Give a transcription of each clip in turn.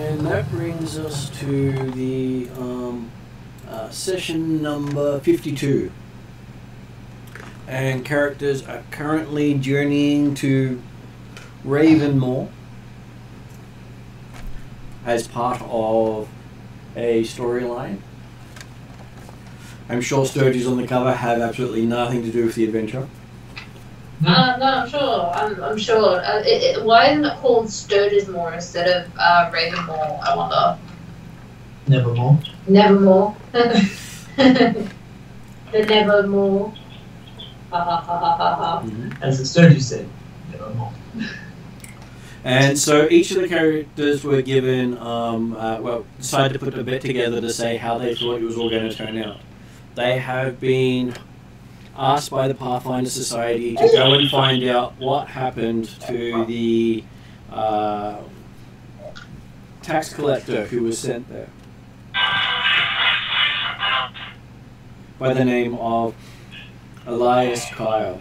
And that brings us to the session number 52. And characters are currently journeying to Ravensmoor as part of a storyline. I'm sure Sturges on the cover have absolutely nothing to do with the adventure. No, I'm sure. I'm sure. Why isn't it called Sturgesmoor instead of Ravensmoor? I wonder. Nevermore. Nevermore. The Nevermore. Ha ha ha ha ha. As the Sturges said, nevermore. And so each of the characters were given, decided to put a bet together to say how they thought it was all going to turn out. They have been asked by the Pathfinder Society to go and find out what happened to the tax collector who was sent there by the name of Elias Kyle.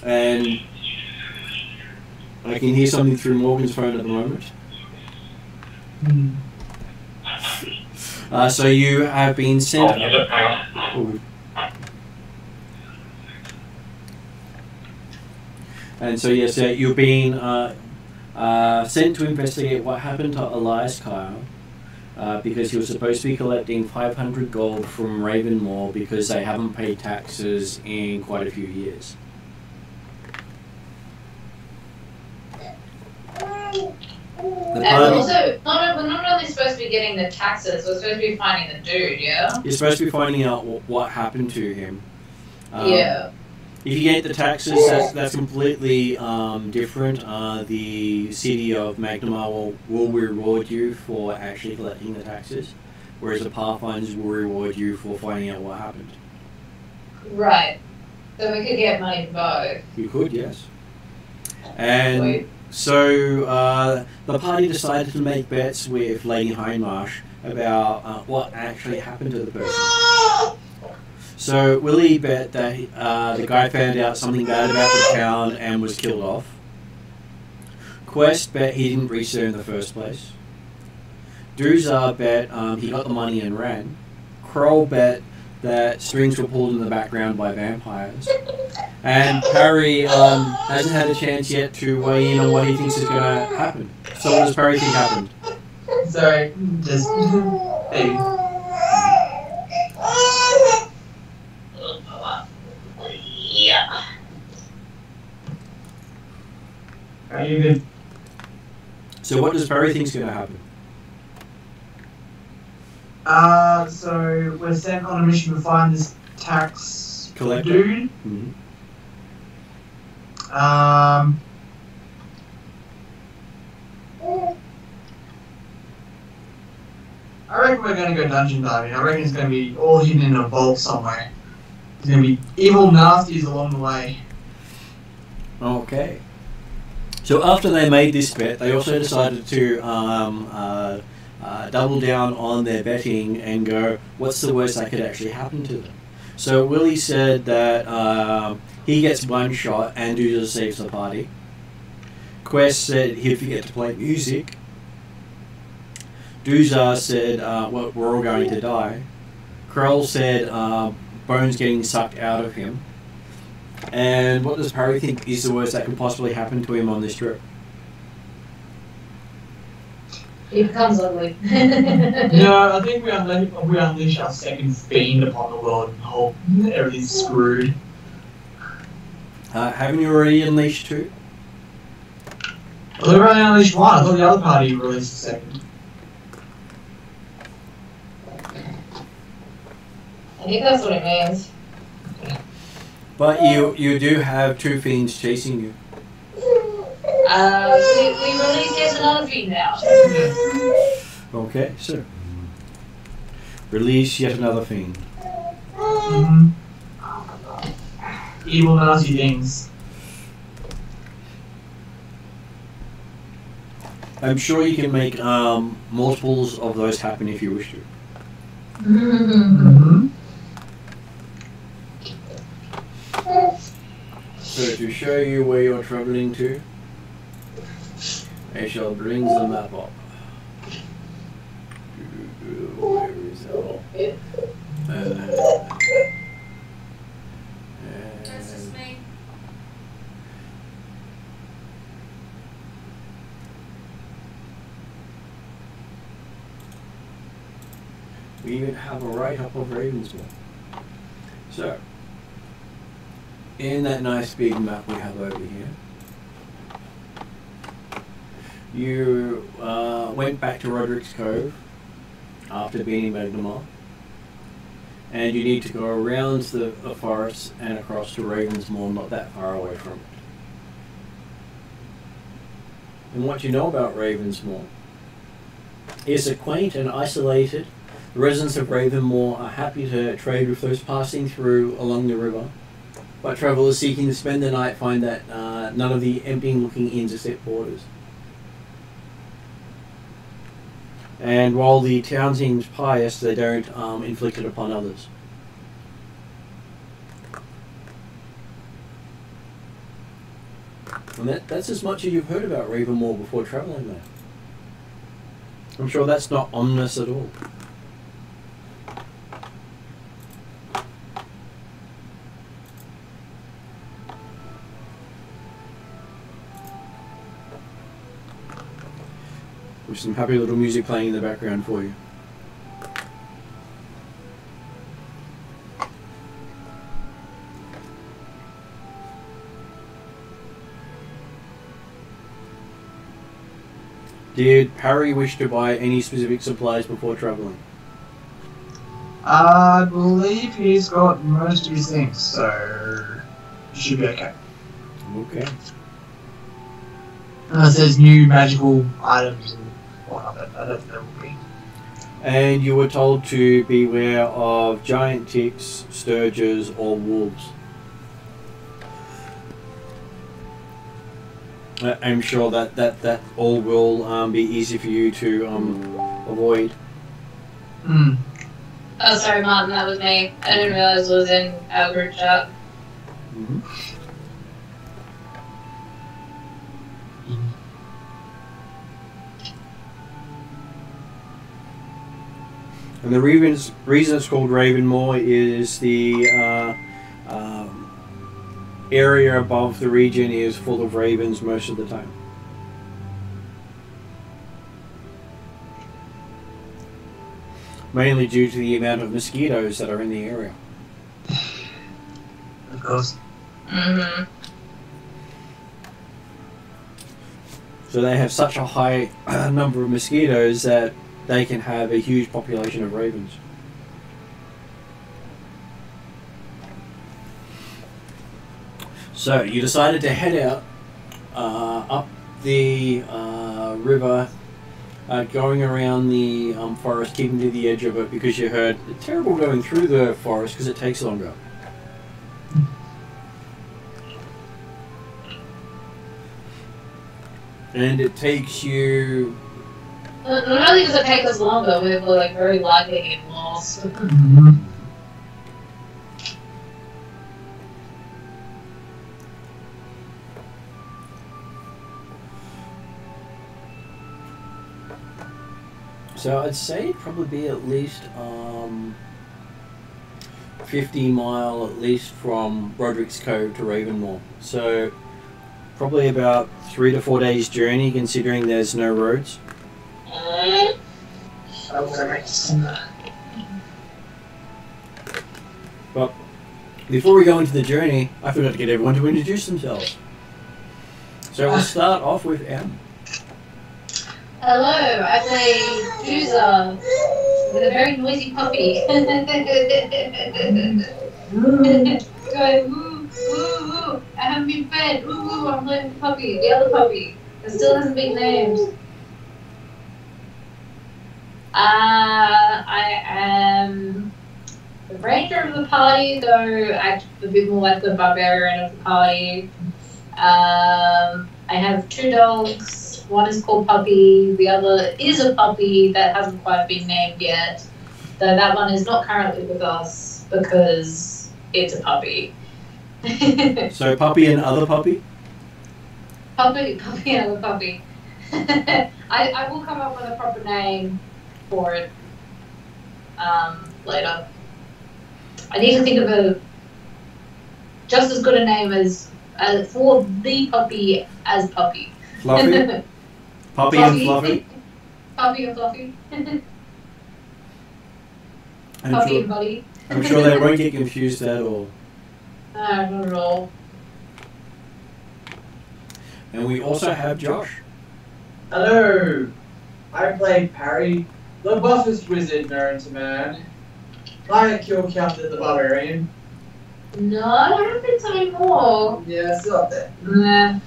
And I can hear something through Morgan's phone at the moment. So you have been sent. And so yes, you've been sent to investigate what happened to Elias Kyle, because he was supposed to be collecting 500 gold from Ravensmoor because they haven't paid taxes in quite a few years. And also, we're not only supposed to be getting the taxes, we're supposed to be finding the dude, yeah? You're supposed to be finding out what happened to him. Yeah. If you get the taxes, that's completely different. The city of Magnamar will reward you for actually collecting the taxes, whereas the Pathfinders will reward you for finding out what happened. Right. So we could get money for both. You could, yes. And Sweet. so the party decided to make bets with Lady Hindmarsh about what actually happened to the person. So Willie bet that the guy found out something bad about the town and was killed off. Quest bet he didn't reach there in the first place. Duzar bet he got the money and ran. Kroll bet that strings were pulled in the background by vampires. And Parry hasn't had a chance yet to weigh in on what he thinks is going to happen. So what does Parry think happened? Sorry, just... Hey. Yeah. Are you good? So what does Parry think is going to happen? So we're sent on a mission to find this tax Collector. dude. Mm-hmm. I reckon we're going to go dungeon diving. I reckon it's going to be all hidden in a vault somewhere. There's going to be evil nasties along the way. Okay. So after they made this bet, they also decided to double down on their betting and go, what's the worst that could actually happen to them? So Willie said that he gets one shot and Duzar saves the party. Quest said he'd forget to play music. Duzar said, well, we're all going to die. Kroll said Bones getting sucked out of him. And what does Parry think is the worst that could possibly happen to him on this trip? He becomes ugly. Yeah, I think we unleash our second fiend upon the world and hope everything's screwed. Haven't you already unleashed two? I thought we only unleashed one. I thought the other party released the second. I think that's what it means. But you do have two fiends chasing you. We release yet another fiend now. Okay, so release yet another fiend. Mm-hmm. Evil nasty things. I'm sure you can make multiples of those happen if you wish to. Mm-hmm. So to show you where you're travelling to, I shall bring the map up. Where is it? That's just me. We even have a write-up of Ravensmoor. So, in that nice big map we have over here, you went back to Roderick's Cove after beating Magnamar, and you need to go around the forest and across to Ravensmoor, not that far away from it. And what you know about Ravensmoor is that quaint and isolated. The residents of Ravensmoor are happy to trade with those passing through along the river, but travellers seeking to spend the night find that none of the empty-looking inns are set borders. And while the town seems pious, they don't inflict it upon others. And that's as much as you've heard about Ravensmoor before travelling there. I'm sure that's not ominous at all. With some happy little music playing in the background for you. Did Parry wish to buy any specific supplies before travelling? I believe he's got most of his things, so it should be okay. Okay. Unless there's new magical items and whatnot, but I don't think there will be. And you were told to beware of giant ticks, sturges, or wolves. I'm sure that all will be easy for you to avoid. Hmm. Oh, sorry, Martin, that was me. I didn't realize it was in our group chat. Mm-hmm. And the reason it's called Ravensmoor is the area above the region is full of ravens most of the time. Mainly due to the amount of mosquitoes that are in the area. Of course. Mm-hmm. So they have such a high number of mosquitoes that they can have a huge population of ravens. So you decided to head out up the river, going around the forest, keeping to the edge of it because you heard it's terrible going through the forest because it takes longer. And it takes you... Not only does it take us longer, we're like very likely to get lost. Mm-hmm. So I'd say it'd probably be at least 50 mile at least from Roderick's Cove to Ravensmoor. So probably about 3 to 4 days journey considering there's no roads. But before we go into the journey, I forgot to get everyone to introduce themselves. So we'll start off with M. Hello, I play Juza with a very noisy puppy. Going woo, woo, woo. I haven't been fed. Woo, woo, I'm playing with the puppy, the other puppy. That still hasn't been named. I am the ranger of the party, though act a bit more like the barbarian of the party. I have 2 dogs. One is called Puppy, the other is a puppy that hasn't quite been named yet. Though that one is not currently with us because it's a puppy. So puppy and other puppy? Puppy and other puppy. I will come up with a proper name for it later. I need to think of a just as good a name as for the puppy as puppy. Fluffy? Puppy and Fluffy? Puppy and Fluffy. I'm Puppy sure, and Buddy. I'm sure they won't get confused at all. No, not at all. And we also have Josh. Hello! I play Parry, the buffest wizard known to man. I kill counted the barbarian. No, I don't think so anymore. Yeah, still up there. Nah.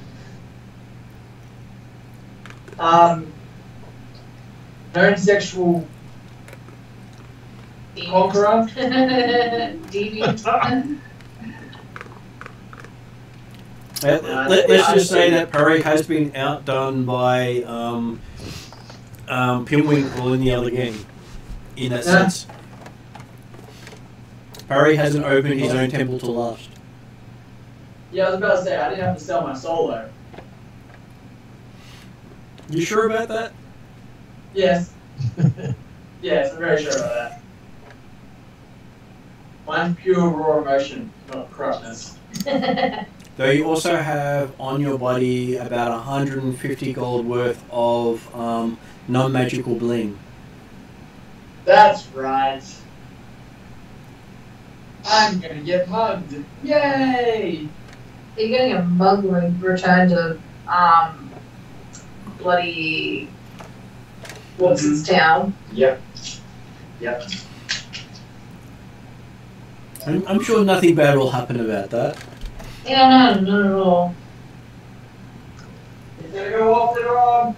Known sexual conqueror. Deviant. Let's just say that Perry has been outdone by Pinwinkle in the other game, in that sense. Perry hasn't opened his own temple to lust. Yeah, I was about to say, I didn't have to sell my soul though. You sure about that? Yes. Yes, I'm very sure about that. Mine's pure raw emotion, not corruptness. Though you also have on your body about 150 gold worth of non-magical bling. That's right. I'm gonna get mugged. Yay! You're getting a mug when we return to bloody what's its town. Yep. Yep. I'm sure nothing bad will happen about that. Yeah, no, not at all. It's gonna go off the wrong.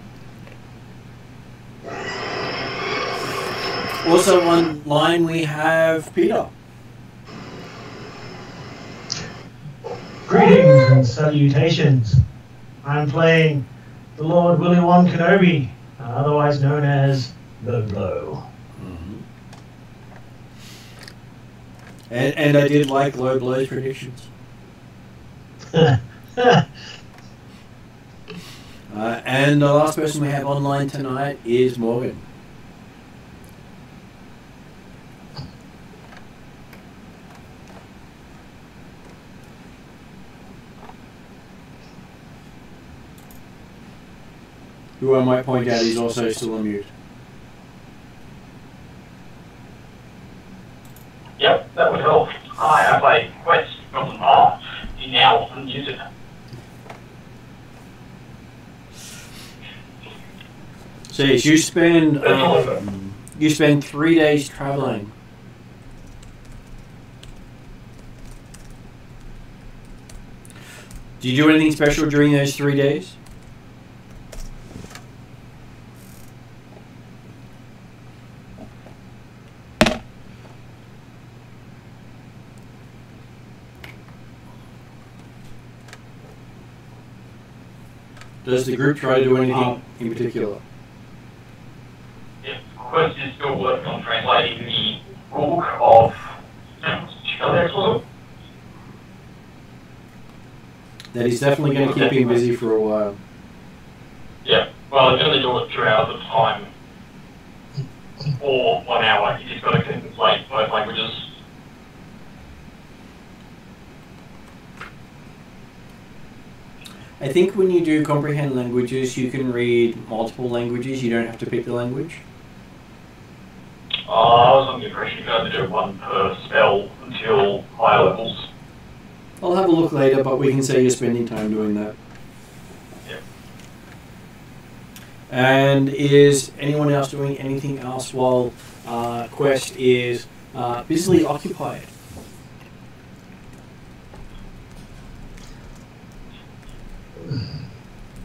Also online we have Peter. Greetings and salutations. I'm playing the Lord Willy One Kenobi, otherwise known as the Blow. And I did like Low Blow's predictions. And the last person we have online tonight is Morgan. Who I might point out is also still on mute. Yep, that would help. Hi, I play Quest from the Mall. You now unuse it. So yes, you spend 3 days traveling. Did you do anything special during those 3 days? Does the group try to do anything in particular? Yep, Quest is still working on translating the book of That is definitely going to keep him busy for a while. Yeah, well, it's going to do it 2 hours at a time, or 1 hour. He's just got to translate both languages. I think when you do comprehend languages, you can read multiple languages. You don't have to pick the language. I was under the impression you guys do 1 per spell until higher levels. I'll have a look later, but we can say you're spending time doing that. Yep. And is anyone else doing anything else while Quest is busily occupied?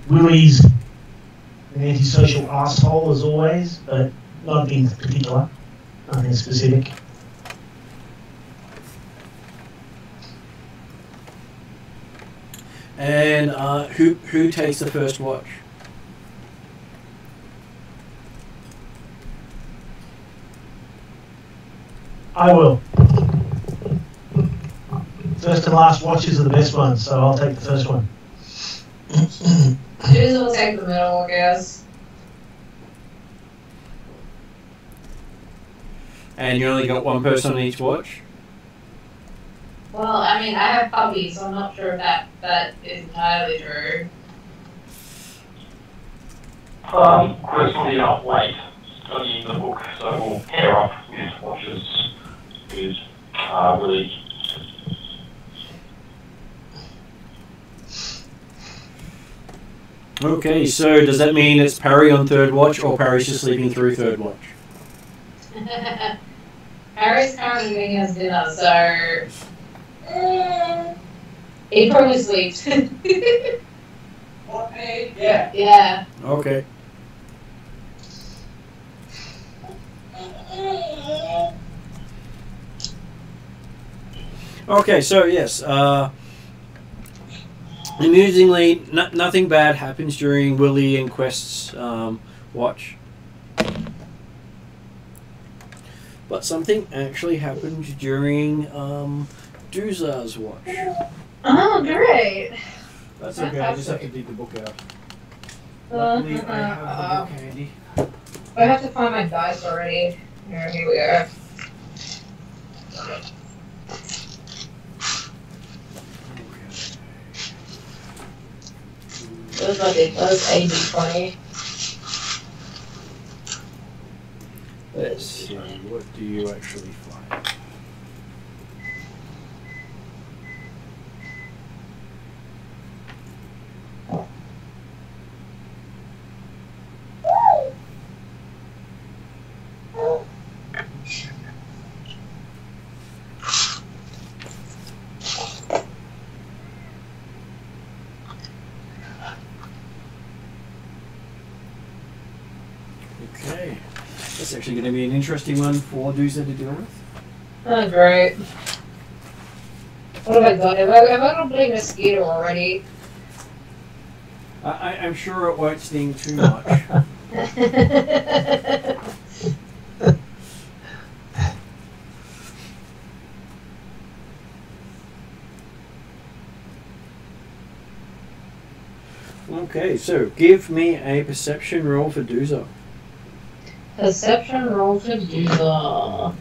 Willie's an antisocial asshole as always, but nothing particular, nothing specific. And who takes the first watch? I will. First and last watches are the best ones, so I'll take the first one. Juice will take the middle, I guess. And you only got one person on each watch? Well, I mean, I have puppies, so I'm not sure if that is entirely true. We're probably up late studying the book, so we'll pair up with watches with Willie. Okay, so does that mean it's Parry on third watch, or Parry's just sleeping through third watch? Harry's currently making us dinner, so he probably sleeps. What, me? Yeah. Yeah. Okay. Okay, so yes, amusingly, nothing bad happens during Willie and Quest's watch. But something actually happened during Duzar's watch. Oh, great. That's okay, I just have to dig the book out. Luckily, I have the book handy. I have to find my dice already. Here we are. Those AD20. Let's see, what do you actually find? Okay, that's actually going to be an interesting one for Doozer to deal with. Oh, great. What have I got? Have I got a big mosquito already? I'm sure it won't sting too much. Okay, so give me a perception roll for Doozer. Perception roll for Doozer.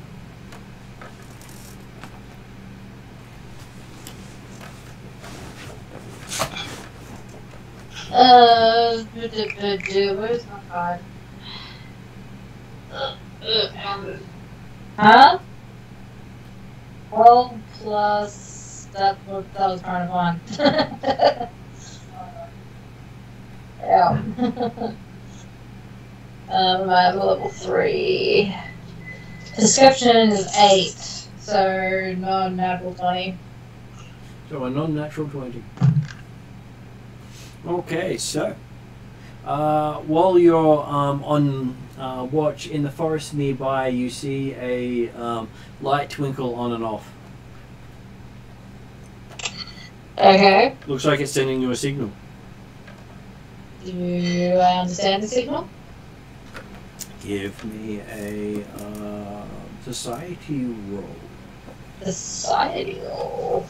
Where's my card? Huh? 12 plus, that was kind of fun. Yeah. I have a level 3. Perception is 8, so non-natural 20. So a non-natural 20. Okay, so while you're on watch in the forest nearby, you see a light twinkle on and off. Okay. Looks like it's sending you a signal. Do I understand the signal? Give me a society roll. Society roll.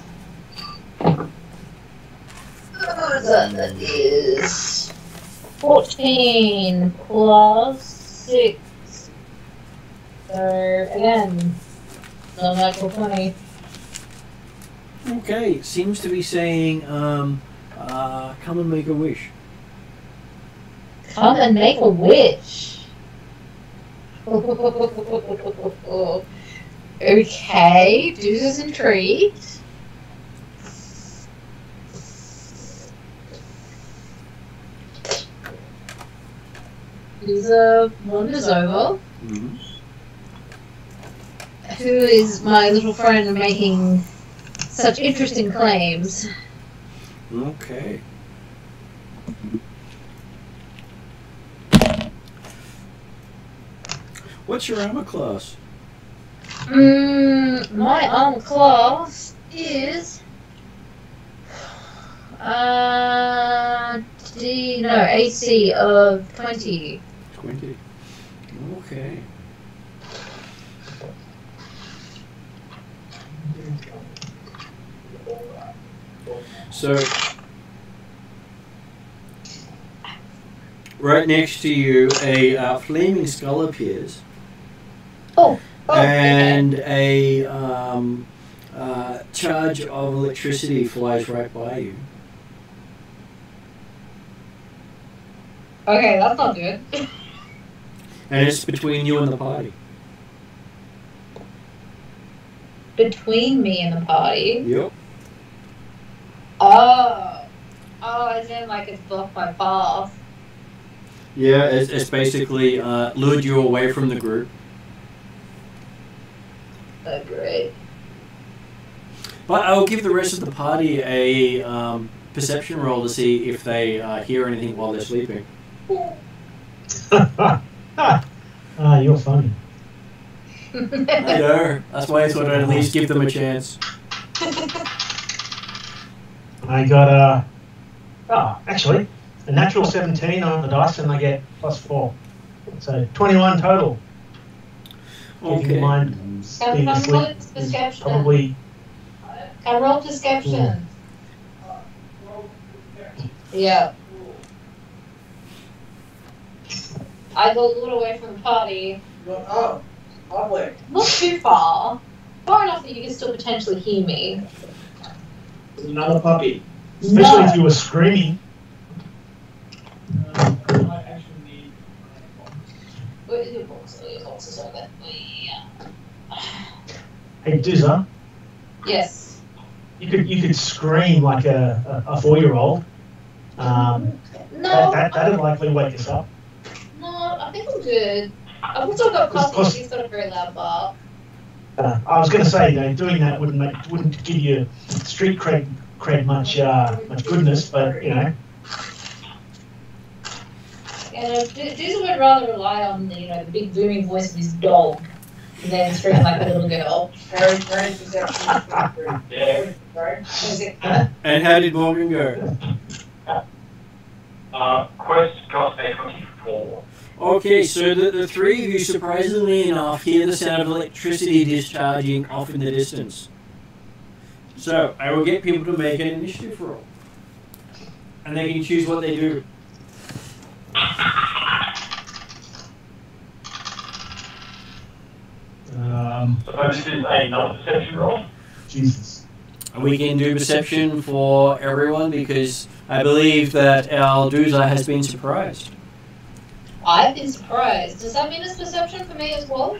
That is 14 plus 6. So again, non-natural 20. Okay, it seems to be saying, come and make a wish. Come and make a wish. Okay, Deuce is intrigued. Deuce wanders over. Mm-hmm. Who is my little friend making such interesting claims? Okay. What's your armor class? My armor class is AC of 20. 20. Okay. So, right next to you, a flaming skull appears, Oh, and a charge of electricity flies right by you. okay, that's not good. And it's between you and the party. Between me and the party. Yep. Oh, as in like it's blocked my path. Yeah, it's basically lured you away from the group. Oh, great. But I'll give the rest of the party a perception roll to see if they hear anything while they're sleeping. You're funny. I know. That's why I thought I'd at least give them a chance. I got actually a natural 17 on the dice, and I get +4, so 21 total. Keeping in mind being Can asleep roll is perception. probably Can roll perception. Yeah. I got lured away from the party. Oh, lovely. Not too far. Far enough that you can still potentially hear me. There's another puppy. especially if you were screaming. I actually need. Where is your box? Oh, your box is over there. Yeah. Hey, Dizza, Yes. you could scream like a 4-year-old. No. That'd likely wake us up. No, I think I'm good. I've also got Cosmo. He's got a very loud bark. I was going to say, doing that wouldn't give you street cred much goodness, but you know. And Diesel would rather rely on the big booming voice of his dog than scream like a little girl. Harry's perception. Yeah. Right? And how did Morgan go? Quest got a 24. Okay, so the three of you, surprisingly enough, hear the sound of electricity discharging off in the distance. So, I will get people to make an initiative roll. And they can choose what they do. So this is another perception roll. Jesus. And we can do perception for everyone because I believe that our Doozer has been surprised. I've been surprised. Does that mean it's perception for me as well?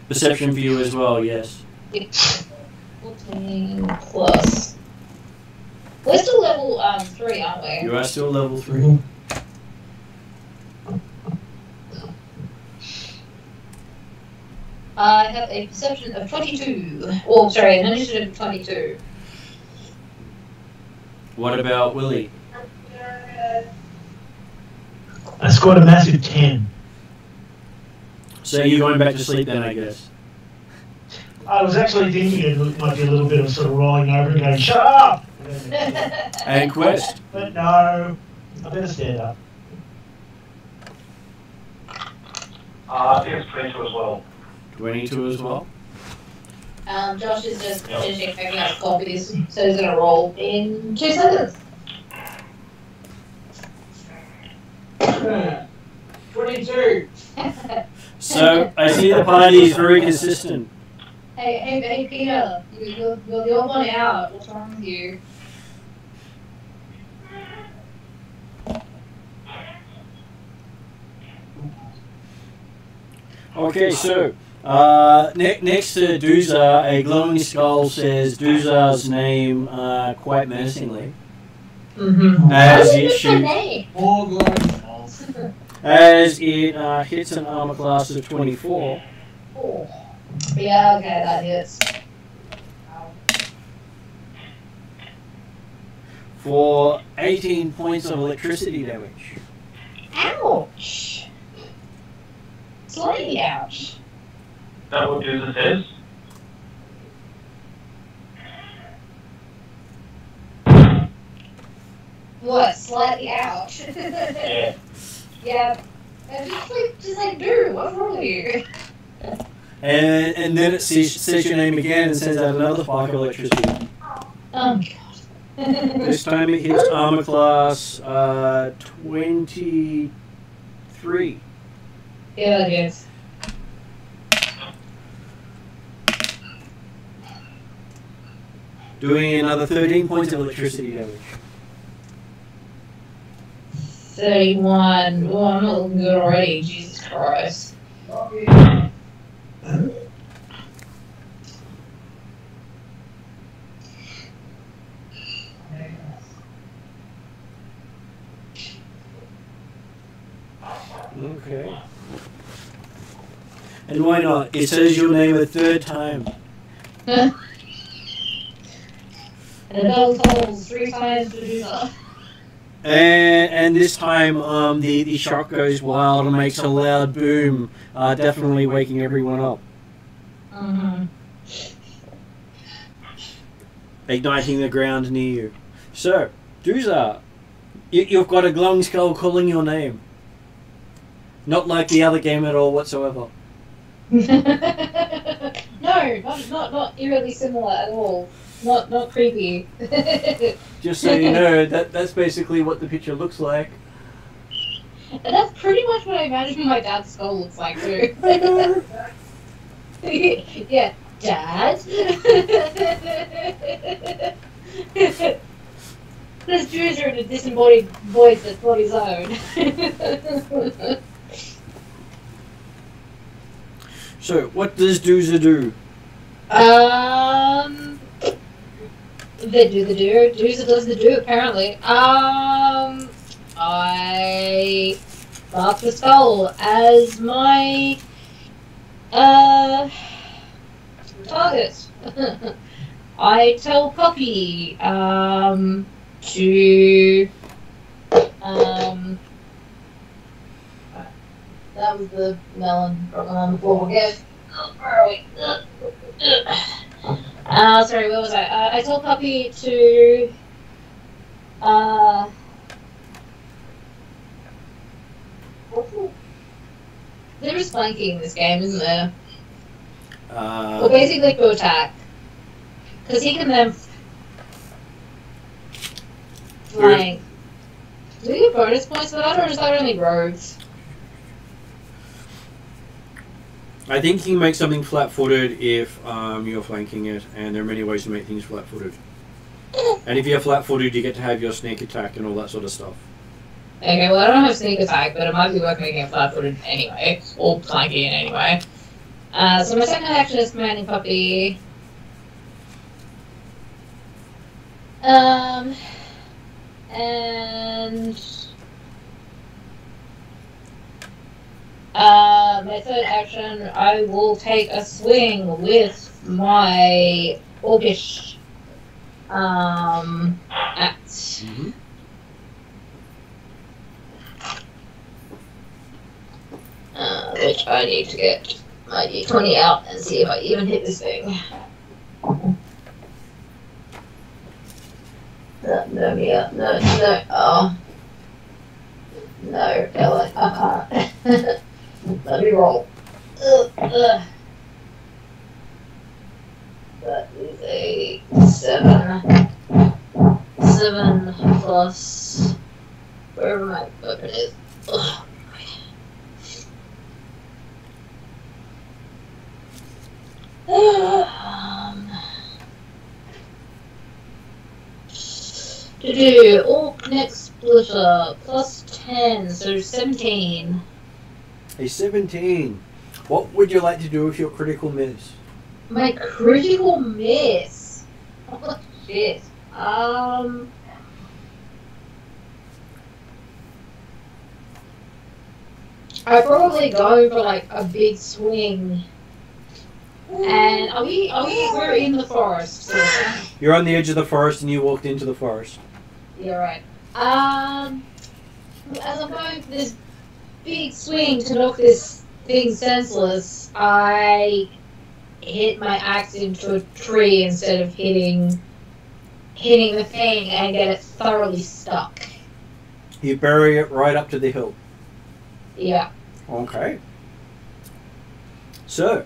Perception for you as well, yes. 14 plus. We're still level 3, aren't we? You are still level 3. I have a perception of 22. Oh, sorry, an initiative of 22. What about Willie? I scored a massive 10. So you're going back to sleep then, I guess. I was actually thinking it might be a little bit of sort of rolling over and going, shut up! And Quest? But no, I better stand up. I think it's 22 as well. 22 as well? Josh is just finishing making us copies, so he's going to roll in 2 seconds. 22. So, I see the party is very consistent. Hey, Peter, you're the odd one out. What's wrong with you? Okay, so, next to Doozer, a glowing skull says Doozer's name quite menacingly. Mm-hmm. As it shoots. More glowing balls. As it hits an armor class of 24. Oh. Yeah, okay, that hits. For 18 points of electricity damage. Ouch! Slightly ouch. Is that what Doozer says? What? Slightly ouch? Yeah. Yeah. Just like, dude, what's wrong with you? And then it says your name again and sends out another spark of electricity. Oh, God. This time it hits armor class 23. Yeah, that is. Doing another 13 points of electricity damage. 31. Oh, I'm not looking good already. Jesus Christ. Okay. And why not? It says your name a third time. And the bell tolls 3 times to do that. And this time, the shock goes wild and makes a loud boom, definitely waking everyone up. Mm-hmm. Igniting the ground near you. So, Duzar, you've got a glowing skull calling your name. Not like the other game at all whatsoever. No, not eerily similar at all. Not creepy. Just so you know, that's basically what the picture looks like. And that's pretty much what I imagine my dad's skull looks like too. I know. Yeah, Dad. Those Jews are in a disembodied voice that's not his own. So, what does Doozer do? They do the do. Doozer does the do, apparently. I mark the skull as my, target. I tell Poppy, to, that was the melon dropping on the floor again. Where are we? Sorry, where was I? I told Puppy to, there is flanking in this game, isn't there? Well, basically to attack. Because he can then flank. Do we get bonus points for that, or is that only rogues? I think you can make something flat-footed if you're flanking it, and there are many ways to make things flat-footed. And if you're flat-footed, you get to have your sneak attack and all that sort of stuff. Okay, well I don't have sneak attack, but it might be worth making it flat-footed anyway, or flanking it anyway. So my second action is commanding Puppy. And my third action, I will take a swing with my orcish axe. Mm-hmm. Which I need to get my d20 out and see if I even hit this thing. No, oh. No, Ellen, I can't. Let me roll. That is a 7. 7 plus wherever my weapon is. Ugh. To do Orc next splitter plus 10, so 17. A 17. What would you like to do with your critical miss? My critical miss. Oh shit. I probably go for like a big swing. And we're in the forest. So. You're on the edge of the forest and you walked into the forest. Yeah, right. As I'm going for this big swing to knock this thing senseless, I hit my axe into a tree instead of hitting the thing and get it thoroughly stuck. You bury it right up to the hill. Yeah. Okay. So,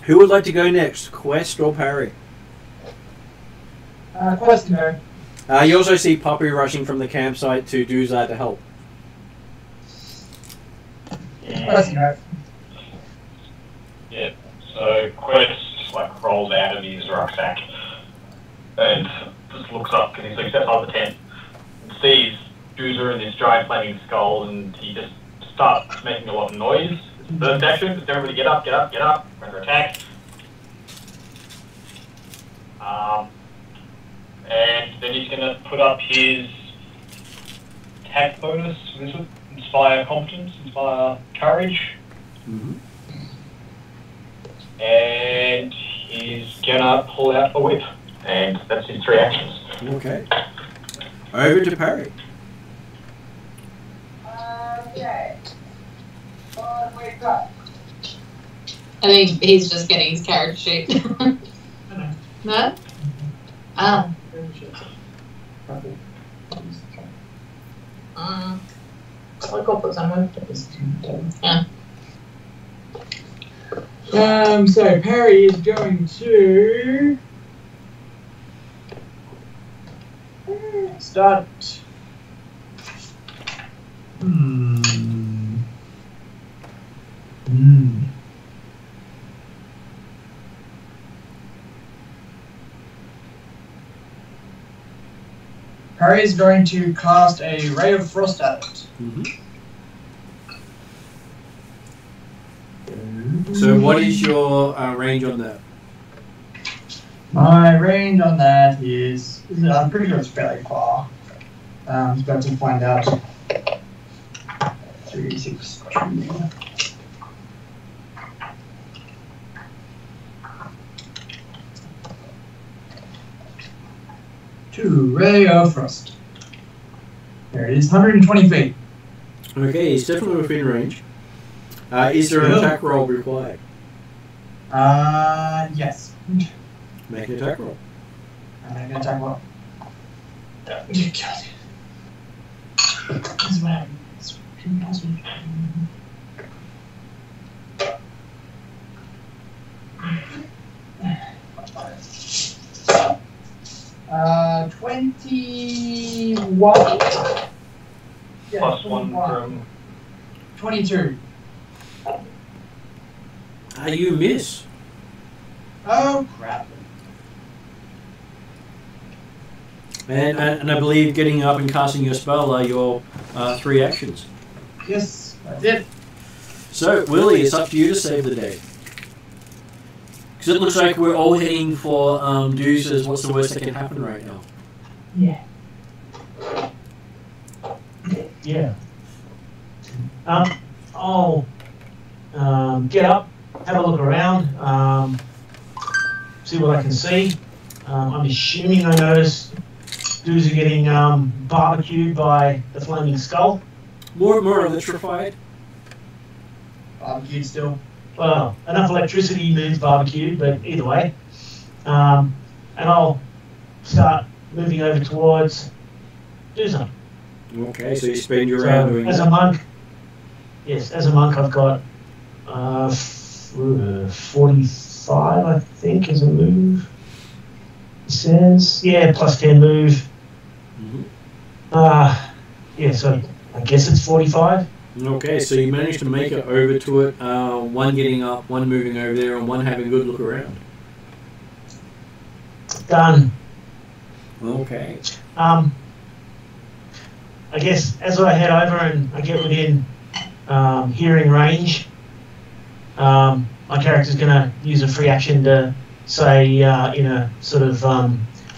who would like to go next? Quest or parry? Quest, no. You also see Poppy rushing from the campsite to Duzar to help. Yeah. So Quest like rolls out of his rucksack and just looks up because he's outside the tent and sees Duzar and this giant flaming skull, and he just starts making a lot of noise. First action, just everybody get up, under attack. And then he's going to put up his attack bonus. What is it? Inspire competence, inspire courage. Mm-hmm. And he's going to pull out a whip. And that's his 3 actions. Okay. Over to Parry. Okay. Wake up. I think he's just getting his character sheet. No? Ah. I'll go put someone. Yeah. So Perry is going to start. Perry is going to cast a Ray of Frost at it. Mm-hmm. So what is your range on that? My range on that is I'm pretty sure it's fairly far. I'm about to find out. 3, 6, 2. Ray of Frost. There it is, 120 feet. Okay, it's definitely within range. Is there an attack roll required? Yes. Make an attack roll. I'm making an attack roll. Uh, 21. Yeah, Plus 1 from... 22. You miss. Oh, crap. And I believe getting up and casting your spell are your 3 actions. Yes, I did. So, Willie, it's up to you to save the day. Because it looks like we're all heading for Deuces. What's the worst that can happen right now? Yeah. Yeah. I'll get up, have a look around, see what I can see. I'm assuming I noticed dudes are getting barbecued by the flaming skull. More electrified. Barbecued still. Well, enough electricity means barbecued, but either way. And I'll start moving over towards Duzar. Okay, so you spend your round doing as that. a monk, yes, as a monk I've got 45, I think, as a move. It says, yeah, plus 10 move. Mm-hmm. Yeah, so I guess it's 45. Okay, so you managed to make it over to it, one getting up, one moving over there, and one having a good look around. Done. Okay. I guess as I head over and I get within hearing range, my character's going to use a free action to say in a sort of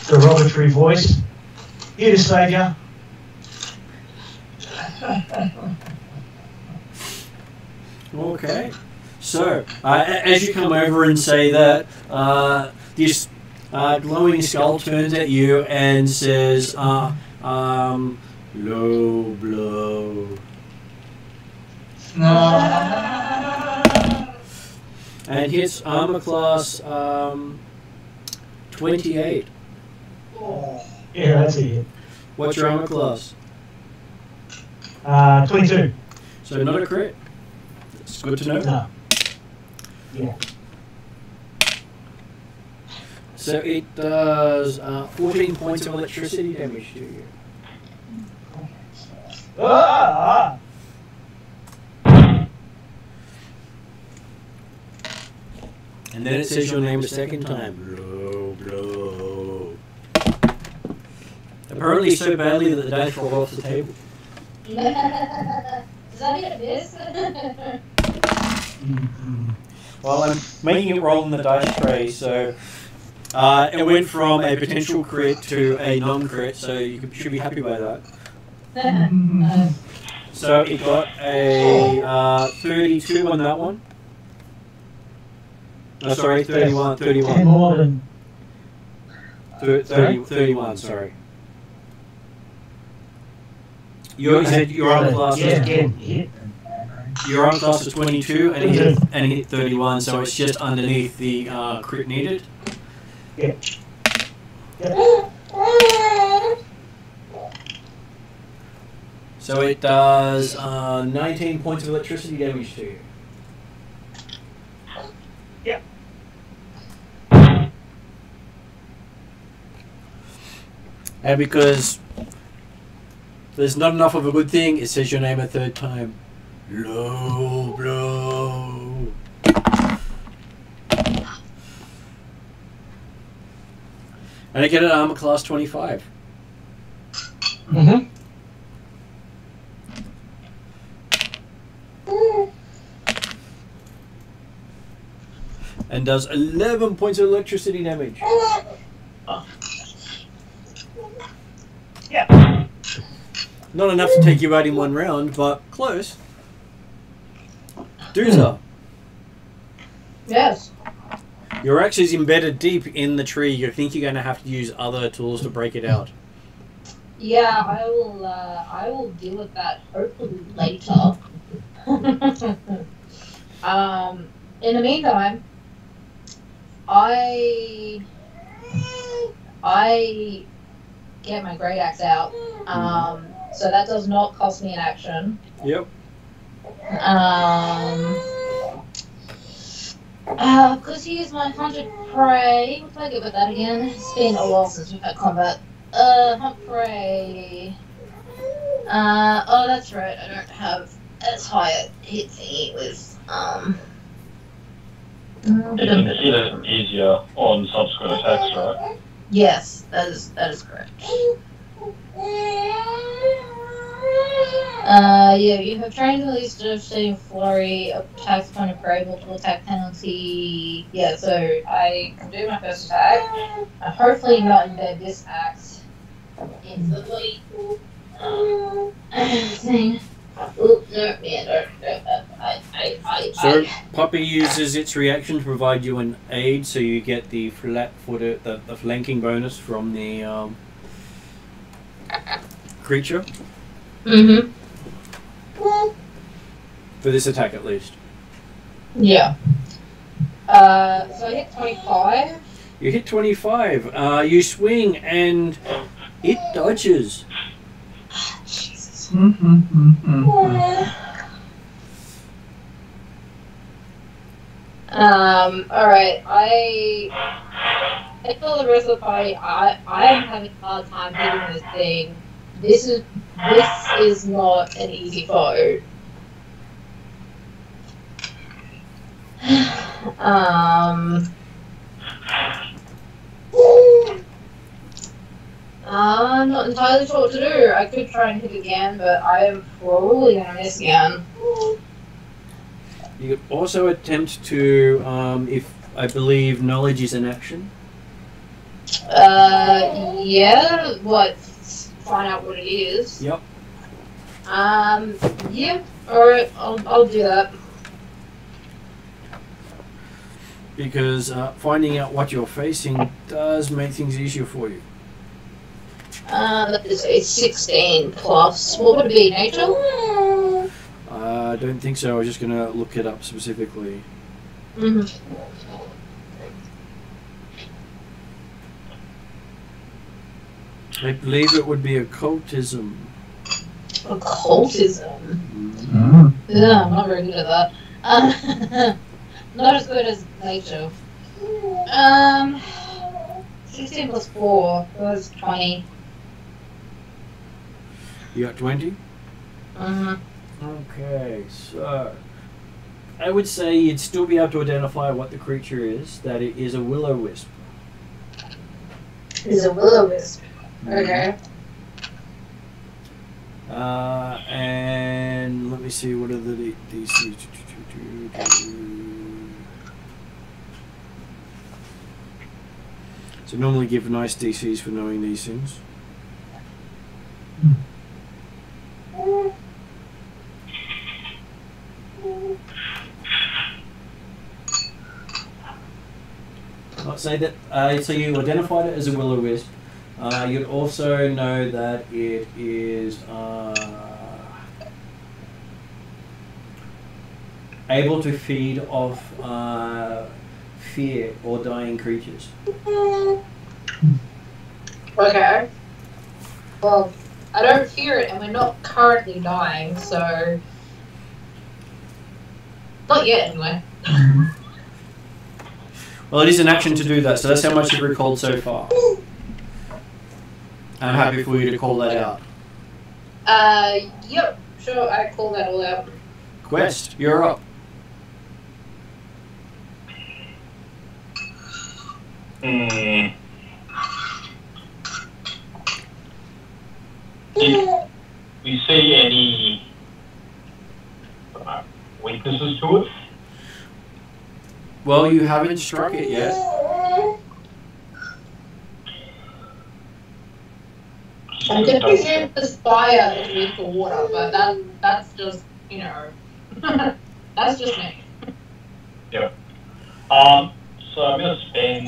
derogatory voice, "Here to save ya." Okay. So, as you come over and say that, this glowing skull turns at you and says, low blow. And hits armor class 28. Yeah, that's it. What's your armor class? 22. So not a crit. It's good to know. No. Yeah. So it does 14 points of electricity damage to you. Ah! And then it says your name a second time. Blow, blow. Apparently so badly that the dice rolled off the table. Does that mean it is? Well, I'm making it roll in the dice tray, so it went from a potential crit to a non-crit, so you should be happy by that. So it got a 32 on that one. Oh, sorry, 31. 10 more than... 31, sorry. You said your arm class your arm class is 22 and he hit 31, so it's just underneath the crit needed. Yeah. So it does 19 points of electricity damage to you. Yeah. And because there's not enough of a good thing, it says your name a third time. Low blow. And I get an armor class 25. Mm-hmm. And does 11 points of electricity damage. Yeah. Not enough to take you out in one round, but close. Doozer. Yes. Your axe is embedded deep in the tree. You think you're going to have to use other tools to break it out. Yeah, I will deal with that hopefully later. In the meantime, I get my great axe out. So that does not cost me an action. Yep. Because he is my hunted prey. What did I get with that again? It's been a while since we've had combat. Hunt prey. Oh, that's right. I don't have as high a hit thingy with, It's even easier on subsequent attacks, right? Yes, that is correct. Yeah, you have trained at least of setting flurry, attacks upon a prey, multiple attack penalty. Yeah, so I can do my first attack. Hopefully not embed this axe into the body. Thing. Oop, no, yeah, no. So Poppy uses its reaction to provide you an aid, so you get the flat-footed, the flanking bonus from the creature. Mm-hmm. For this attack, at least. Yeah. So I hit 25. You hit 25. You swing and it dodges. Jesus. Alright, I tell the rest of the party I am having a hard time hitting this thing. This is not an easy foe. I'm not entirely sure what to do. I could try and hit again, but I am probably gonna miss again. You could also attempt to, if I believe knowledge is an action. Yeah. What? Find out what it is. Yep. Yeah. Alright, I'll do that. Because finding out what you're facing does make things easier for you. That is a 16 plus. What would it be, nature? I don't think so. I was just going to look it up specifically. Mm-hmm. I believe it would be occultism. Occultism? Mm-hmm. Yeah, I'm not very good at that. Not as good as nature. 16 plus 4 was 20. You got 20? Okay, so I would say you'd still be able to identify what the creature is, that it is a will-o-wisp. It's a will-o-wisp. Okay. And let me see, what are the DCs? So normally give nice DCs for knowing these things. I'd say that, so you identified it as a will-o-wisp. You'd also know that it is able to feed off fear or dying creatures. Okay. Well, I don't fear it, and we're not currently dying, so... Not yet, anyway. Well, it is an action to do that, so that's how much you've recalled so far. I'm happy for you to call that out. Yep, sure, I call that all out. Quest, you're up. Did we see any weaknesses to it? Well, you haven't struck it yet. I'm going to presume this fire is weak for water, but that's just, you know, that's just me. Yeah. So I'm going to spend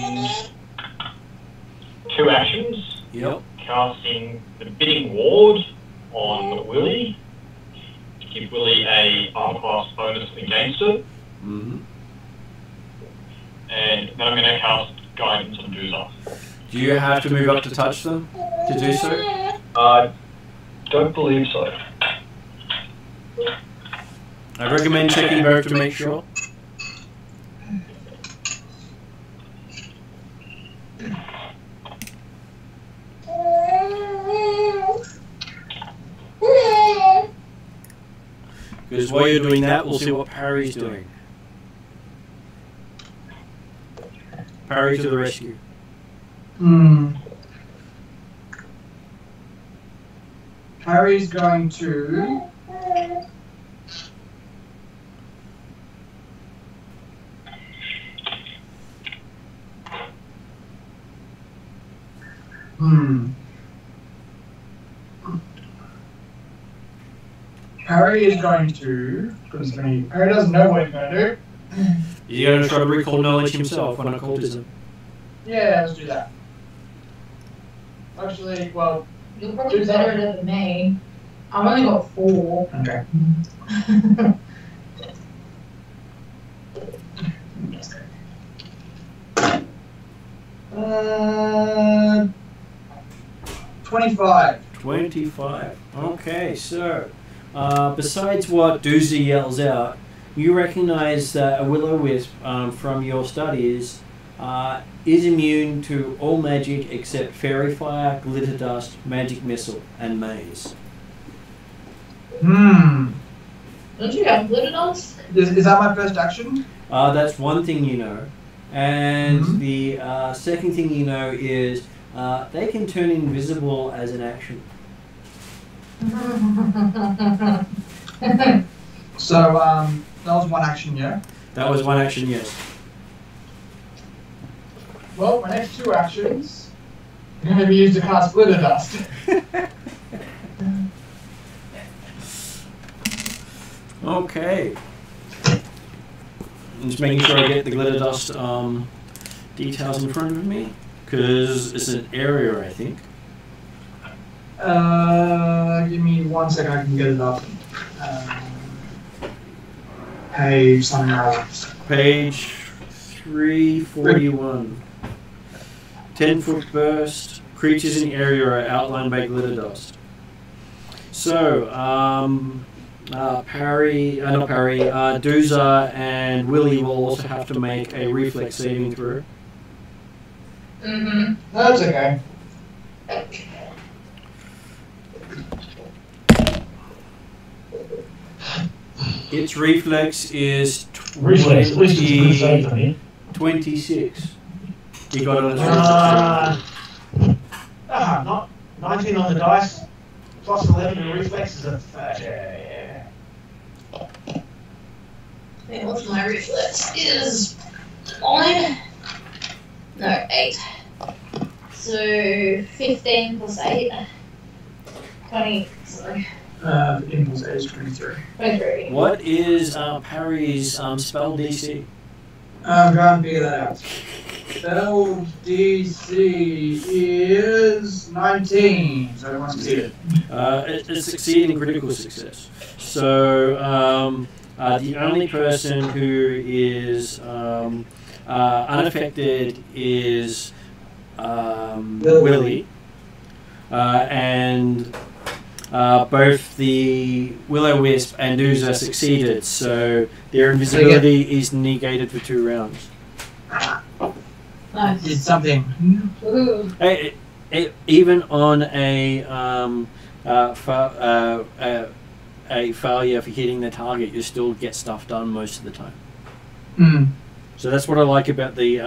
2 actions. Yep. Casting the Bidding Ward on Willie to give Willie a armor class bonus against it. Mm-hmm. And then I'm going to cast Guidance on Doozer. Do you have to move up to touch them to do so? I don't believe so. I recommend checking both to make sure. Because while you're doing that, we'll see what Parry's doing. Parry to the rescue. Harry's going to... Harry is going to... Harry doesn't know what he's going to do. You're going to try to recall knowledge himself on occultism. Yeah, let's do that. Actually, well... You're probably better at it than me. I've only got 4. Okay. 25. 25. Okay, so besides what Doozy yells out, you recognize that a will-o-wisp from your studies is immune to all magic except fairy fire, glitter dust, magic missile, and maze. Don't you have glitter dust? Is that my first action? That's one thing you know. And the second thing you know is they can turn invisible as an action. So, that was one action, yeah? That was one action, yes. Well, my next 2 actions are going to be used to cast glitter dust. Okay. I'm just making sure I get the glitter dust details in front of me, because it's an area, I think. Give me 1 second, I can get it up. Page something else. Page 341. 10-foot burst. Creatures in the area are outlined by glitter dust. So, Dooza and Willie will also have to make a reflex saving throw. Mm-hmm. That's okay. Its reflex is Reflex, at least it's a good save for me. 26. You got it. Not 19 on the dice, plus 11 in reflex is a 30. Wait, what's my reflex? Is 9? No, 8. So 15 plus 8. 20. Sorry. Impulse is 23. 23. What is Parry's spell DC? I'm trying to figure that out. Spell DC is 19, so everyone succeeded. It's succeeding critical success. So the only person who is unaffected is Willie, and both the Will-O-Wisp and Dooza succeeded, so their invisibility is negated for 2 rounds. Nice. Did something. Woohoo. Even on a failure for hitting the target, you still get stuff done most of the time. Hmm. So that's what I like about the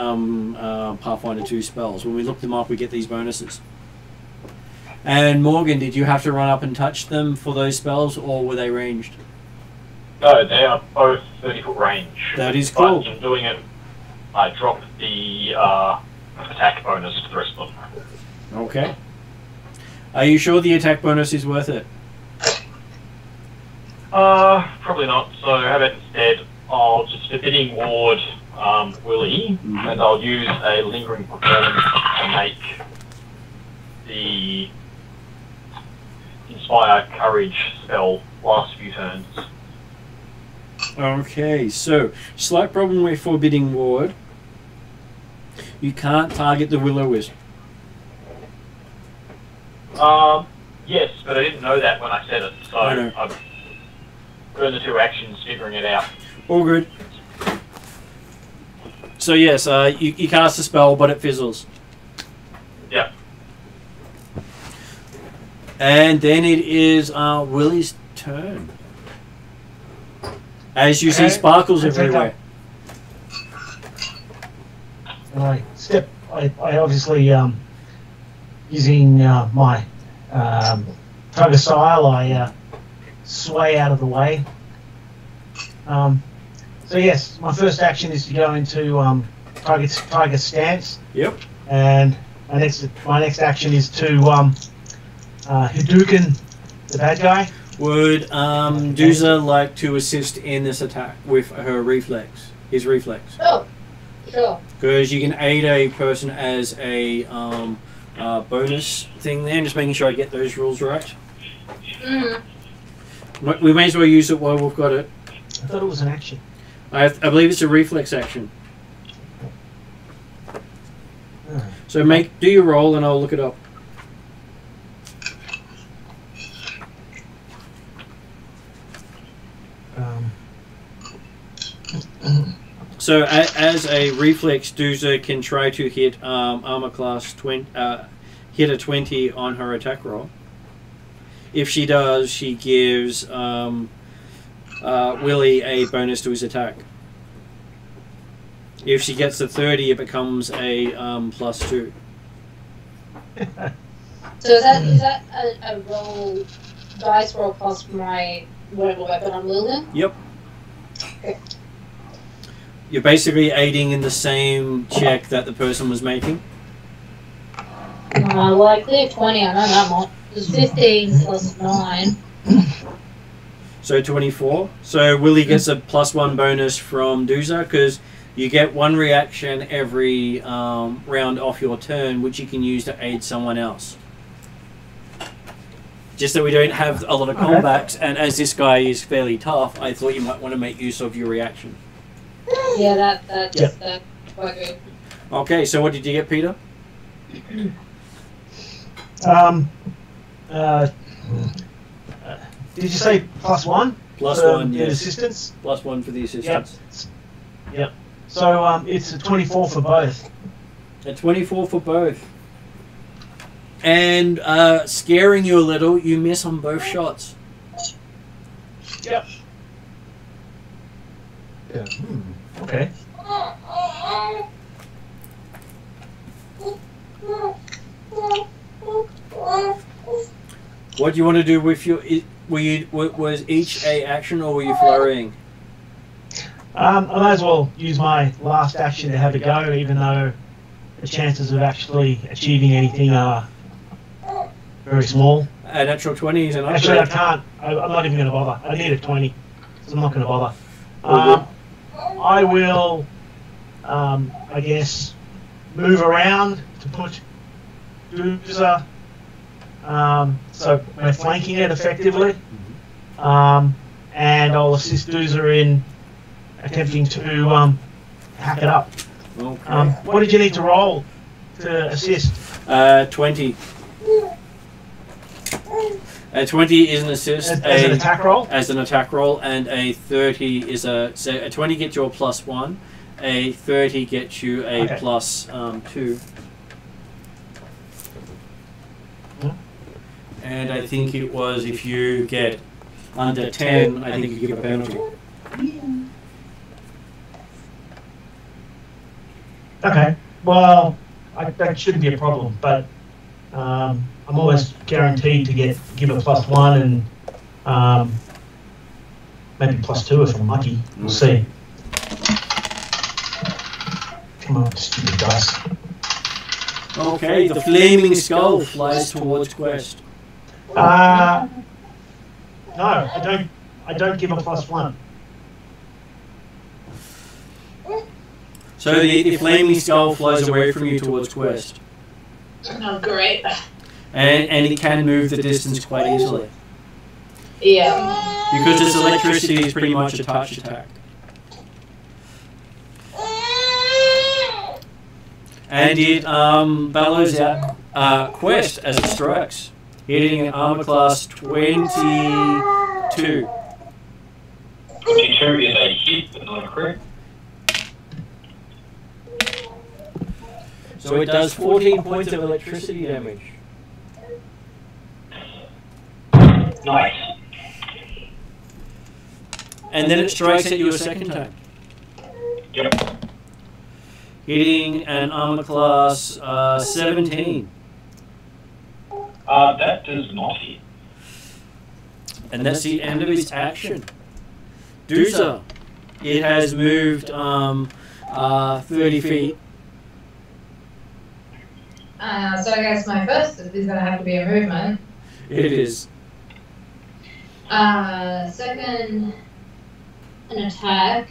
Pathfinder 2 spells. When we look them up, we get these bonuses. And Morgan, did you have to run up and touch them for those spells, or were they ranged? No, they are both 30-foot range. That is cool. But in doing it, I dropped the attack bonus to the rest of them. Okay. Are you sure the attack bonus is worth it? Probably not. So how about instead, I'll just Forbidding Ward Willie, and I'll use a Lingering Performance to make the Inspire Courage spell last few turns. Okay, so slight problem with Forbidding Ward. You can't target the Will-O-Wisp. Yes, but I didn't know that when I said it, so I know. I've burned the 2 actions figuring it out. All good. So yes, you cast a spell, but it fizzles. Yep. And then it is Willie's turn. As you see sparkles everywhere. And I obviously, using my Tugastyle, I sway out of the way. So yes, my first action is to go into Tiger Stance. Yep. And my next action is to Hadouken the bad guy. Would Dooza like to assist in this attack with her reflex? His reflex. Oh, sure. Because you can aid a person as a bonus thing there. Just making sure I get those rules right. We may as well use it while we've got it. I thought it was an action. I believe it's a reflex action. So do your roll and I'll look it up. So as a reflex, Dooza can try to hit armor class 20, hit a 20 on her attack roll. If she does, she gives Willie a bonus to his attack. If she gets a 30, it becomes a +2. So is that a roll, dice roll plus my whatever weapon I'm wielding? Yep. Okay. You're basically aiding in the same check that the person was making. Likely 20, I know that much. It's 15 plus 9. So 24. So Willie gets a +1 bonus from Dooza because you get 1 reaction every round off your turn, which you can use to aid someone else. Just that we don't have a lot of combats, and as this guy is fairly tough, I thought you might want to make use of your reaction. Yeah, that's quite good. Okay, so what did you get, Peter? Did you say +1? +1, yes. Assistance? +1 for the assistance. Yep. So it's a 24 for both. A 24 for both. And scaring you a little, you miss on both shots. Yep. Yeah. Okay. What do you want to do with your... Was each a action or were you flurrying? I might as well use my last action to have a go, even though the chances of actually achieving anything are very small. A natural 20 is an upgrade. Actually, I can't. I'm not even going to bother. I need a 20, so I'm not going to bother. I will, I guess, move around to put Doozer. So we're flanking it effectively. And I'll assist Doozer in attempting to hack it up. Okay. What did you need to roll to assist? 20. A 20 is an assist. As an attack roll? As an attack roll, and a 30 is a... So a 20 gets you a +1. A 30 gets you a +2. And I think it was if you get under 10, I think you give a penalty. Okay. Well, that shouldn't be a problem, but I'm always guaranteed to give a +1 and maybe +2 if I'm lucky. We'll see. Come on, stupid dice. Okay, the flaming skull flies towards Quest. No, I don't give a +1. So the flaming skull flies away from you towards Quest. Oh, great. And it can move the distance quite easily. Yeah. Because its electricity is pretty much a touch attack. And it bellows out Quest as it strikes, hitting an armor class 22. 22 is a hit, but not a crit. So it does 14 points of electricity damage. Nice. And then it strikes at you a second time. Yep. Hitting an armor class 17. That does not hit. And that's the end of its action. Doozer. It has moved 30 feet. So I guess my first is going to have to be a movement. It is. Second, an attack.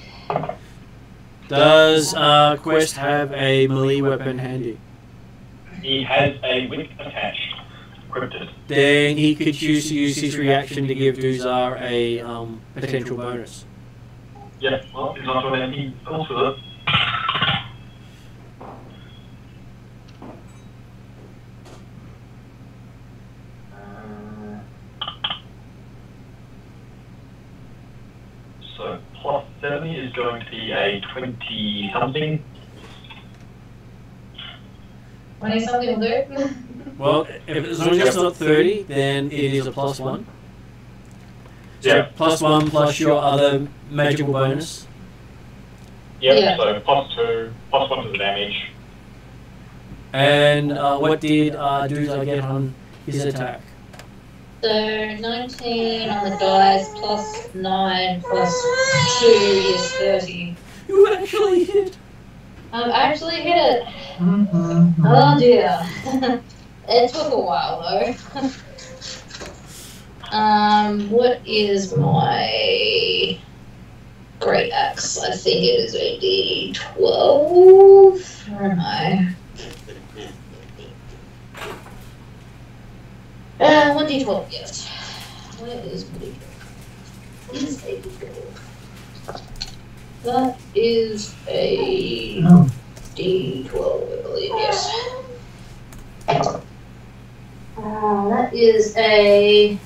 Does Quest have a melee weapon handy? He has a whip attached, equipped. Then he could choose to use his reaction to give Duzar a potential bonus. Yeah, well, he's not doing anything else with it. So, plus 70 is going to be a 20-something. 20-something will do. Well, as long as it's not 30, then it is a +1. So Yeah. +1 plus your other magical bonus. Yep, Yeah. so +2, +1 to the damage. And what did Duzar get on his attack? So 19 on the dice, plus 9, plus 2 is 30. You actually hit! I've actually hit it. Oh dear. It took a while though. What is my great axe? I think it is a D12. Where am I? 1d12, yes. Where is my d12? Is a d12. That is a d12, I believe, yes. That is a...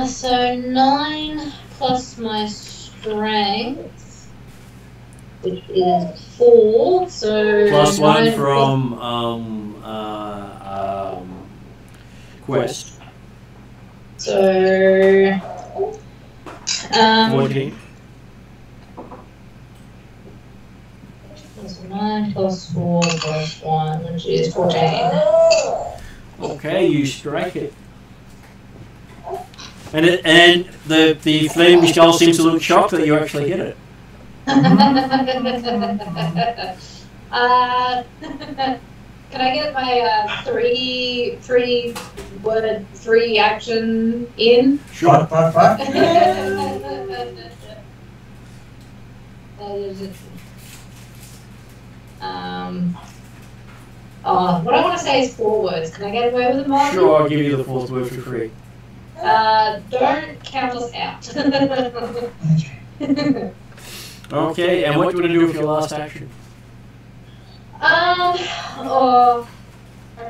so 9 plus my strength which is 4. So Plus 1 9 from Quest. So 14. 9 plus 4 plus 1, which is 14. Okay, you strike it. And the flaming skull seems to look shocked that you actually hit it. Can I get my 3 word 3 action in? Sure. Five. What I want to say is 4 words. Can I get away with it, Mark? Sure, I'll give you the 4th word for free. Don't count us out. Okay, and what do you want to do with your last action? I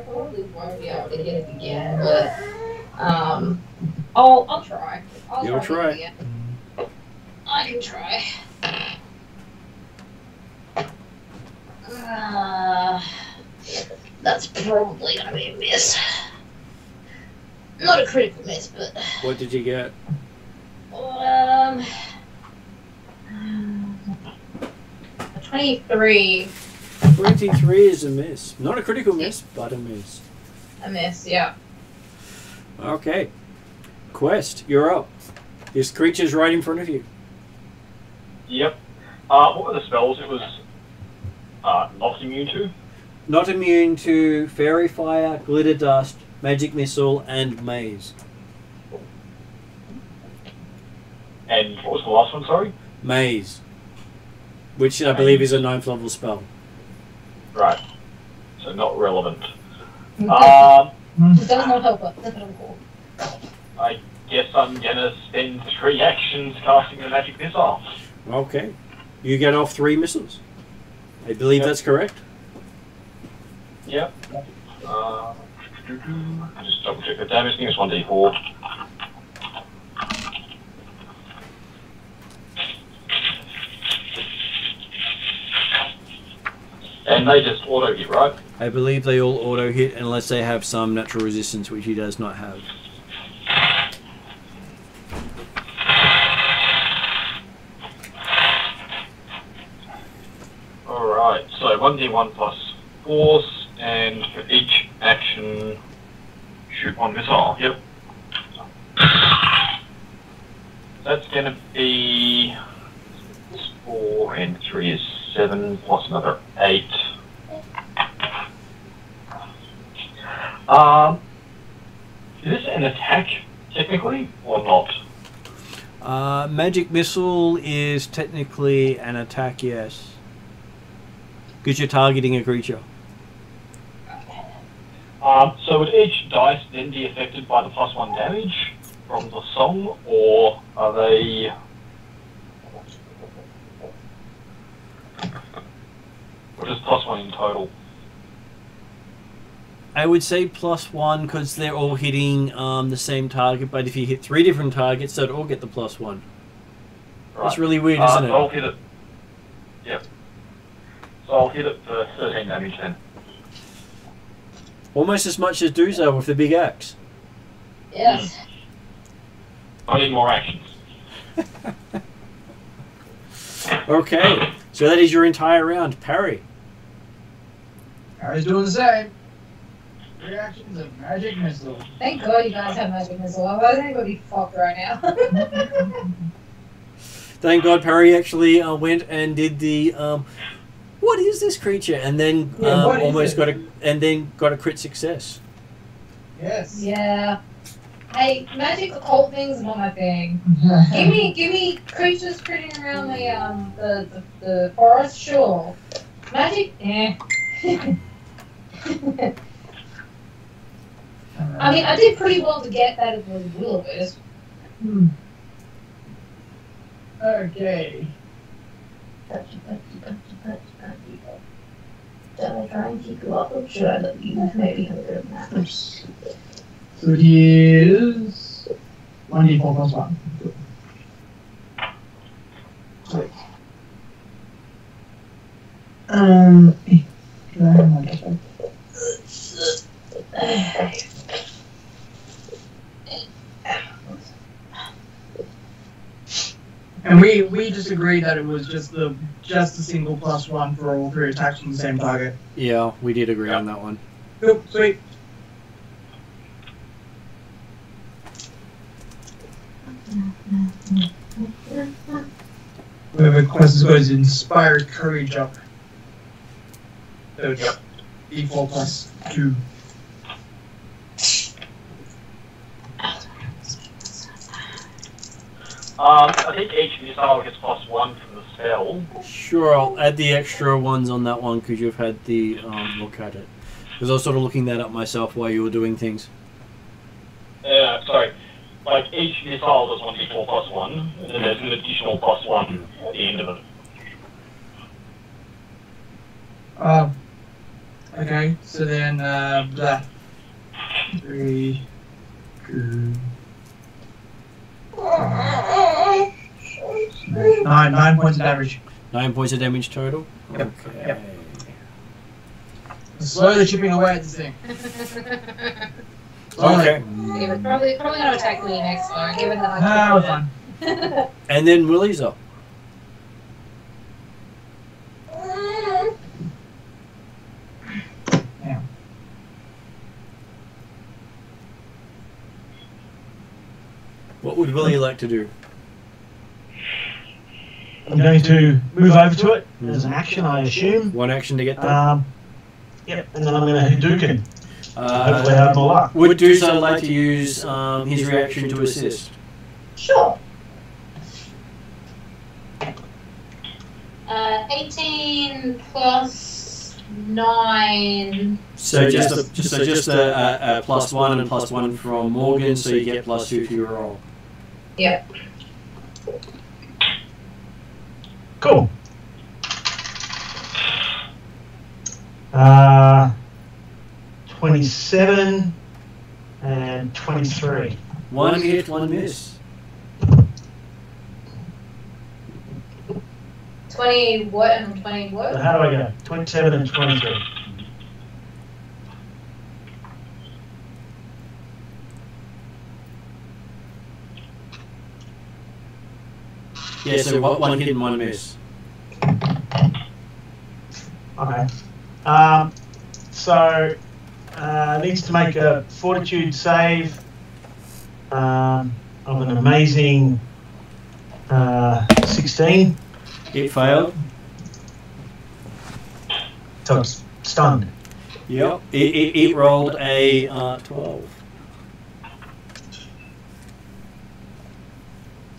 probably won't be able to hit it again, but I'll try. You'll try. Again. I can try. That's probably gonna be a miss. Not a critical miss, but What did you get? 23. 23 is a miss. Not a critical miss, but a miss. A miss, yeah. Okay. Quest, you're up. This creature's right in front of you. Yep. What were the spells it was not immune to? Not immune to Fairy Fire, Glitter Dust, Magic Missile, and Maze. And what was the last one, sorry? Maze. Which I believe is a 9th level spell. Right. So not relevant. It does not help us at all. I guess I'm gonna spend 3 actions casting the magic missile. Okay. You get off 3 missiles. I believe that's correct. Yep. Just double check the damage. I think it's 1d4. And they just auto hit, right? I believe they all auto hit unless they have some natural resistance, which he does not have. Alright, so 1d1 plus force, and for each action, shoot 1 missile. Yep. That's gonna be 4 and 3 is 7 plus another 8. Is this an attack technically or not? Magic Missile is technically an attack, yes. Because you're targeting a creature. So would each dice then be affected by the +1 damage from the song, or are they... What is +1 in total? I would say +1 because they're all hitting the same target, but if you hit 3 different targets, they'd all get the +1. Right. That's really weird, isn't it? I'll hit it. Yep. So I'll hit it for 13 damage then. Almost as much as Duzo with the big axe. Yes. I need more actions. Okay, so that is your entire round. Parry. Harry's doing the same. Reactions of magic missile. Thank God you guys have magic missile. Otherwise, I'm gonna be fucked right now. Thank God Parry actually went and did the what is this creature, and then almost got a crit success. Yes. Yeah. Hey, magic occult things are not my thing. give me creatures critting around the forest, sure. Magic, eh. I mean, I did pretty well to get that it was Will-O-Wisp. Okay. Did I try and keep you up, or should I let you maybe have a bit of that? So here's 1d4 plus 1. And we just agreed that it was just the single +1 for all 3 attacks on the same target. Yeah, we did agree on that one. Cool, sweet. Whoever closest goes inspired courage up. So D4 +2. I think each missile gets +1 from the spell. Sure, I'll add the extra ones on that one because you've had the look at it. Because I was sort of looking that up myself while you were doing things. Sorry. Like, each missile does 1d4 +1, and then there's an additional +1 at the end of it. Okay, so then, 3, 2, 9 points of damage. 9 points of damage total? Yep. Okay. Yep. Slowly chipping away at this thing. Okay. Yeah, but probably gonna attack me next time, given that We're fine. And then Willie's up. Yeah. What would Willie like to do? I'm going to move over to it as an action, I assume. One action to get there? Yep, and then I'm going to Hadouken. Hopefully I have more luck. Would Duzo like to use his reaction to assist? Sure. 18 plus 9. So just a +1 and +1 from Morgan, so you get +2 to your roll. Yep. Cool. 27 and 23. One hit, one miss. 20 what and 20 what? So how do I go? 27 and 23. Yeah, so one hit and one miss. Okay. So needs to make a fortitude save of an amazing 16. It failed. So it's stunned. Yep. It rolled a 12.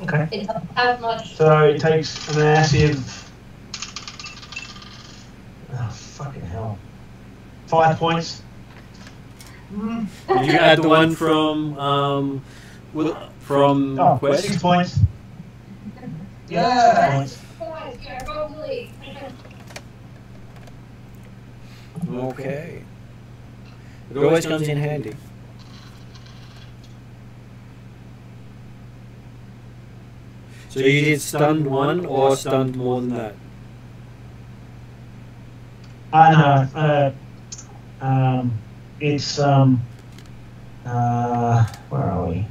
Okay. It doesn't have much. So it takes a massive. Oh, fucking hell. 5 points. Did you add the one from Quest? 6 points. Yeah. 6 points. Yeah, probably. Okay. It always comes in handy. So you did stunned 1 or stunned more than that? No. It's where are we?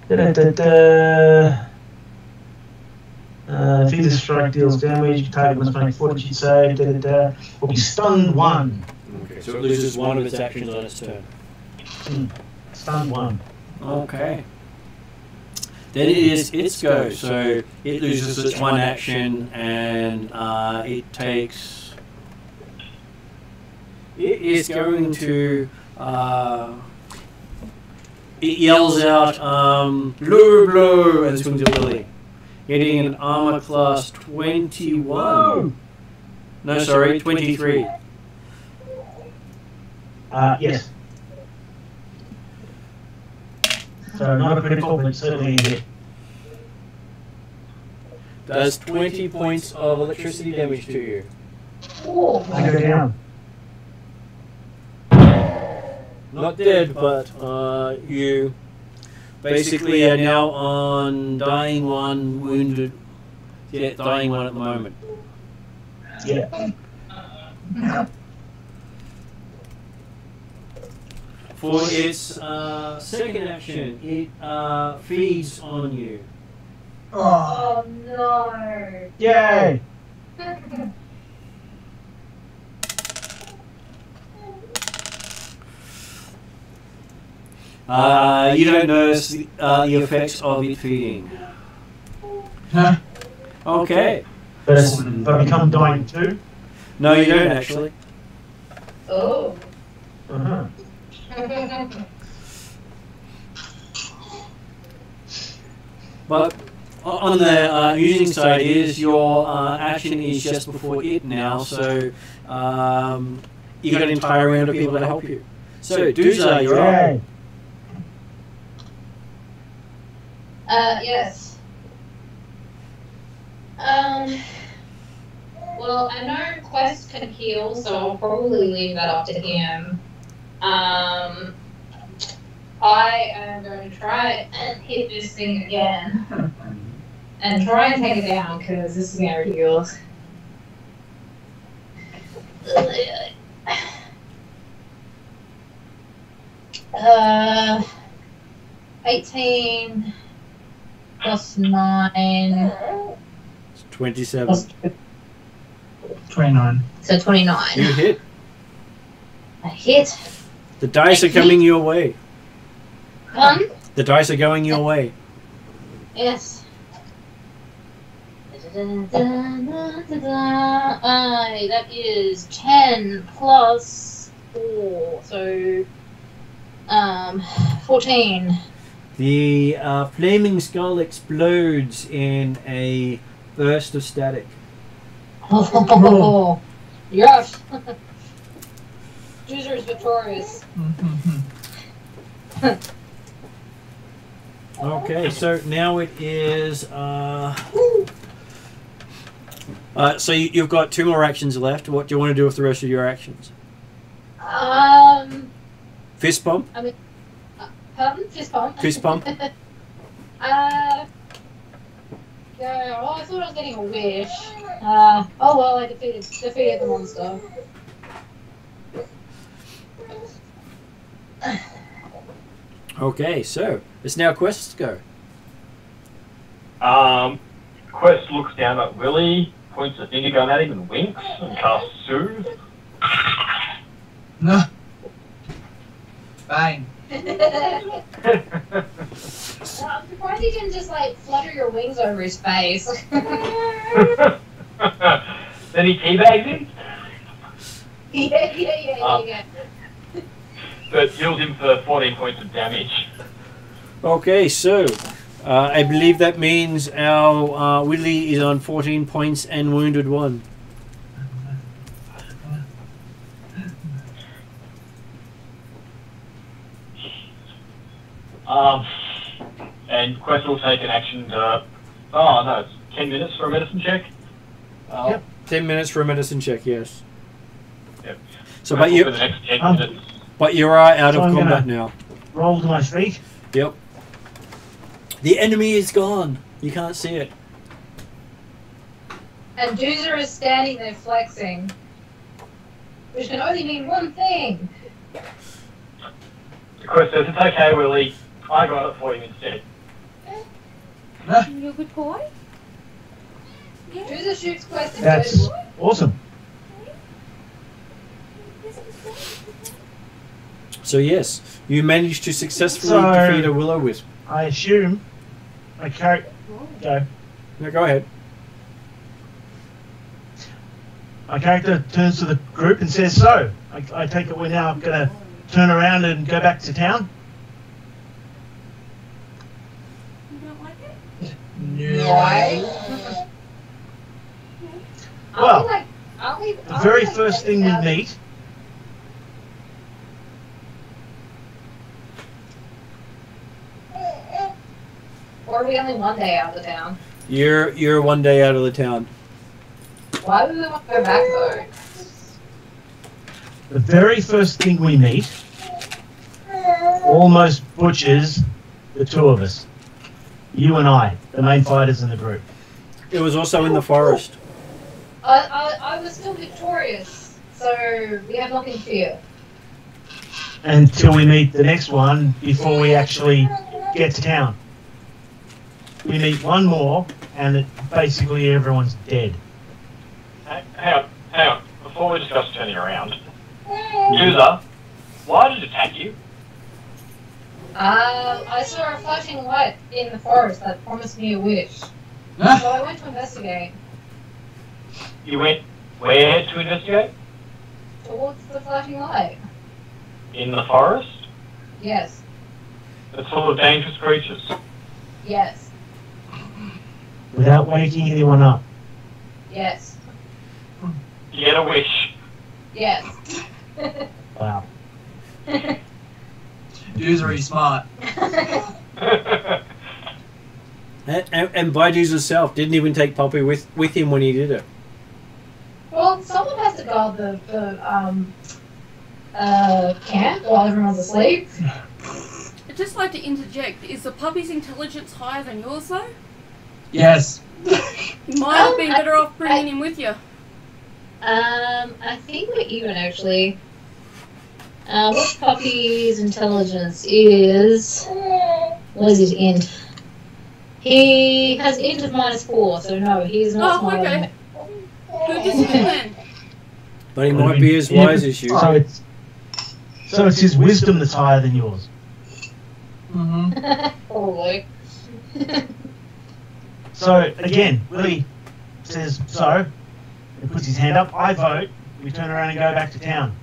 If either strike deals damage, target must make fortitude save. Will be stunned 1. Okay, so it loses one of its actions on its turn. Stunned 1. Okay. Then it is its go, so it loses its one action and it takes... It is going to... it yells out, blow, blow, and swings at Willie. Getting an armor class 21. Whoa. No, sorry, 23. Yes. So not a critical, but certainly a hit. Does 20 points of electricity damage to you. I go down. Not dead, but you basically are now on dying 1, wounded. Yeah, dying 1 at the moment. Yeah. For its second action, it feeds on you. Oh, Oh no. Yay! You don't notice the effects of it feeding. huh? Okay. But I become dying too. No, you don't actually. Oh. Uh-huh. But on the using side is your action is just before it now, so you got an entire round of people to help you. So Dooza, you're up. Yay! Yes. Well, I know Quest can heal, so I'll probably leave that up to him. I am going to try and hit this thing again. And try and take it down, because this is getting ridiculous. 18 plus 9. It's 27. Plus 29. So 29. You hit. I hit. The dice are coming your way. The dice are going your way. Yes. That is 10 plus 4, so 14. The flaming skull explodes in a burst of static. Oh, yes. Juicer is victorious. Okay, so now it is. So you've got 2 more actions left. What do you want to do with the rest of your actions? Fist bump? I mean, pardon? Fist bump? Fist bump? Yeah, well, I thought I was getting a wish. Oh well, I defeated the monster. Okay, so it's now Quest's go. Quest looks down at Willie, points a finger gun at him and winks and casts Soothe. No. Bang. I'm surprised he didn't just like flutter your wings over his face. Then he teabags him, Yeah. but heals him for 14 points of damage. Okay, so I believe that means our Willie is on 14 points and wounded 1. And Quest will take an action to... Oh no, it's 10 minutes for a medicine check. Yep. 10 minutes for a medicine check, yes. Yep. So, For the next 10 minutes. but you are out So of I'm combat gonna- now. Roll to my feet. Yep. The enemy is gone. You can't see it. And Doozer is standing there flexing, which can only mean one thing. Quest says, it's okay, Willie. I got it for you instead. You're a good boy? Doozer shoots Quest and That's goes, awesome. So yes, you managed to successfully So- defeat a will-o-wisp. I assume my character. Go. Now go ahead. My character turns to the group and says, "So, I take it we're now going to turn around and go back to town." You don't like it? Well, I'll be the very first thing we meet. Or are we only one day out of the town? You're 1 day out of the town. Why do we want to go back though? The very first thing we meet almost butchers the 2 of us. You and I, the main fighters in the group. It was also in the forest. I was still victorious, so we have nothing to fear. until we meet the next one before we actually get to town. We meet one more, and basically everyone's dead. Hang on. Before we discuss turning around, User, why did it attack you? I saw a flashing light in the forest that promised me a wish. So I went to investigate. You went where to investigate? Towards the flashing light. In the forest? Yes. It's full of dangerous creatures. Yes. Without waking anyone up. Yes. You get a wish. Yes. Wow. Dude's really smart. And Baiju's herself didn't even take Poppy with him when he did it. Well, someone has to guard the camp while everyone's asleep. I'd just like to interject. Is the puppy's intelligence higher than yours, though? Yes. You might have been better off bringing him with you. I think we're even, actually. What puppy's intelligence is... What is his int? He has int of -4, so no, he's not smarter than me. Good decision then. But he might be as wise as you. So it's his wisdom that's higher than yours. Mm-hmm. Probably. So again, Willie says so, and puts his hand up. I vote. We turn around and go back to town.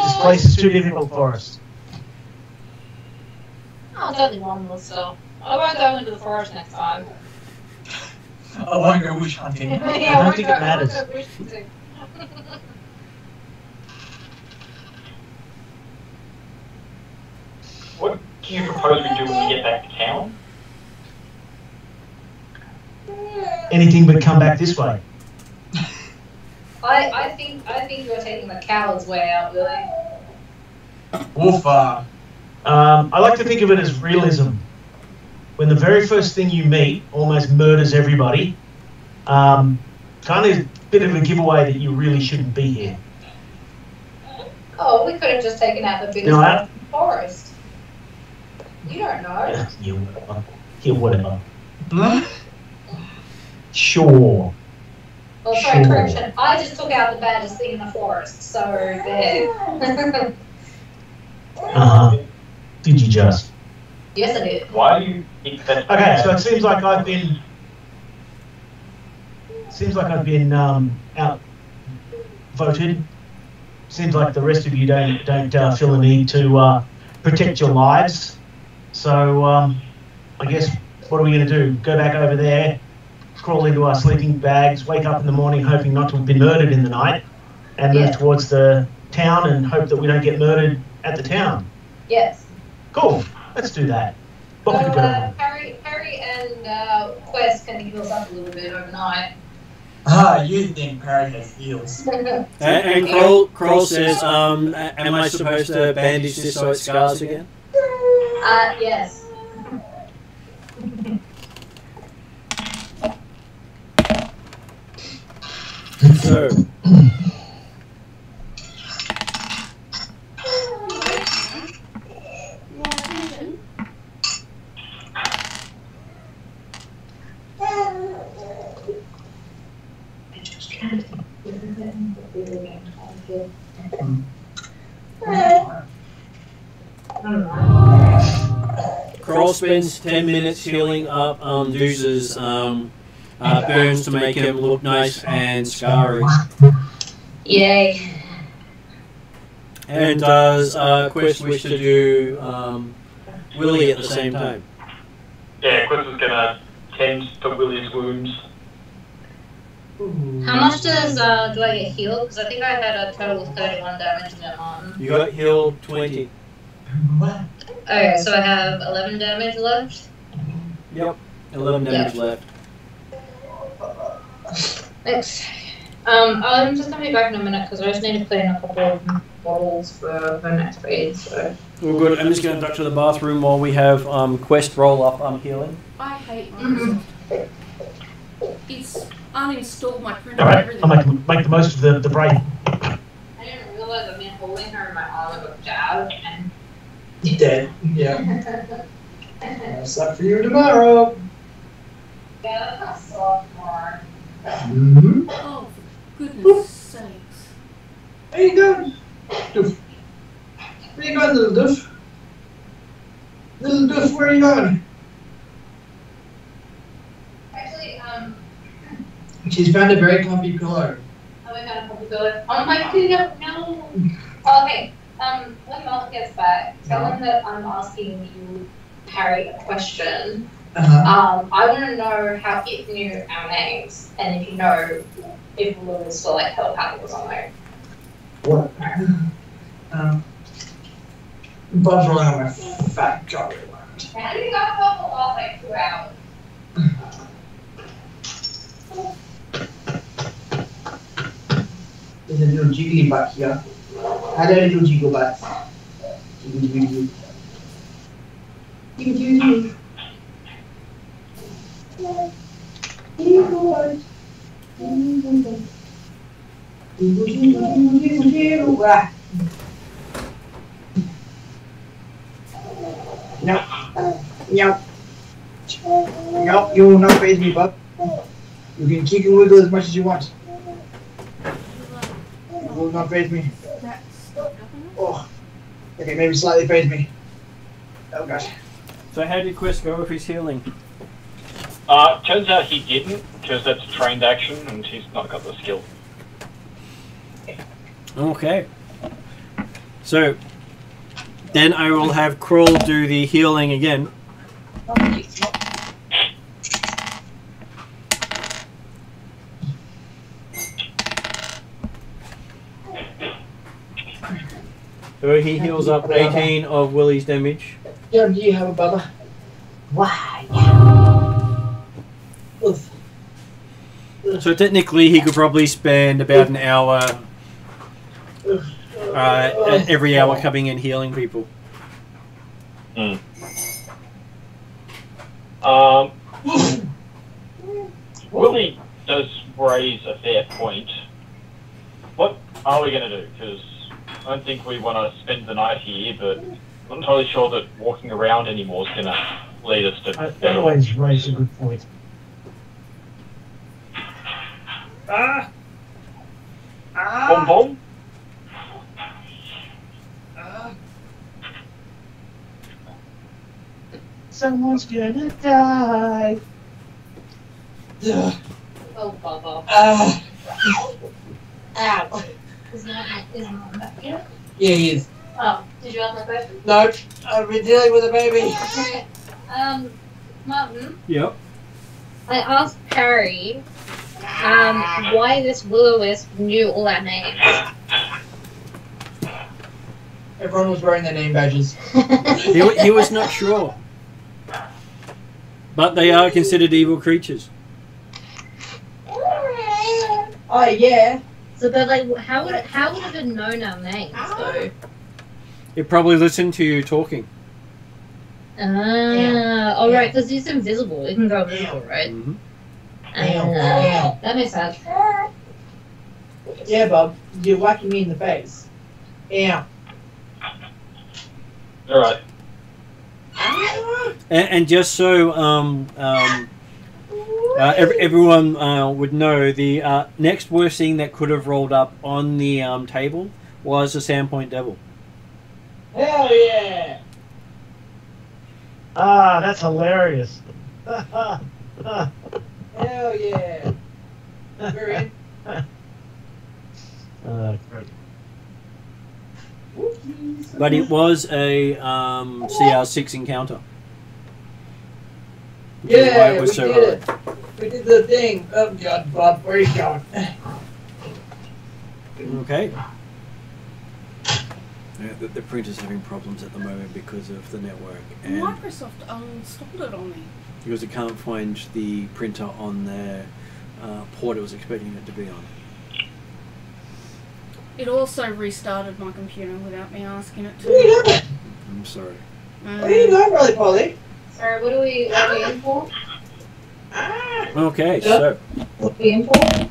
This place is too difficult for us. Oh, it's only one more stuff. I won't go into the forest next time. I won't go witch hunting. Yeah, I don't think it matters. I won't go witch hunting. What do you propose we do when we get back to town? Anything but come back this way. I think you're taking the coward's way out, Willie. Woofa. I like to think of it as realism. When the very first thing you meet almost murders everybody, kind of a bit of a giveaway that you really shouldn't be here. Oh, we could have just taken out the biggest one in the forest. You don't know. Yeah, whatever. Yeah, whatever. Sure. Well, sorry, Sure. correction. I just took out the baddest thing in the forest, so there. Did you just? Yes, I did. Why do you think that? Okay, so it seems like I've been out voted. Seems like the rest of you don't feel the need to protect your lives. So I guess what are we going to do? Go back over there, crawl into our sleeping bags, wake up in the morning hoping not to have been murdered in the night, and move towards the town and hope that we don't get murdered at the town. Yes. Cool. Let's do that. So, What could go wrong? Harry and Quest can heal us up a little bit overnight. You think Parry has heals. And Kroll says, am I supposed to bandage this so it scars again? Yes. So, Kroll spends 10 minutes healing up Doozer's burns to make him look nice and scarry. Yay. And does Quest wish to do Willie at the same time? Yeah, Quest is gonna tend to Willie's wounds. How much do I get healed? Because I think I had a total of 31 damage in that one. You got healed 20. Okay, so I have 11 damage left. Yep. 11 damage left. Thanks. I'm just gonna be back in a minute because I just need to clean a couple of bottles for next aid. So. Well, good. I'm just going to duck to the bathroom while we have Quest roll up healing. I hate myself. It's uninstalled my printer All and right, everything. I'll make the most of the break. I didn't realize I've been holding her in my out again. Dead. Yeah. That's up for you tomorrow. Yeah, that's a lot more. Mm-hmm. Oh, for goodness sakes. Where you going? Doof. Where you going, little Doof? Little Doof, where are you going? Actually, She's found a very comfy pillow. oh my god, I'm good. Oh my god, no. Oh, okay. When Mark gets back, tell him that I'm asking you, Harry, a question. Uh-huh. I want to know how it knew our names, and if you know if Lewis were like telepathic or something. What? Bob's rolling on my fat job at the moment. How do you guys go for the last like 2 hours? There's a little jiggly butt here. Hello, little jiggle butt. Jiggle, jiggle, jiggle. Jiggle, jiggle, jiggle. Jiggle, jiggle, jiggle, jiggle, jiggle. Ah. Nope. Nope. Nope, you will not faze me, bub. You can kick and wiggle as much as you want. You will not faze me. Oh. Okay, maybe slightly faze me. Oh gosh. So how did Quest go with his healing? Turns out he didn't, because that's a trained action and he's not got the skill. Okay. So then I will have Crawl do the healing again. So he heals up 18 of Willie's damage. Yeah, do you have a bubba? Why? Oof. So technically he could probably spend about an hour every hour coming in healing people. Willie does raise a fair point. What are we going to do? Because I don't think we want to spend the night here, but I'm not entirely sure that walking around anymore is going to lead us to I better. always raise a good point. Bom bom? Someone's gonna die. Oh, Bubba. Ow. Is not back here? Yeah, he is. Oh, did you ask my question? No, I've been dealing with a baby. Okay. Martin, Yep. I asked Harry, why this will-o-wisp knew all our names. Everyone was wearing their name badges. He was not sure. But they are considered evil creatures. Oh yeah. So, but like, how would it have known our names though? It probably listened to you talking. Oh right, because he's invisible. It can go invisible, right? Mm-hmm. That makes sense. Yeah, Bob. You're whacking me in the face. Ow. Alright. And just so everyone would know, the next worst thing that could have rolled up on the table was a Sandpoint Devil. Hell yeah. Ah, that's hilarious. Hell yeah. We're in. Great. Whoopsies. But it was a CR6 encounter. Which is why it was so did hard. it. We did the thing. Oh god, Bob, where are you going? Okay. The printer's having problems at the moment because of the network, and Microsoft uninstalled it on me. because it can't find the printer on their port it was expecting it to be on. It also restarted my computer without me asking it Where are you to. going? I'm sorry. Where are you going, Rolly Polly? Sorry, what are we in for? Okay, so What are we in for?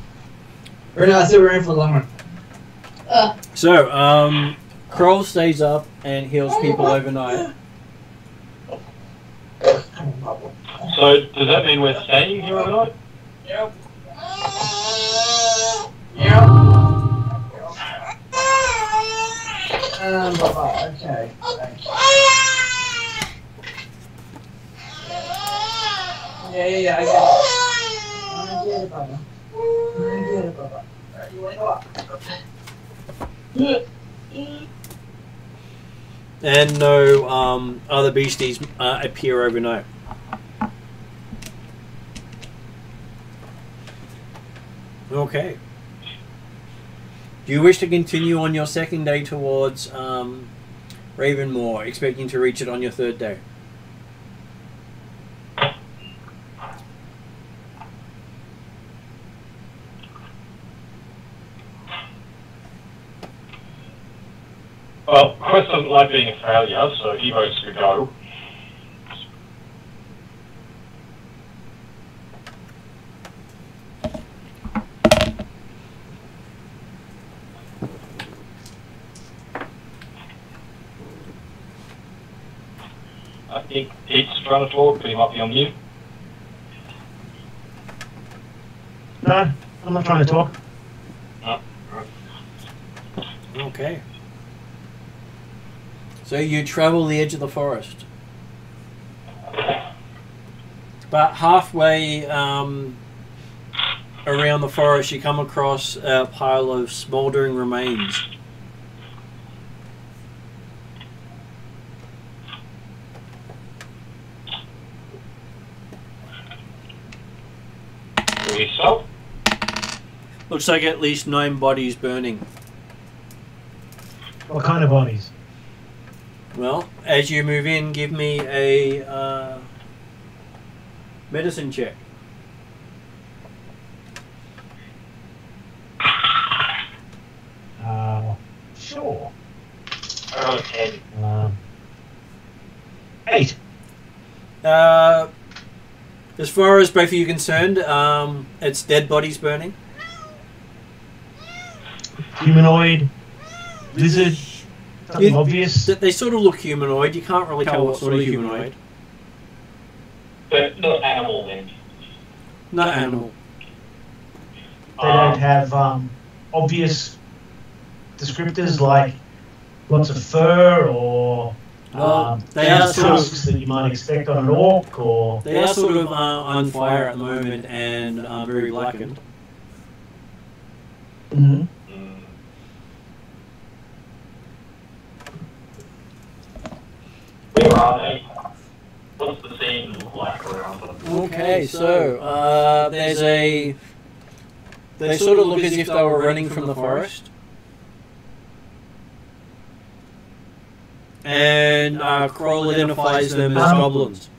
Or no, I said we're in for the long run. So, Kroll stays up and heals people overnight. So, does that mean we're staying here overnight? Yep. Yep. Okay. Yeah, I get it, Bubba. I get it, Bubba. Alright, you wanna go up? And no other beasties appear overnight. Okay. Do you wish to continue on your second day towards Ravensmoor, expecting to reach it on your third day? Well, Chris doesn't like being a failure, so he votes to go. I think Pete's trying to talk, but he might be on mute. No, I'm not trying to talk. Oh, right. Okay. So you travel the edge of the forest. About halfway around the forest, you come across a pile of smouldering remains. Will we stop? Looks like at least 9 bodies burning. What kind of bodies? Well, as you move in, give me a medicine check. Sure. Okay. 8. As far as both of you are concerned, it's dead bodies burning. Humanoid, lizard, something obvious. They sort of look humanoid. You can't really tell what sort of humanoid. But not animal then. Not animal. They don't have obvious descriptors like lots of fur or they are sort tusks that you might expect on an orc, or They are sort of on fire at the moment and very blackened. Mhm. Where are they? What's the scene look like around them? Okay, so there's a. They sort of look as if they were running from the forest. And Kroll identifies them as goblins.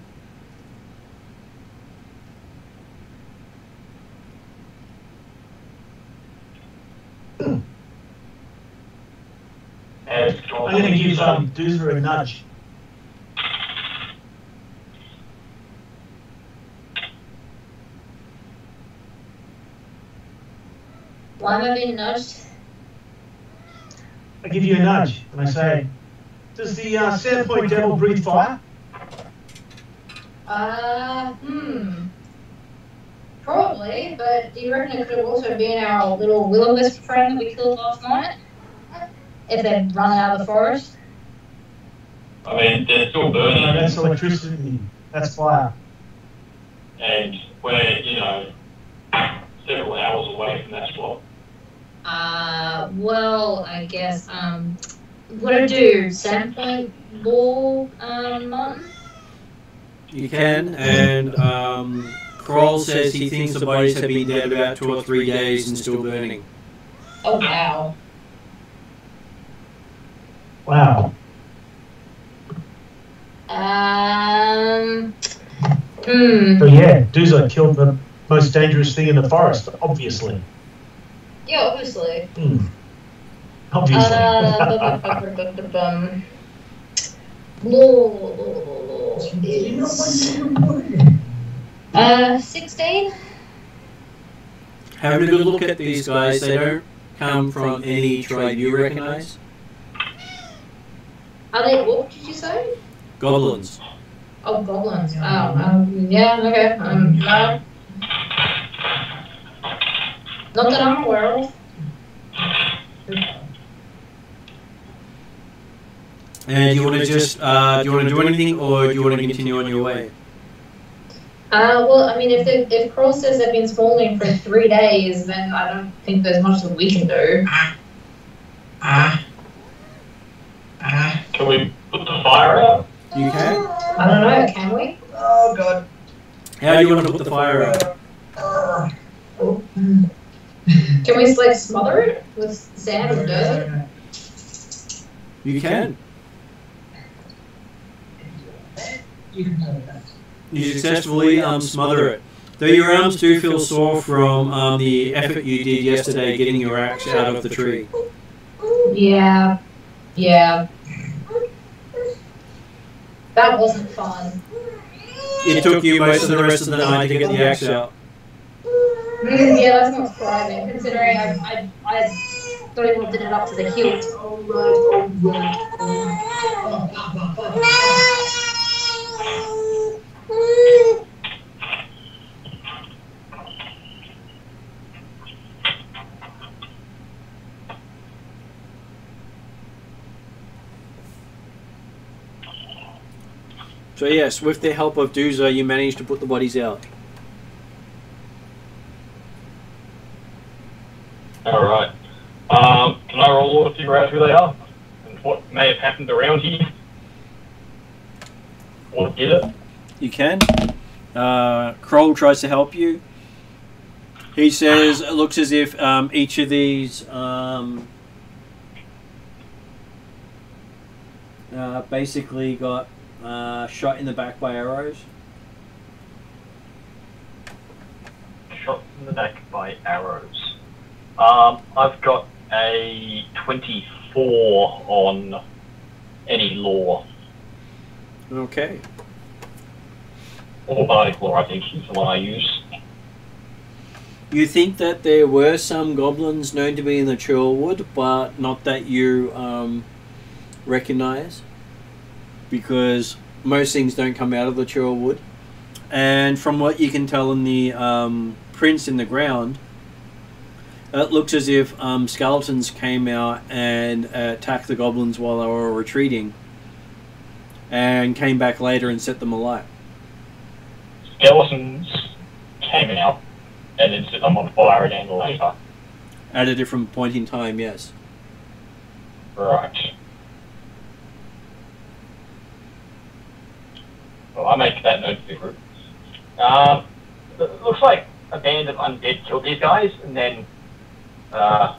I'm going to give Doozer a nudge. Why am I being nudged? I give you a nudge and I say, does the Sandpoint Devil breathe fire? Probably, but do you reckon it could have also been our little will-o-wisp friend that we killed last night? If they'd run out of the forest? I mean, they're still burning. No, that's electricity. That's fire. And we're, several hours away from that spot. Well, I guess, what do I do? Sandpoint Ball, Martin? You can, and Kroll says he thinks the bodies have been dead about 2 or 3 days and still burning. Oh, wow. Wow. So yeah, Doozer killed the most dangerous thing in the forest, obviously. Yeah, obviously. Obviously. 16? Having a good look at these guys, they don't come from any tribe you recognize. Are they orc, did you say? Goblins. Oh, goblins. Oh, yeah, okay. No. Not that I'm aware of. And do you want to just, do you want to do anything, or do you want to continue on your way? Well, I mean, if Kroll says they've been spawning for 3 days, then I don't think there's much that we can do. Can we put the fire out? You can? I don't know, can we? Oh god. How do you want to put the fire out? Can we, like, smother it with sand or dirt? You can. You successfully smother it. Though your arms do feel sore from the effort you did yesterday getting your axe out of the tree. Yeah. Yeah. That wasn't fun. It took you most of the rest of the night to get the axe out. Yeah, that's not surprising, considering I thought he lifted it up to the hilt. So yes, with the help of Doozer, you managed to put the bodies out. Alright. Can I roll to figure out who they are? And what may have happened around here? What did it? You can. Kroll tries to help you. He says it looks as if each of these basically got shot in the back by arrows. Shot in the back by arrows. I've got a 24 on any law. Okay. Or bardic law, I think, is the one I use. You think that there were some goblins known to be in the Churlwood, but not that you recognize, because most things don't come out of the Churlwood. And from what you can tell in the prints in the ground, it looks as if skeletons came out and attacked the goblins while they were retreating, and came back later and set them alight. Skeletons came out and then set them on fire again later. At a different point in time, yes. Right. Well, I make that note to the group. It looks like a band of undead killed these guys, and then as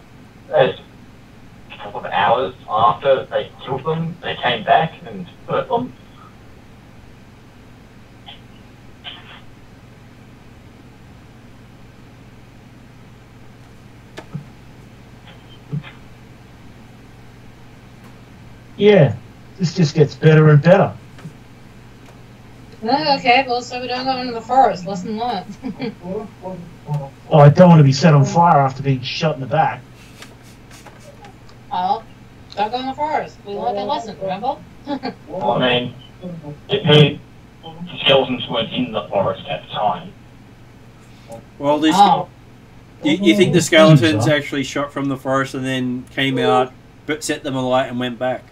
a couple of hours after they killed them, they came back and hurt them. Yeah, this just gets better and better. Oh, okay, well, so we don't go into the forest. Lesson learned. Oh, I don't want to be set on fire after being shot in the back. Oh, don't go in the forest. We learned a lesson, remember? Well, I mean, the skeletons weren't in the forest at the time. Well, this. You think the skeletons actually shot from the forest and then came out, but set them alight and went back?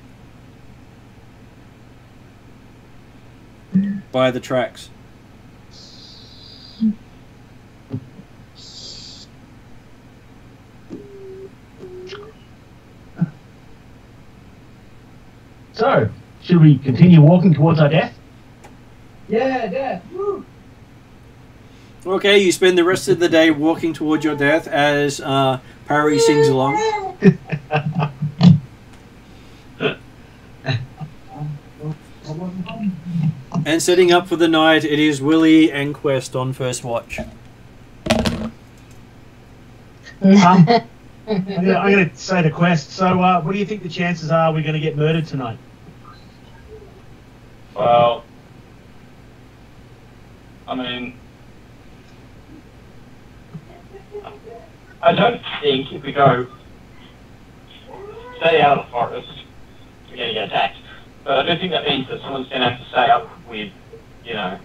By the tracks. So, should we continue walking towards our death? Yeah, death. Woo. Okay, you spend the rest of the day walking towards your death as Parry sings along. And setting up for the night, it is Willie and Quest on first watch. I'm going to say to Quest, so what do you think the chances are we're going to get murdered tonight? Well, I mean, I don't think if we go stay out of the forest, we're going to get attacked. But I do think that means that someone's going to have to stay up with, you know,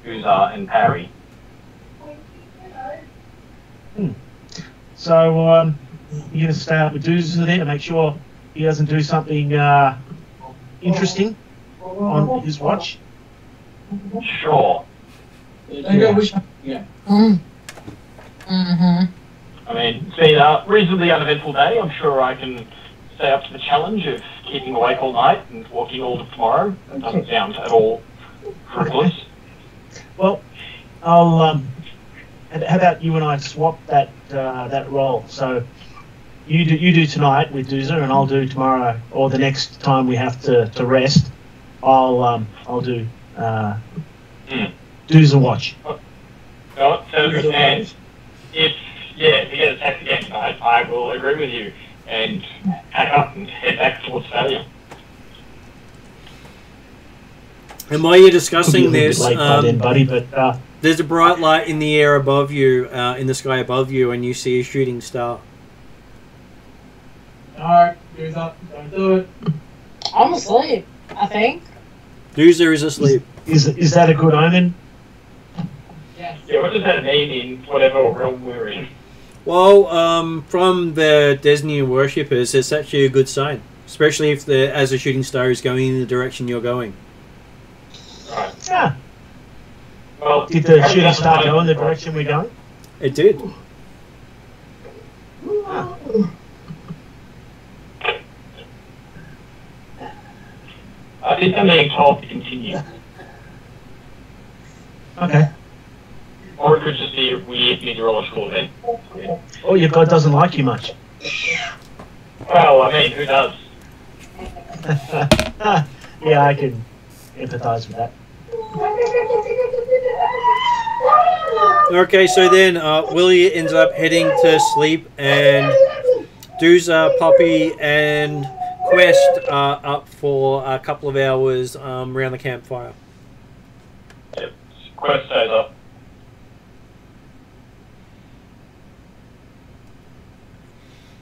Uzzah and Parry. So you're going to stay up with Dozer there to make sure he doesn't do something interesting on his watch? Sure. Yeah. Mm-hmm. I mean, it's been a reasonably uneventful day. I'm sure I can stay up to the challenge of keeping awake all night and walking all of tomorrow. That doesn't sound at all frivolous. Well, I'll. How about you and I swap that that role? So you do tonight with Dozer, and I'll do tomorrow, or the next time we have to rest. I'll do Dozer watch. No, so and if you get attacked again tonight, I will agree with you and pack up and head back towards failure. And while you're discussing this, late by then, buddy, but there's a bright light in the air above you, in the sky above you, and you see a shooting star. Alright, here's up. Don't do it. I'm asleep, I think. Dozer is asleep. is that a good omen? Yes. Yeah, what does that mean in whatever realm we're in? Well, from the Desnian worshippers, it's actually a good sign, especially if as a shooting star is going in the direction you're going. Right. Yeah. Well, Did the shooting star go in the direction we're going? It did. I think I'm being told to continue. Okay. Or it could just be a weird meteorological event. Yeah. Oh, your god doesn't like you much. Well, I mean, who does? Yeah, I can empathise with that. Okay, so then Willie ends up heading to sleep, and Dozer, Poppy, and Quest are up for a couple of hours around the campfire. Yep. Quest stays up.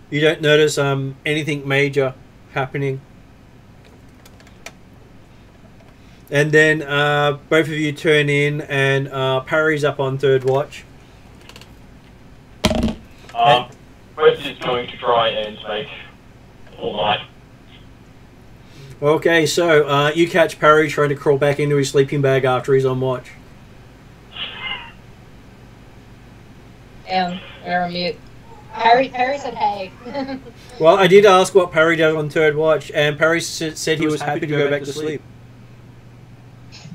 You don't notice anything major happening. And then both of you turn in, and Parry's up on third watch. Quest is going to try and make all night. Okay, so you catch Parry trying to crawl back into his sleeping bag after he's on watch. We're on mute. Parry said hey. Well, I did ask what Parry does on third watch, and Parry said he was happy to go back to sleep.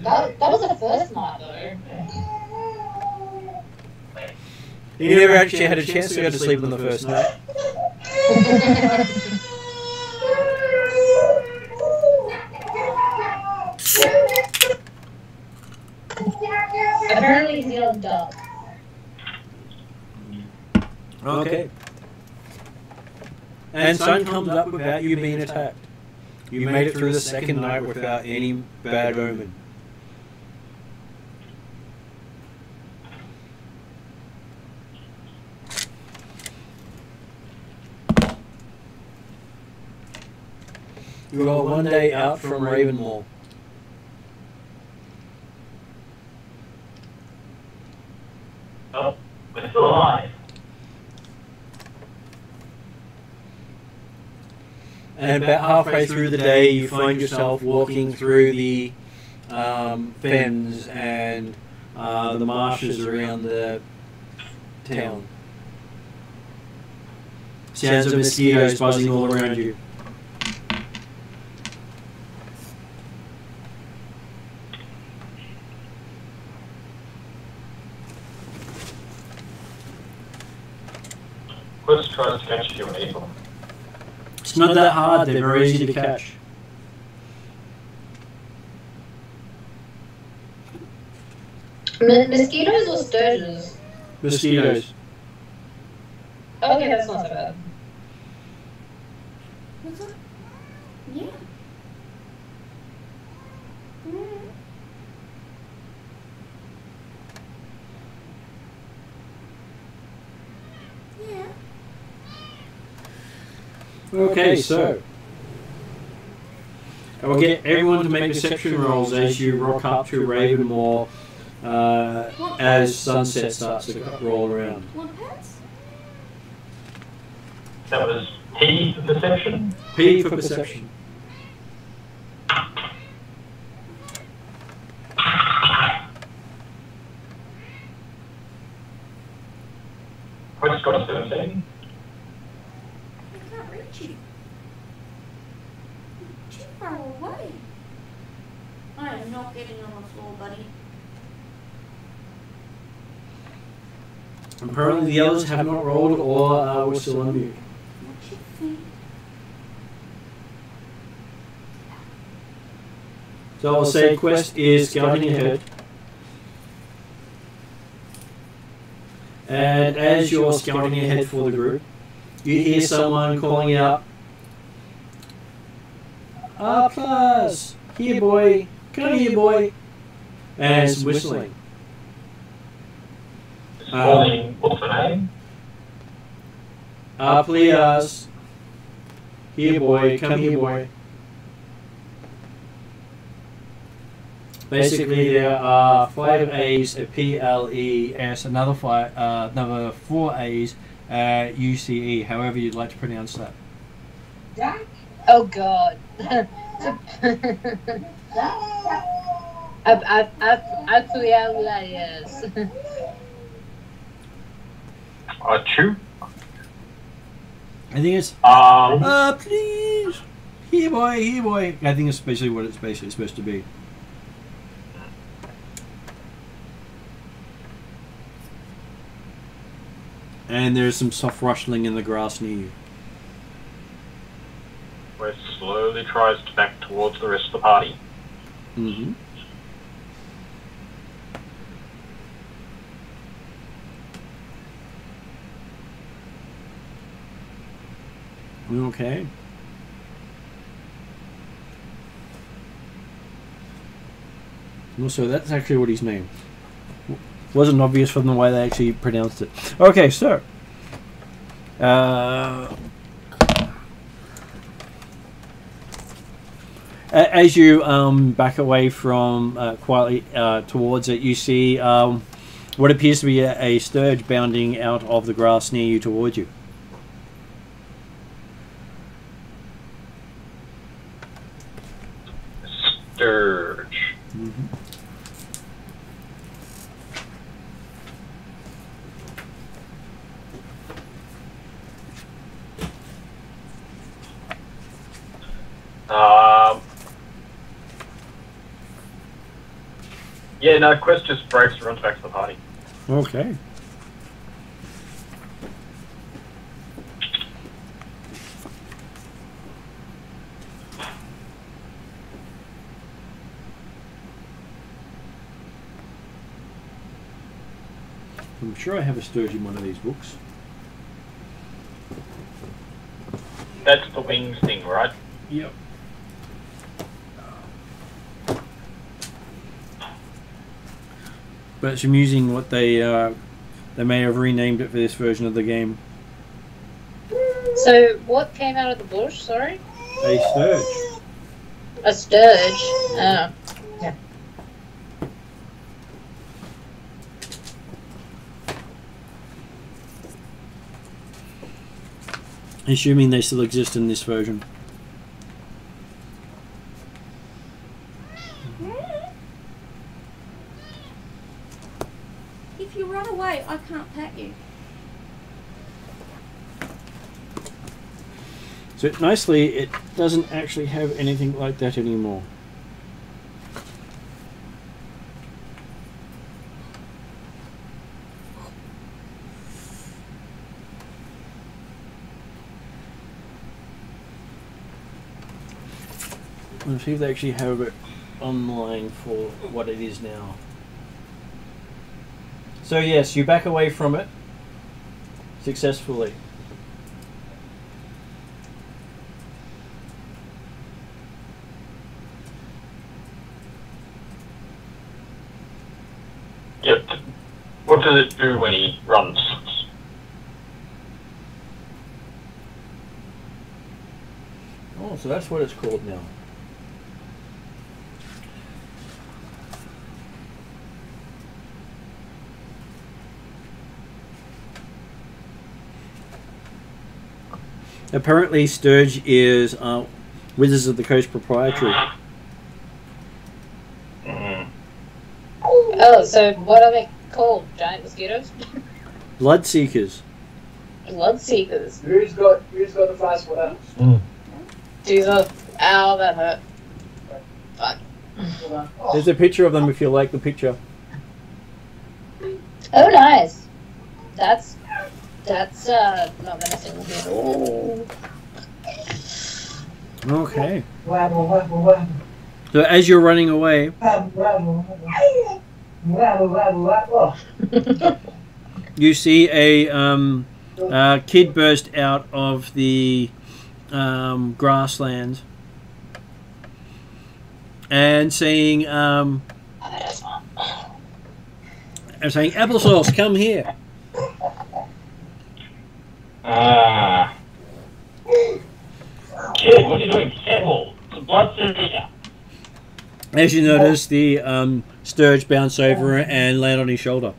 That was the first night though. You never actually had a chance to go to sleep on the first night. Apparently he's yelled duck. Okay. And sun comes up without you being attacked. You made it through the second night without any bad omen. You are one day out from Ravensmoor. Oh, we're still alive. And about halfway through the day, you find yourself walking through the fens and the marshes around the town. Sounds of mosquitoes buzzing all around you. Quest tries to catch you in April. It's not that hard, they're very easy to catch. Mosquitoes or sturges? Mosquitoes. Okay, that's not so bad. What's that? Yeah. Yeah. Okay, so I will get everyone to make perception rolls as you rock up to Ravensmoor as sunset starts to roll around. Want pets? That was P for perception. P for perception. Quest got a 17. I can't reach you. You're too far away. I am not getting on the floor, buddy. Apparently the others have not rolled or we're still on mute. What's your feet? So I'll say quest is scouting ahead. And as you're scouting ahead for the group, you hear someone calling out, plus, here boy, come here boy, and some whistling. Calling, what's the name? Please, here boy, come here boy. Basically, there are 5 A's at PLES, another 4 A's at UCE, however you'd like to pronounce that. Oh God. Chew? I think it's, please, here boy. I think it's basically what it's basically supposed to be. And there's some soft rustling in the grass near you. Where it slowly tries to back towards the rest of the party. Mm-hmm. Okay. Also, that's actually what he's named. Wasn't obvious from the way they actually pronounced it. Okay, so as you back away from quietly towards it, you see what appears to be a sturge bounding out of the grass near you towards you. Sturge. Mm-hmm. Yeah, no, Quest just breaks and runs back to the party. Okay. I'm sure I have a sturge in one of these books. That's the wings thing, right? Yep. But it's amusing what they may have renamed it for this version of the game. So what came out of the bush? Sorry. A sturge. A sturge. Oh. Yeah. Assuming they still exist in this version. If you run away, I can't pat you. So nicely, it doesn't actually have anything like that anymore. Let's see if they actually have it online for what it is now. So yes, you back away from it successfully. Yep. What does it do when he runs? Oh, so that's what it's called now. Apparently, Sturge is Wizards of the Coast proprietary. Oh, so what are they called? Giant mosquitoes? Bloodseekers. Bloodseekers. Who's got the first one? Jesus. Ow, that hurt. Fuck. There's a picture of them if you like the picture. Oh, nice. That's not menacing. Oh. Okay. Wabble, wabble, wabble. So as you're running away, Wabble, wabble, wabble. Wabble, wabble, wabble. you see a kid burst out of the grassland and saying, "Applesauce, come here." Kid, what are you doing? Careful! It's a bloodseeker. As you notice, the Sturge bounce over and land on his shoulder.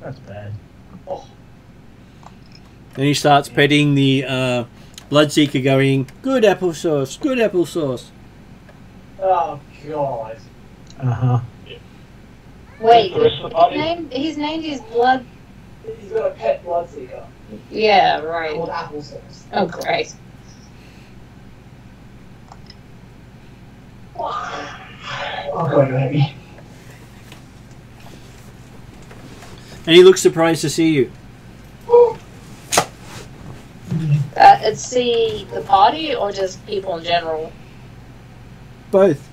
That's bad. And he starts petting the Bloodseeker, going, "Good applesauce, good applesauce." Oh, God. Uh-huh. Wait, The rest of the party? he's named his blood. He's got a pet bloodseeker Yeah, right. called Applesauce. Oh, great. Oh, God, baby. And he looks surprised to see you. It's the party or just people in general? Both.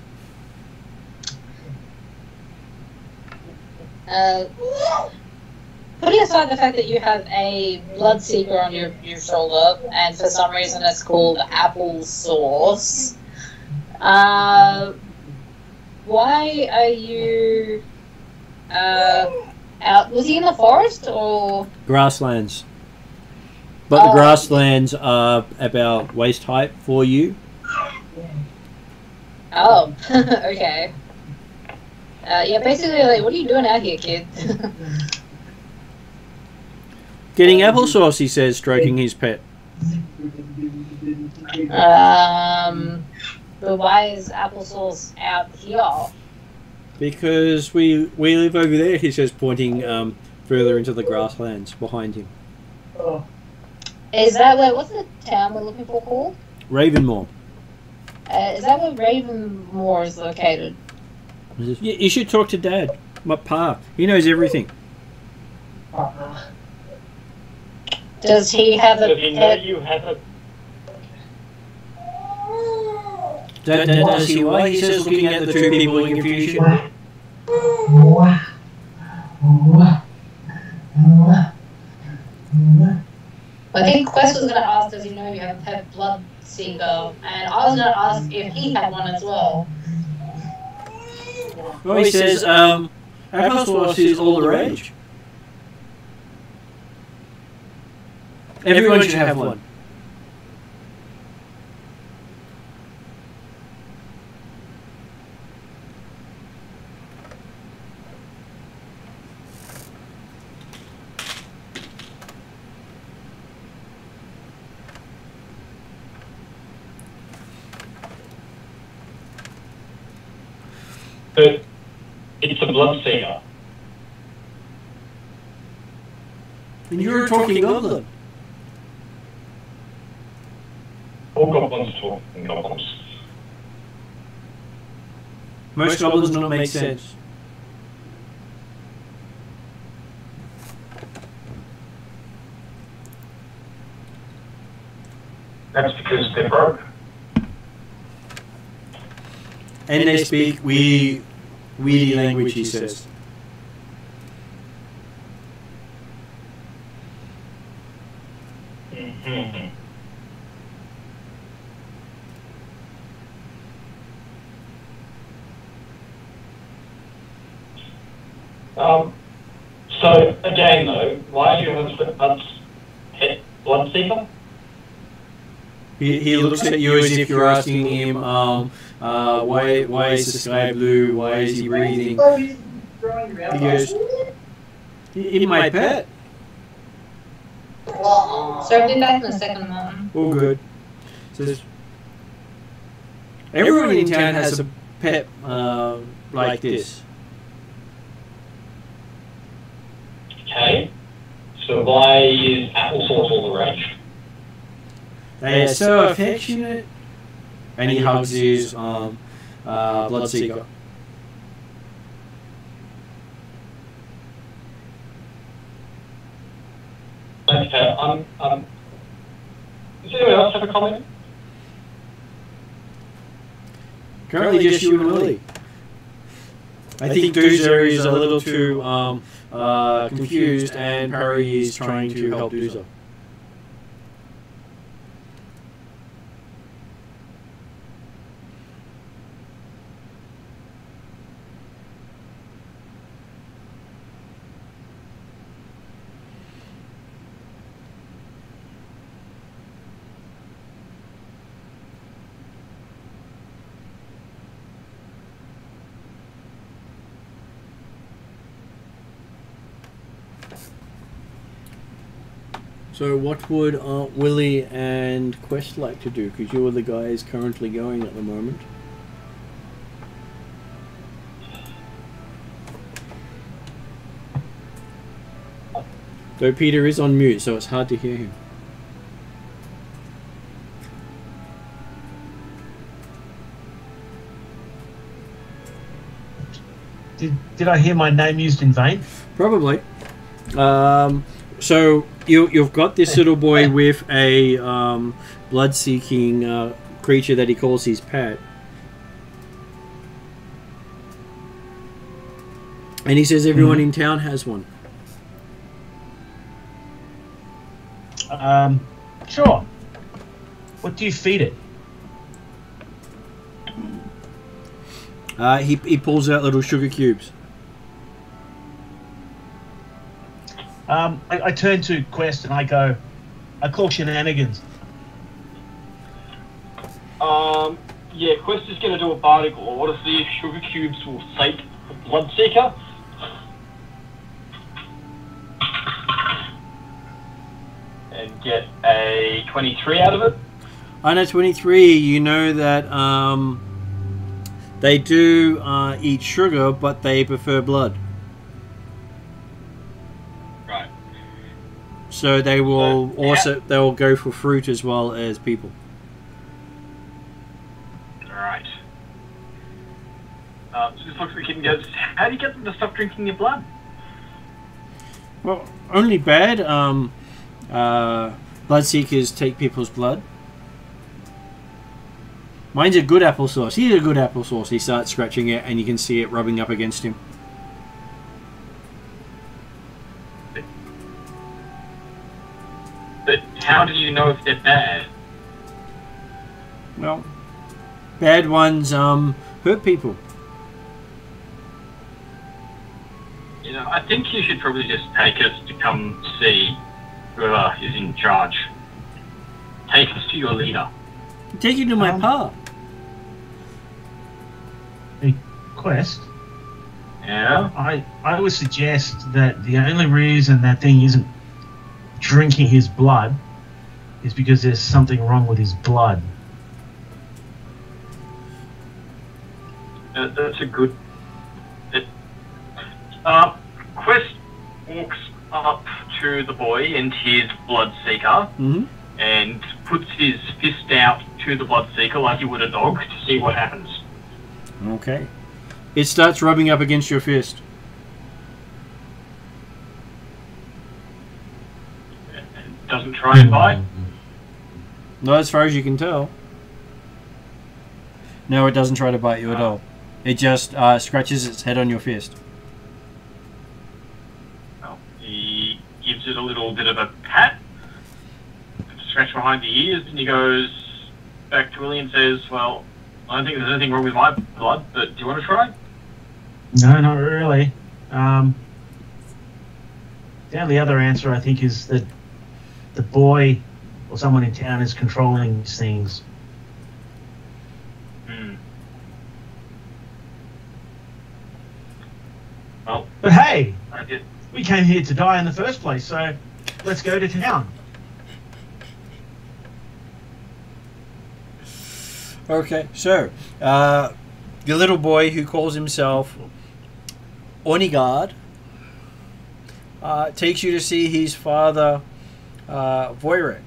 Putting aside the fact that you have a bloodseeker on your shoulder, and for some reason it's called applesauce, why are you out? Was he in the forest or? Grasslands. But the grasslands are about waist height for you. Oh, okay. Yeah, basically, like, what are you doing out here, kid? Getting applesauce, he says, stroking his pet. But why is applesauce out here? Because we live over there, he says, pointing further into the grasslands behind him. Oh. Is that what's the town we're looking for called? Ravensmoor. Is that where Ravensmoor is located? Yeah, you should talk to Dad, my pa. He knows everything. Does he have a Does he know pet? you have a... Does he why? He says, looking at the two people in confusion. I think Quest was going to ask, does he know you have a pet bloodseeker? And I was going to ask if he had one as well. Well, he says, applesauce is all the rage. Everyone should have one. But it's a bloodseeker. And you're talking goblin. All goblins talk in goblins. Most goblins don't make sense. That's because they're broke. And they speak weedy language, he says. Mm-hmm. So, again though, why do you have a pet bloodseeker? He looks at you as if you're asking him, why is the sky blue? Why is he breathing? Oh, he's throwing around. He goes, "In my pet." So I'll be back in a second, Mom. All good. So everyone in town has a pet like this. Okay. So why is applesauce all the rage? They are so affectionate. And he hugs his Bloodseeker. Okay, does anyone else have a comment? Currently just you and Willie. I think Doozer is a little too confused, and Perry is trying to help Doozer. So what would Willie and Quest like to do? Because you're the guys currently going at the moment. Though Peter is on mute, so it's hard to hear him. Did I hear my name used in vain? Probably. So you've got this little boy with a blood-seeking creature that he calls his pet, and he says everyone in town has one. Sure. What do you feed it? He pulls out little sugar cubes. I turn to Quest and I call shenanigans. Yeah, Quest is going to do a bardic law to see if sugar cubes will sate the Bloodseeker. And get a 23 out of it. On a 23, you know that they do eat sugar, but they prefer blood. Right. So they will they'll go for fruit as well as people. Alright. So this looks like the kid and goes, how do you get them to stop drinking your blood? Well, only bad. Bloodseekers take people's blood. Mine's a good applesauce. He's a good applesauce. He starts scratching it, and you can see it rubbing up against him. But how do you know if they're bad? Well, bad ones hurt people. You know, I think you should probably just take us to come see whoever is in charge. Take us to your leader. Take you to my pa. Hey, Quest. Yeah? I would suggest that the only reason that thing isn't drinking his blood is because there's something wrong with his blood. That's a good... Quest walks up to the boy and his Bloodseeker and puts his fist out to the Bloodseeker like he would a dog to see what happens. Okay. It starts rubbing up against your fist. It doesn't try and bite. Not as far as you can tell. No, it doesn't try to bite you at all. It just scratches its head on your fist. Well, he gives it a little bit of a pat, scratch behind the ears, and he goes back to Willie and says, well, I don't think there's anything wrong with my blood, but do you want to try? No, not really. The only other answer, I think, is that the boy or someone in town is controlling these things. Well, but hey, I did. we came here to die in the first place, so let's go to town. Okay, so the little boy who calls himself Onigard takes you to see his father, Voyric.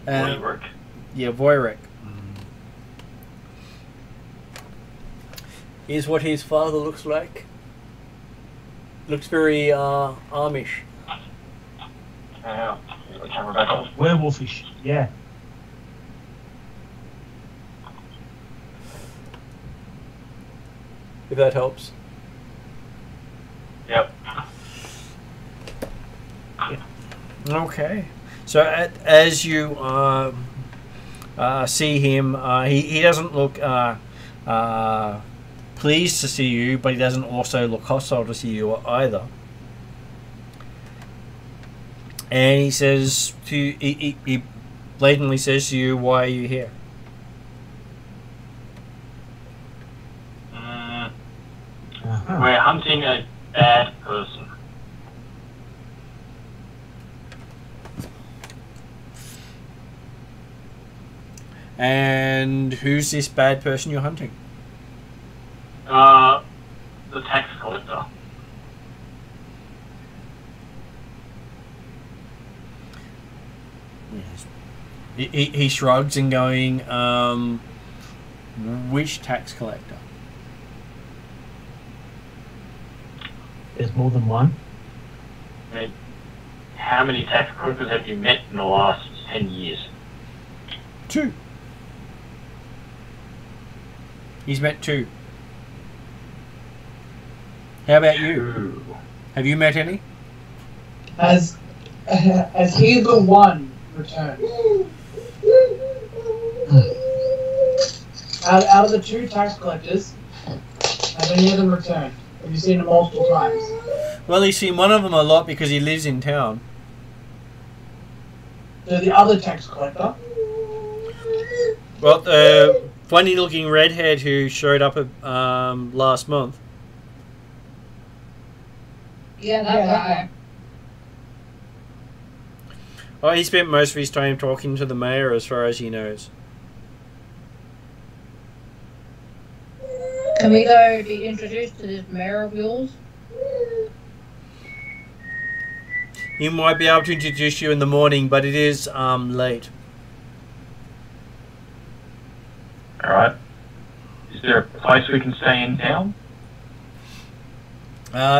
Voyric. Yeah, Voyric. Here's what his father looks like. Looks very Amish. Yeah. The camera back on. Werewolfish, yeah. If that helps. Yep. Okay. So as you see him, he doesn't look pleased to see you, but he doesn't also look hostile to see you either. And he says to you, he blatantly says to you, "Why are you here?" We're hunting a bad person. And who's this bad person you're hunting? The tax collector. He shrugs and going, which tax collector? There's more than one. I mean, how many tax collectors have you met in the last 10 years? 2. He's met 2. How about you? Have you met any? Has he the one returned? Out of the 2 tax collectors, have any of them returned? Have you seen them multiple times? Well, he's seen one of them a lot because he lives in town. So the other tax collector? Well, the funny-looking redhead who showed up last month. Yeah, that guy. Oh, he spent most of his time talking to the mayor, as far as he knows. Can we go be introduced to this mayor of yours? He might be able to introduce you in the morning, but it is late. Alright. Is there a place we can stay in town?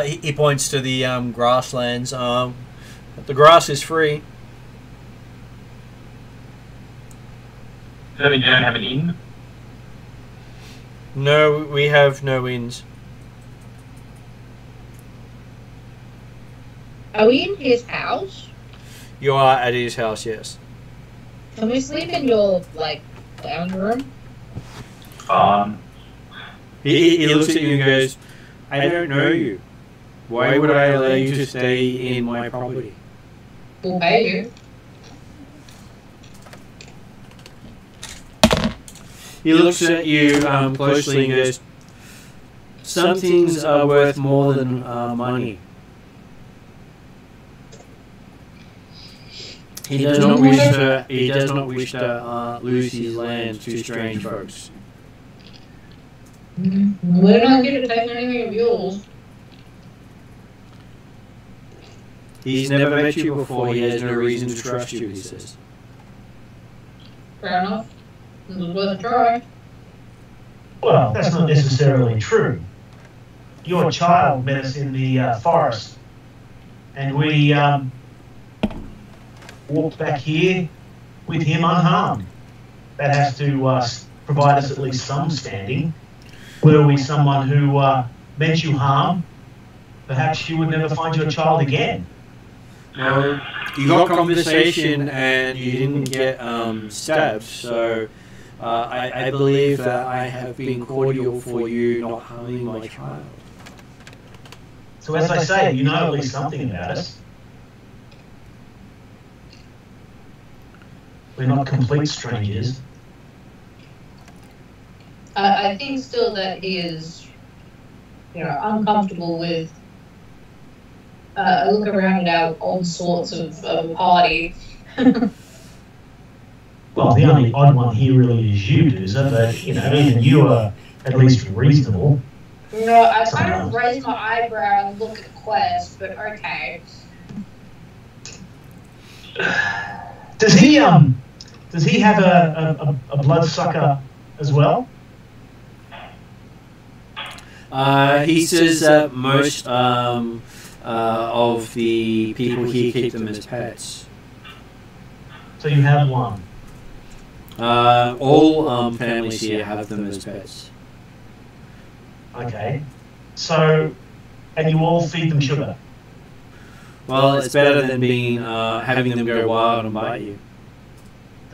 He points to the grasslands. The grass is free. Does that mean you don't have an inn? No, we have no inns. Are we in his house? You are at his house, yes. Can we sleep in your, like, lounge room? He looks at you and goes, I don't know you. Why would I allow you to stay in my property? We'll pay you. He looks at you closely and goes, some things are worth more than money. He does not wish to lose his land to strange folks. We're not going to take anything of yours. He's never met you before. He has no reason to trust you, he says. Fair enough. It was worth a try. Well, that's not necessarily true. Your child met us in the forest, and we walked back here with him unharmed. That has to provide us at least some standing. Were we someone who meant you harm, perhaps you would never find your child again. Well, you got conversation and you didn't get stabbed, so I believe that I have been cordial for you not harming my child. So as I say, you know at least something about us. We're not complete strangers. I think still that he is, uncomfortable with a look around at our odd sorts of party. Well, the only odd one here really is you, Doozer, but, you know, even you are at least reasonable. No, I kind of raise my eyebrow and look at Quest, but okay. Does he have a bloodsucker as well? He says that most of the people here keep them as pets. So you have one. All families here have them as pets. Okay. So, and you all feed them sugar? Well, it's better than being having them go wild and bite you.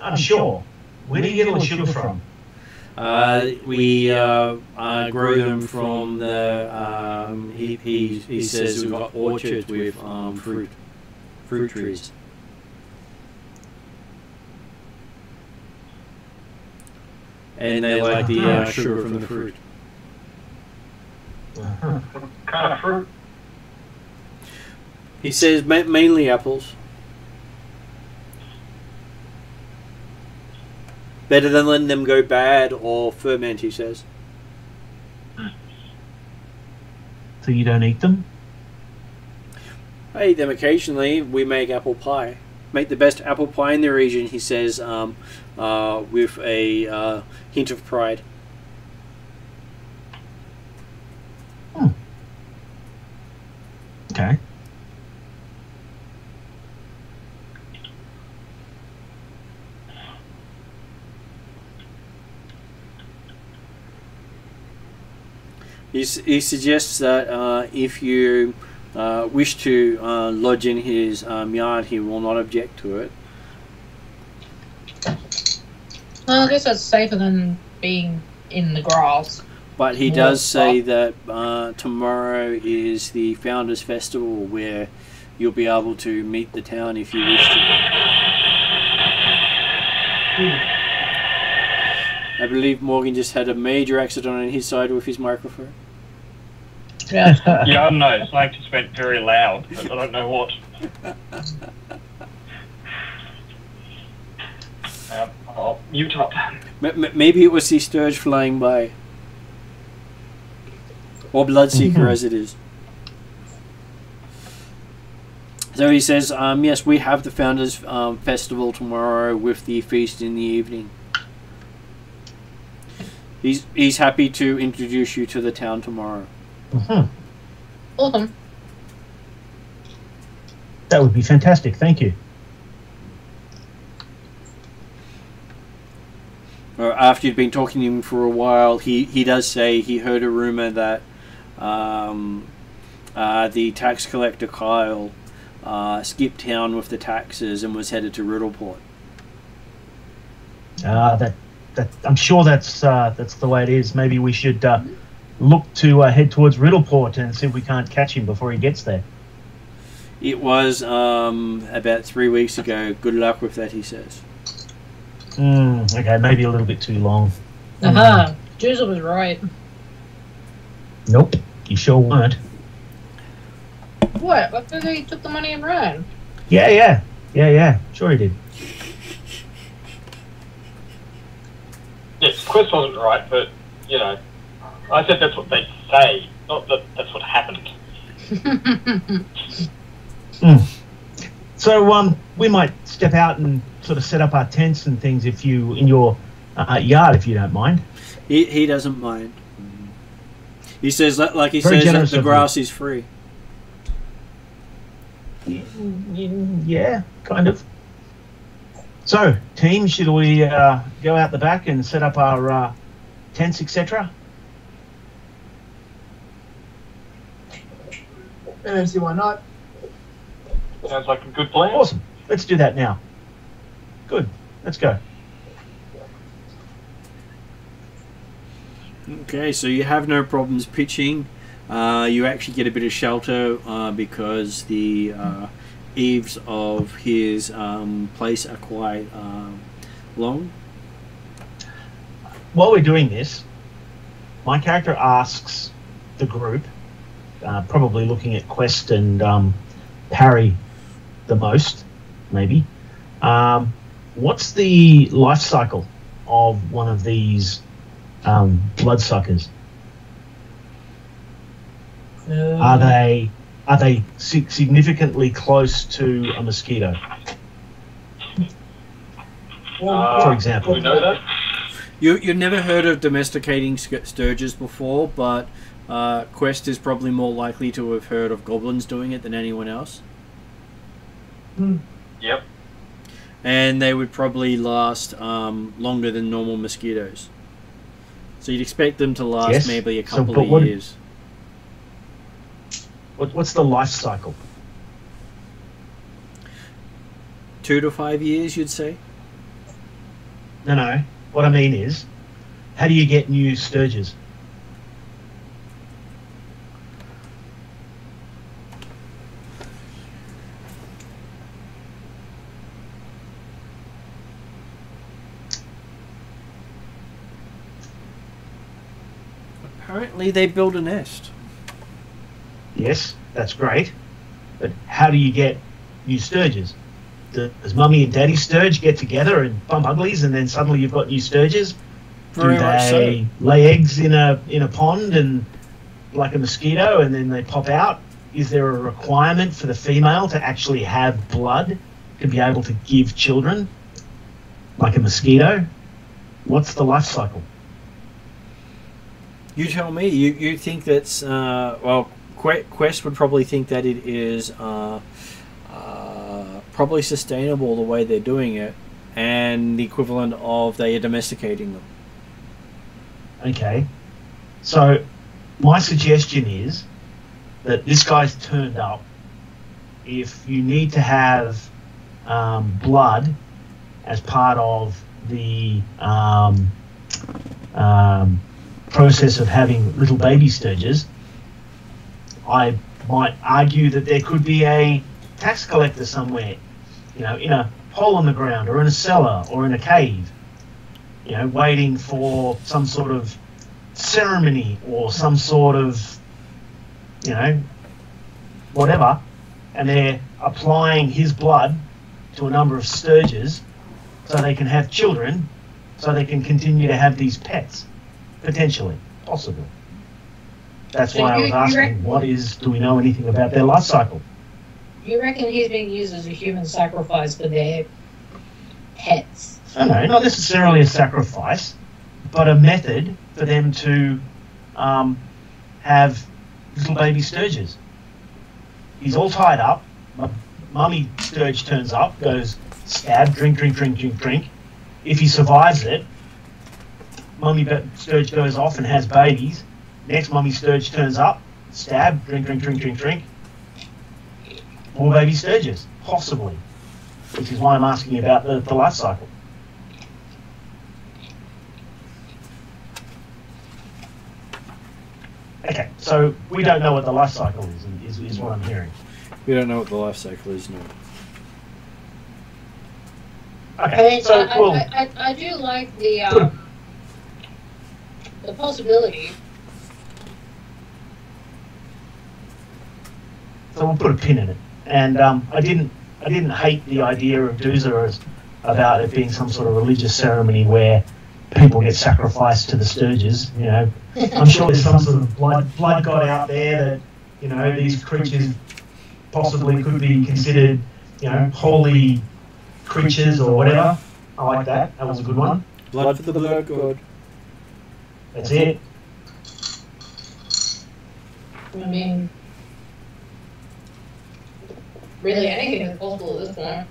I'm sure. Where do you get all the sugar from? We grow them from the. He says we've got orchards with fruit trees. And they like the sugar from the fruit. Uh-huh. What kind of fruit? He says mainly apples. Better than letting them go bad or ferment, he says. So you don't eat them? I eat them occasionally. We make apple pie. Make the best apple pie in the region, he says, with a hint of pride. Okay. He suggests that if you wish to lodge in his yard, he will not object to it. Well, I guess that's safer than being in the grass. But he does say that tomorrow is the Founders Festival where you'll be able to meet the town if you wish to. I believe Morgan just had a major accident on his side with his microphone. Yeah. Yeah, I don't know. Something just went very loud, but I don't know what. I'll mute up. Maybe it was the Sturge flying by. Or Bloodseeker as it is. So he says, yes, we have the Founders Festival tomorrow with the feast in the evening. He's happy to introduce you to the town tomorrow. Awesome. That would be fantastic, thank you. After you'd been talking to him for a while, he does say he heard a rumour that the tax collector Kyle skipped town with the taxes and was headed to Riddleport. That I'm sure that's the way it is. Maybe we should look to head towards Riddleport and see if we can't catch him before he gets there. It was about 3 weeks ago. Good luck with that, he says. Okay, maybe a little bit too long. Juicer was right. Nope, you sure weren't. What? I thought he took the money and ran. Yeah. Sure he did. Yes, Quest wasn't right, but, you know, I said that's what they say, not that that's what happened. So, we might step out and sort of set up our tents and things in your yard, if you don't mind. He doesn't mind. He says, like he Very says, that generous the of grass is free. Yeah, kind of. So, team, should we go out the back and set up our tents, etc.? I don't see why not. Sounds like a good plan. Awesome. Let's do that now. Good. Let's go. Okay, so you have no problems pitching. You actually get a bit of shelter because the eaves of his place are quite long. While we're doing this, my character asks the group, probably looking at Quest and Parry the most, maybe, What's the life cycle of one of these bloodsuckers? Are they significantly close to a mosquito? For example, we know that. You've never heard of domesticating sturges before, but Quest is probably more likely to have heard of goblins doing it than anyone else. Yep. And they would probably last longer than normal mosquitoes. So you'd expect them to last maybe a couple of years. What's the life cycle? 2 to 5 years, you'd say? No. What I mean is, how do you get new sturges? Apparently they build a nest. Yes, that's great. But how do you get new sturges? Does Mummy and Daddy Sturge get together and bump uglies, and then suddenly you've got new sturges? Very much so. Do they lay eggs in a pond and like a mosquito, and then they pop out? Is there a requirement for the female to actually have blood to be able to give children, like a mosquito? What's the life cycle? You tell me. You think that's Quest would probably think that it is probably sustainable the way they're doing it, and the equivalent of they are domesticating them. Okay, so my suggestion is that this guy's turned up. If you need to have blood as part of the process of having little baby sturges, I might argue that there could be a tax collector somewhere, in a hole in the ground or in a cellar or in a cave, waiting for some sort of ceremony or some sort of, whatever, and they're applying his blood to a number of sturges so they can have children, so they can continue to have these pets, potentially, possibly. That's why I was asking, do we know anything about their life cycle? You reckon he's being used as a human sacrifice for their pets? No, not necessarily a sacrifice, but a method for them to have little baby sturges. He's all tied up. Mummy sturge turns up, goes stab, drink. If he survives it, Mummy sturge goes off and has babies. Next Mummy sturge turns up, stab, drink. More baby sturges, possibly. Which is why I'm asking about the life cycle. Okay, so we don't know what the life cycle is what I'm hearing. We don't know what the life cycle is, no. Okay, I do like the possibility. So we'll put a pin in it. And I didn't hate the idea of Doozer about it being some sort of religious ceremony where people get sacrificed to the sturges. I'm sure there's some sort of blood god out there that these creatures possibly could be considered holy creatures or whatever. I like that. That was a good one. Blood for the blood god. That's it. I mean, really anything is possible at this point.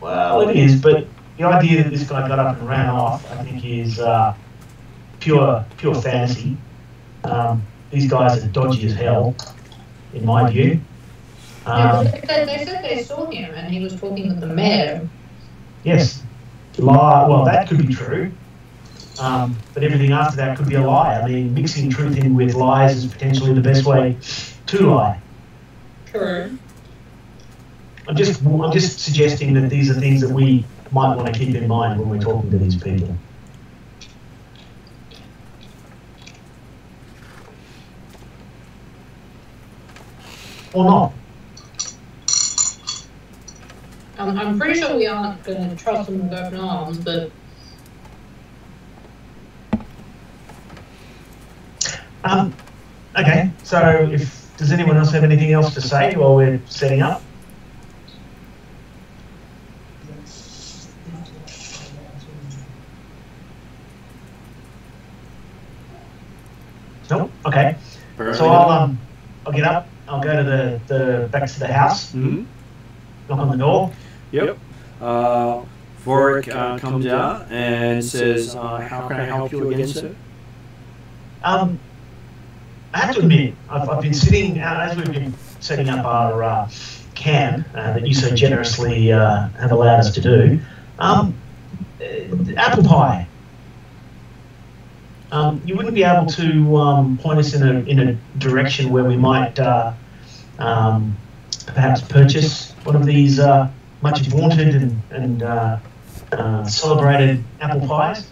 Well, it is, but the idea that this guy got up and ran off, I think, is pure fantasy. These guys are dodgy as hell, in my view. They said they saw him and he was talking with the mayor. Yes. Well, that could be true. But everything after that could be a lie. I mean, mixing truth in with lies is potentially the best way to lie. True. I'm just suggesting that these are things that we might want to keep in mind when we're talking to these people. Or not. I'm pretty sure we aren't going to trust them with open arms, but okay. So, does anyone else have anything else to say while we're setting up? Nope. Okay. So I'll get up. I'll go to the back to the house. Mm-hmm. Knock on the door. Yep. Vorik comes out and says, "How can I help you again, sir?" I have to admit, I've been sitting as we've been setting up our camp that you so generously have allowed us to do. Apple pie. You wouldn't be able to point us in a direction where we might perhaps purchase one of these much vaunted and celebrated apple pies?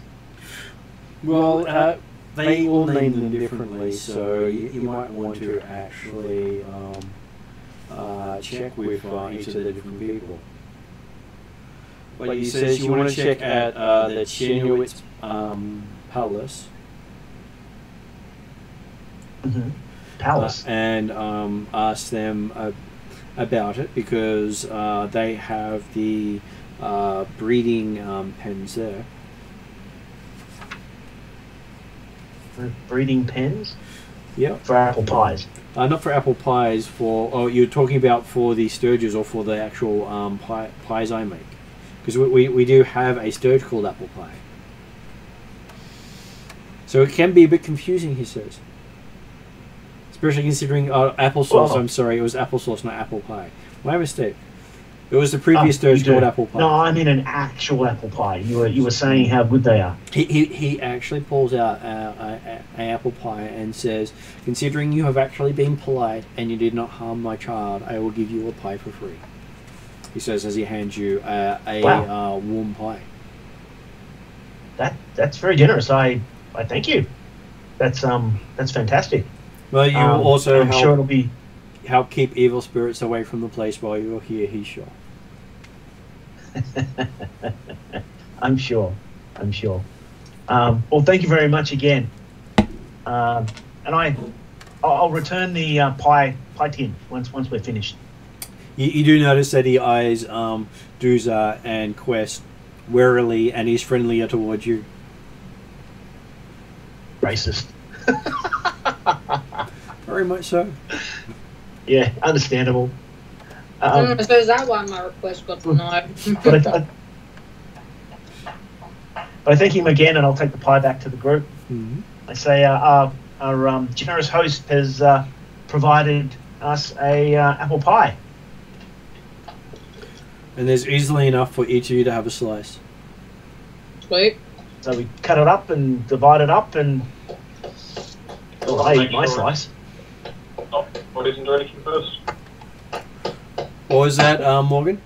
Well, they all name them differently, so you might want to actually check with each of the different people. But he says you want to check at the Chinowitz Palace. Mm-hmm. Palace. And ask them about it, because they have the breeding pens there. Breeding pens? Yep. For apple pies? Not for apple pies, you're talking about for the sturges or for the actual pies I make. Because we do have a sturge called apple pie. So it can be a bit confusing, he says. Especially considering applesauce. Well, I'm sorry, it was applesauce, not apple pie. My mistake. It was the previous sturge called apple pie. No, I mean an actual apple pie. You were saying how good they are. He actually pulls out an apple pie and says, "Considering you have actually been polite and you did not harm my child, I will give you a pie for free." He says as he hands you a warm pie. That's very generous. I thank you. That's fantastic. Well, you will also I'm sure it'll be help keep evil spirits away from the place while you're here. He's sure. I'm sure. Well, thank you very much again. And I'll return the pie tin once we're finished. You do notice that he eyes Duza and Quest warily, and he's friendlier towards you. Racist. Very much so. Yeah, understandable. I suppose that one my request got denied. But I thank him again, and I'll take the pie back to the group. Mm-hmm. I say our generous host has provided us a apple pie. And there's easily enough for each of you to have a slice. Sweet. So we cut it up and divide it up, and I eat my slice. Not poisoned or anything first. What was that, Morgan?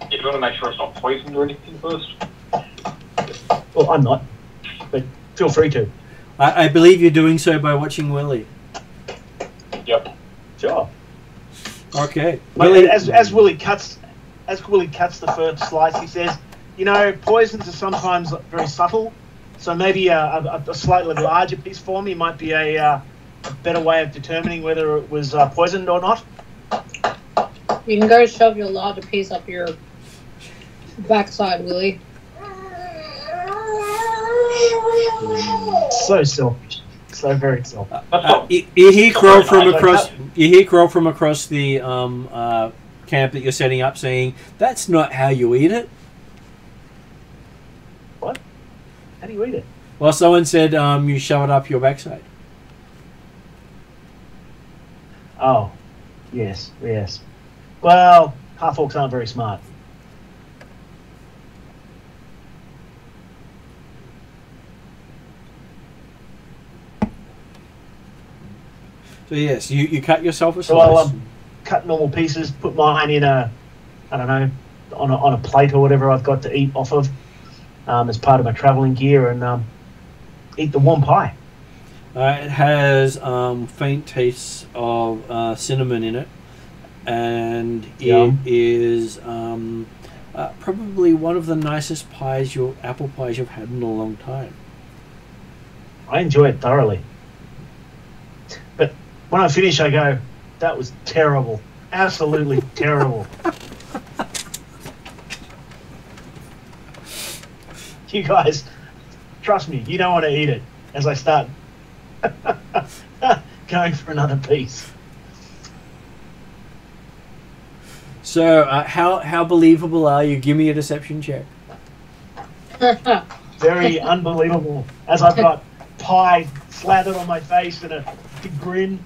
You want to make sure it's not poisoned or anything first. Well, I'm not, but feel free to. I believe you're doing so by watching Willie. Yep. Sure. Okay. Willie, as Willie cuts the first slice, he says, poisons are sometimes very subtle, so maybe a slightly larger piece for me might be a better way of determining whether it was poisoned or not. You can go shove your larger piece up your backside, Willie. So selfish. So very selfish. You hear crow from across. You hear crow from across the camp that you're setting up, saying, "That's not how you eat it." What? How do you eat it? Well, someone said you shove it up your backside. Oh, yes. Well, half-orcs aren't very smart. So yes, you cut yourself a So slice. I'll cut normal pieces, put mine in on a plate or whatever I've got to eat off of as part of my travelling gear, and eat the warm pie. It has faint tastes of cinnamon in it, and Yum. it is probably one of the nicest apple pies you've had in a long time. I enjoy it thoroughly. But when I finish, I go, that was terrible. Absolutely terrible. You guys, trust me, you don't want to eat it as I start going for another piece. So, how believable are you? Give me a deception check. Very unbelievable. As I've got pie slathered on my face and a big grin.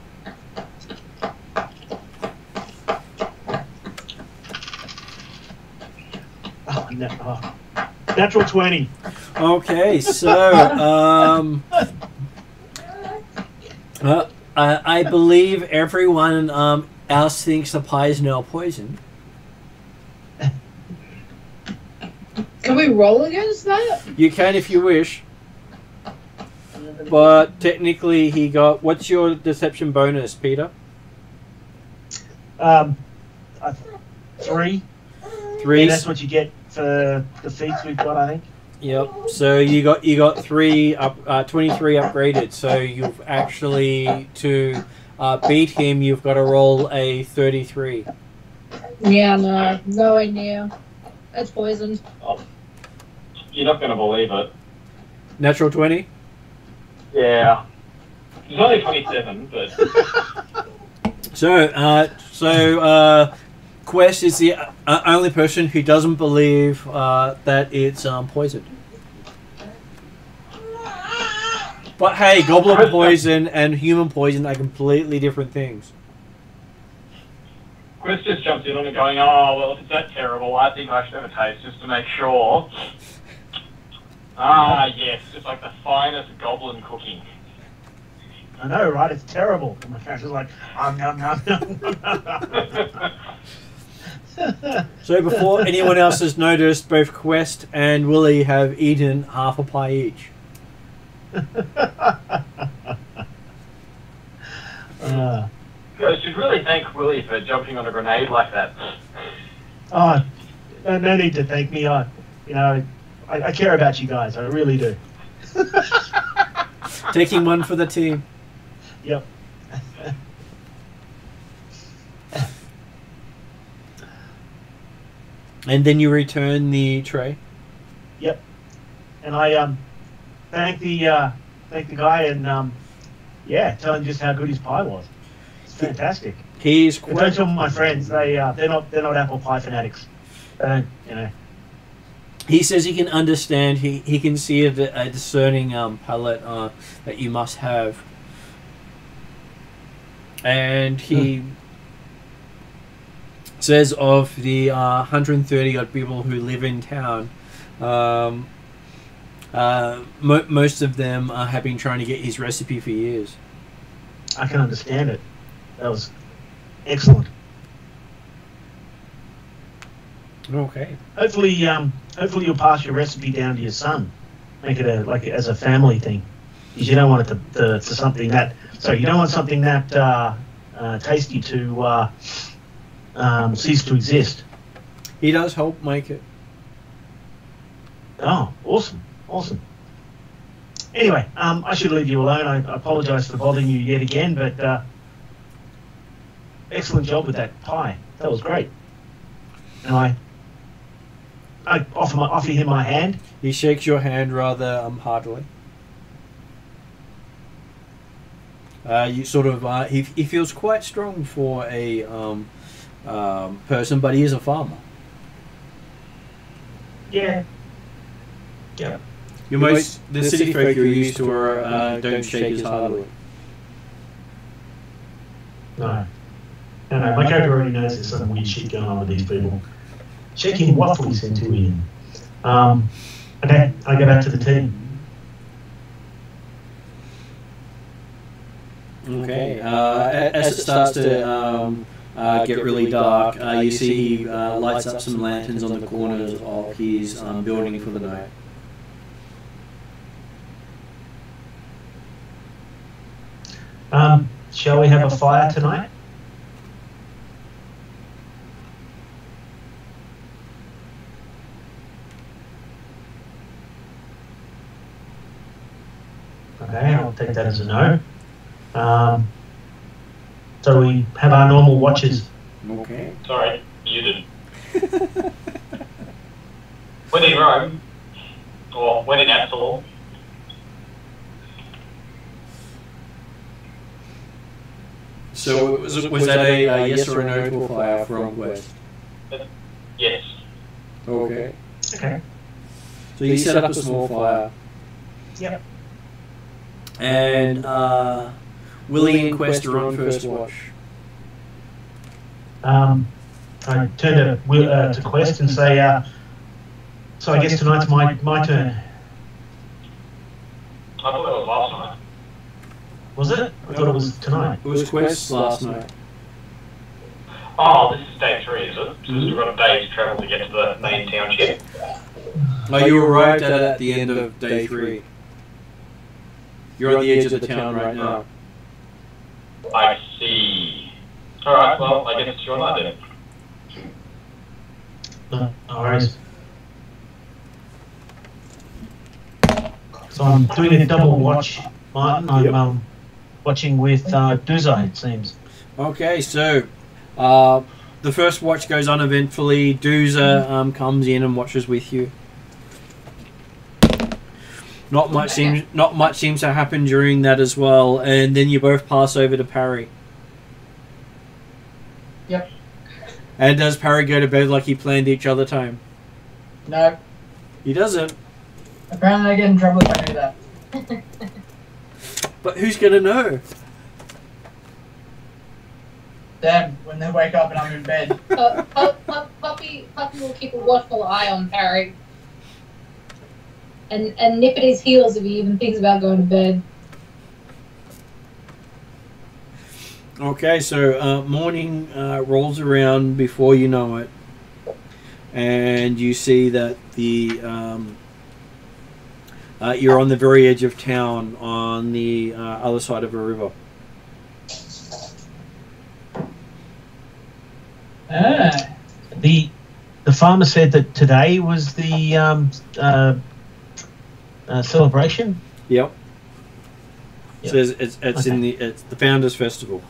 Oh, no. Oh. Natural 20. Okay, so I believe everyone else thinks the pie is now poisoned. Can we roll against that? You can if you wish, but technically he got. What's your deception bonus, Peter? 3. 3. And that's what you get for the feats we've got, I think. Yep. So you got 3 up, 23 upgraded. So you've actually to beat him, you've got to roll a 33. Yeah, no idea. That's poisoned. Oh, you're not going to believe it. Natural 20. Yeah. It's only 27, but... So Quest is the only person who doesn't believe that it's poisoned. But hey, goblin poison and human poison are completely different things. Chris just jumps in on it going, oh, well, if it's that terrible, I think I should have a taste just to make sure. Ah, yes, it's like the finest goblin cooking. I know, right? It's terrible. And my character's like, nom. So before anyone else has noticed, both Quest and Willie have eaten half a pie each. I should really thank Willie for jumping on a grenade like that. Oh, no need to thank me. I care about you guys. I really do. Taking one for the team. Yep. And then you return the tray. Yep. And I thank the guy and tell him just how good his pie was. It's fantastic. He's But don't tell my friends. They're not apple pie fanatics. They don't, He says he can understand. He can see a discerning palate that you must have, and he says of the 130 odd people who live in town, most of them have been trying to get his recipe for years. I can understand it. That was excellent. Okay. Hopefully you'll pass your recipe down to your son. Make it as a family thing. Because you don't want it to something that. So you don't want something that tasty to cease to exist. He does help make it. Oh, awesome. Anyway, I should leave you alone. I apologise for bothering you yet again, but excellent job with that pie. That was great. And I offer him my hand. He shakes your hand rather heartily. You sort of he feels quite strong for a person, but he is a farmer. Yeah. The city folk you're used to don't shake as heartily. No, my character already knows there's some weird shit going on with these people. Shaking waffles into him. Okay, I go back to the team. Okay. As it starts to get really dark, you see he lights up some lanterns on the corners of his building for the night. Shall we have a fire tonight? Okay, I'll take that as a no. So we have our normal watches. Okay. Sorry, you didn't. When in Rome, or when in Thassilon, So was that a yes or a no to a fire from Quest? yes. Okay. Okay. So you set up a small fire. Yep. And Willie and Quest are on first watch. I turn to Quest and say, so I guess tonight's my turn. I thought that was last night. Was it? I thought it was tonight. It was Quest's last night. Oh, this is day 3, is it? Because we've got a day's travel to get to the main township. Oh, you arrived at the end of day 3. You're on the edge of the town right now. I see. Alright, well, I guess it's your night then. No worries. So I'm doing a double watch, Martin. I'm watching with Duza, it seems. Okay, so the first watch goes uneventfully. Duza comes in and watches with you. Not much seems to happen during that as well, and then you both pass over to Parry. Yep. And does Parry go to bed like he planned each other time? No. He doesn't. Apparently I get in trouble if I do that. But who's gonna know? Them, when they wake up and I'm in bed. Puppy will keep a watchful eye on Parry. And nip at his heels if he even thinks about going to bed. Okay, so morning rolls around before you know it, and you see that the you're on the very edge of town on the other side of a river. The farmer said that today was the celebration. Yep. Yep. So it's in it's the Founders Festival.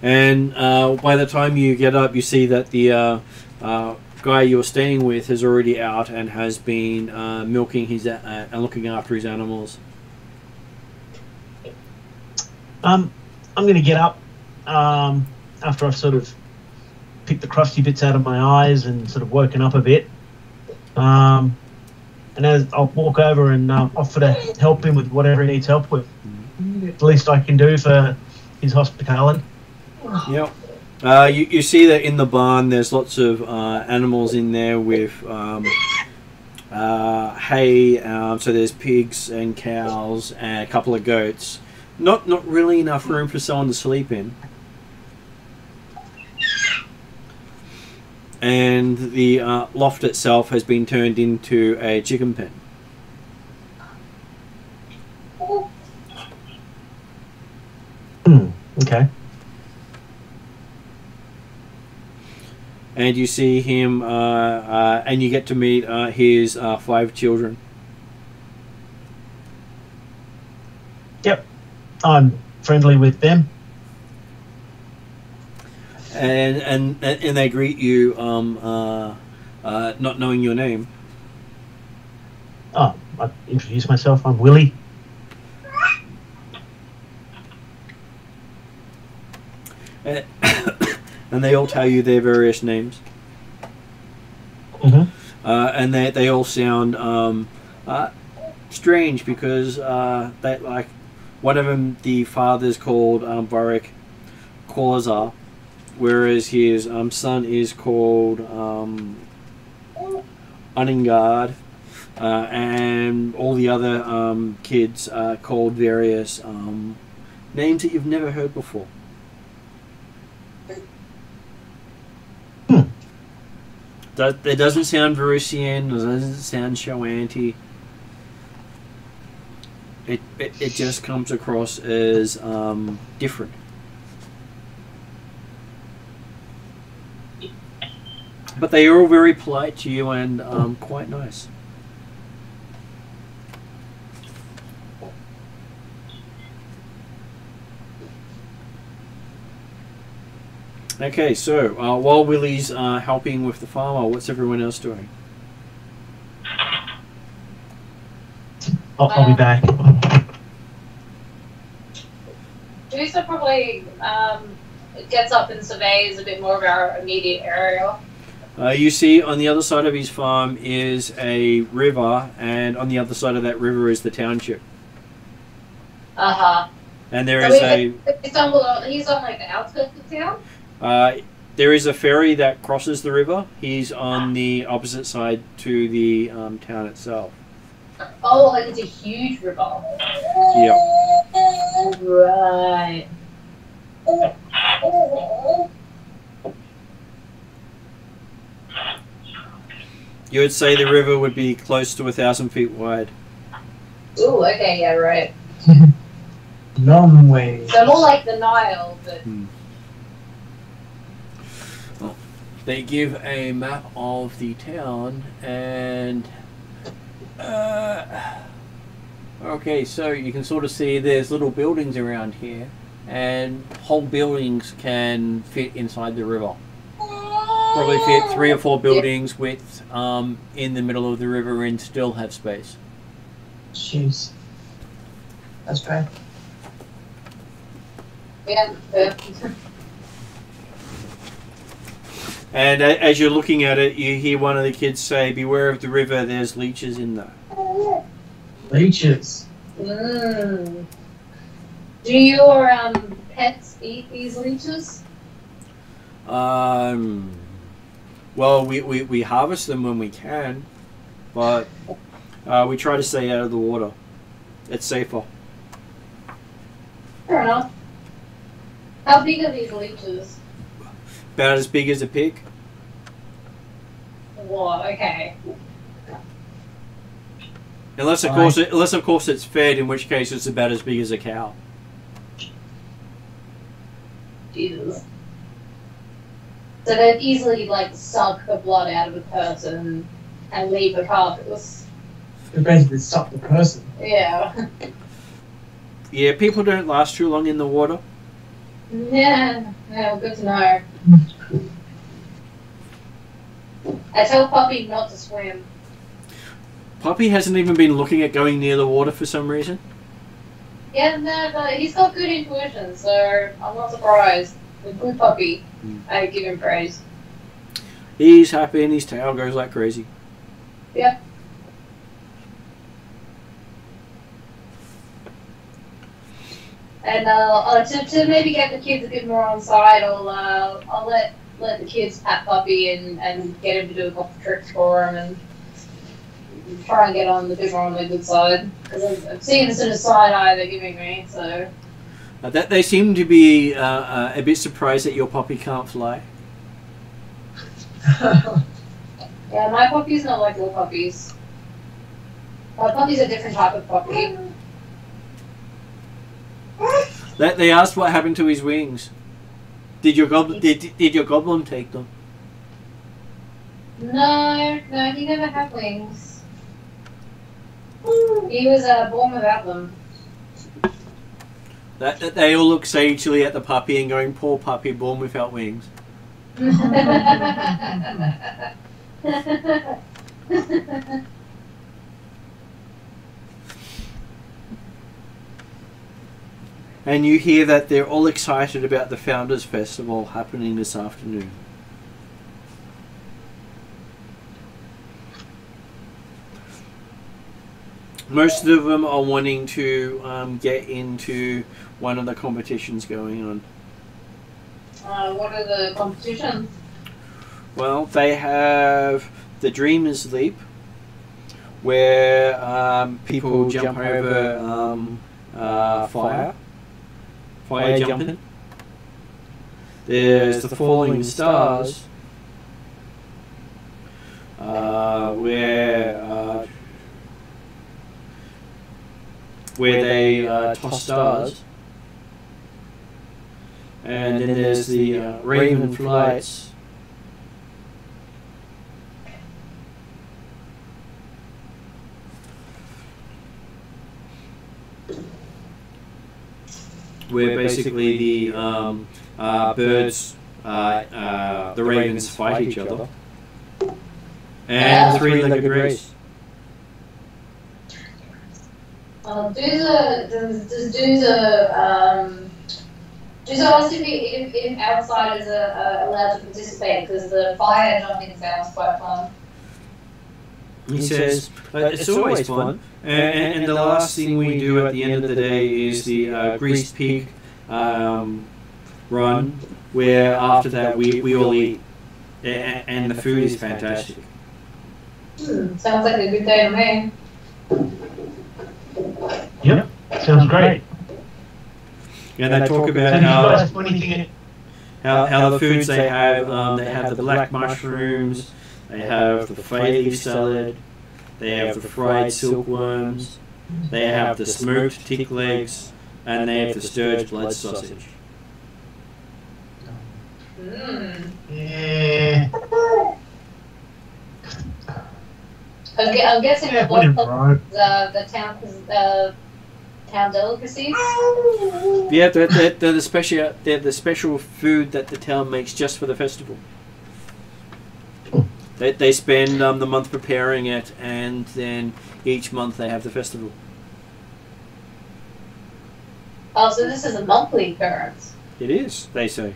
And by the time you get up, you see that the guy you're staying with is already out and has been milking his and looking after his animals. I'm going to get up after I've sort of picked the crusty bits out of my eyes and sort of woken up a bit. And as I'll walk over and offer to help him with whatever he needs help with. The least I can do for his hospitality. Yep. You see that in the barn there's lots of animals in there with hay, so there's pigs and cows and a couple of goats. Not really enough room for someone to sleep in. And the loft itself has been turned into a chicken pen. Okay. And you see him, and you get to meet his 5 children. Yep. I'm friendly with them. And they greet you, not knowing your name. Oh, I introduce myself. I'm Willie. And they all tell you their various names. Mm-hmm. And they all sound strange because they like one of them, the father's called Varric Korzar, whereas his son is called Uningard, and all the other kids are called various names that you've never heard before. It doesn't sound Varisian, it doesn't sound Shoanti. It just comes across as different. But they are all very polite to you and quite nice. Okay, so while Willie's helping with the farmer, what's everyone else doing? I'll be back. Teresa probably gets up and surveys a bit more of our immediate area. You see on the other side of his farm is a river, and on the other side of that river is the township. Uh-huh. And there So is he's on like the outskirts of town? there is a ferry that crosses the river. He's on the opposite side to the town itself. Oh, like it's a huge river. Yeah. Right. You would say the river would be close to 1,000 feet wide. Ooh, okay, yeah, right. Long way. So more like the Nile, but... Well, they give a map of the town and... okay, so you can sort of see there's little buildings around here, and whole buildings can fit inside the river. Probably fit 3 or 4 buildings with in the middle of the river and still have space. Jeez. That's bad. Yeah. And as you're looking at it, you hear one of the kids say, "Beware of the river, there's leeches in there." Leeches. Mm. Do your pets eat these leeches? Well, we harvest them when we can, but we try to stay out of the water. It's safer. Fair enough. How big are these leeches? About as big as a pig. Whoa, okay. Unless of course it's fed, in which case it's about as big as a cow. Jesus. So they'd easily like suck the blood out of a person and leave the carcass. They basically suck the person. Yeah. Yeah, people don't last too long in the water. Yeah, yeah, good to know. I tell Puppy not to swim. Puppy hasn't even been looking at going near the water for some reason. Yeah, no, but he's got good intuition, so I'm not surprised. The good Puppy, I give him praise. He's happy and his tail goes like crazy. Yep. And to maybe get the kids a bit more on side, I'll let the kids pat Puppy and get him to do a couple of tricks for him and try and get on the bit more on the good side, because I'm seeing the sort of side eye they're giving me. So That they seem to be a bit surprised that your Puppy can't fly. yeah, my Puppy's not like your puppies. My Puppy's a different type of puppy. They asked what happened to his wings. Did your goblin take them? No, he never had wings. He was born without them. That they all look sagely at the puppy and going, "Poor puppy, born without wings." And you hear that they're all excited about the Founders Festival happening this afternoon. Most of them are wanting to get into one of the competitions going on. What are the competitions? Well, they have the Dreamer's Leap, where people jump over fire jumping. There's the Falling Stars, where they toss stars, and then there's the Raven Flights, where basically the birds, the ravens fight each other, and the three-legged race. Do the ask if outsiders are allowed to participate, because the fire jumping sounds quite fun. He says, it's always fun. And the last thing we do at the end of the day is the Greased Pig run, where after that we all eat. And the food is fantastic. Sounds like a good day to me. Yep, sounds great. And they talk about how the foods they have the black mushrooms, they have the fay leaf salad, they have the fried silkworms, they have the smoked tick legs, and they have the stirred blood sausage. Yeah. I'm guessing Yeah, the town delicacies. Yeah, they're the special food that the town makes just for the festival. They spend the month preparing it, and then each month they have the festival. Oh, so this is a monthly occurrence. It is, they say.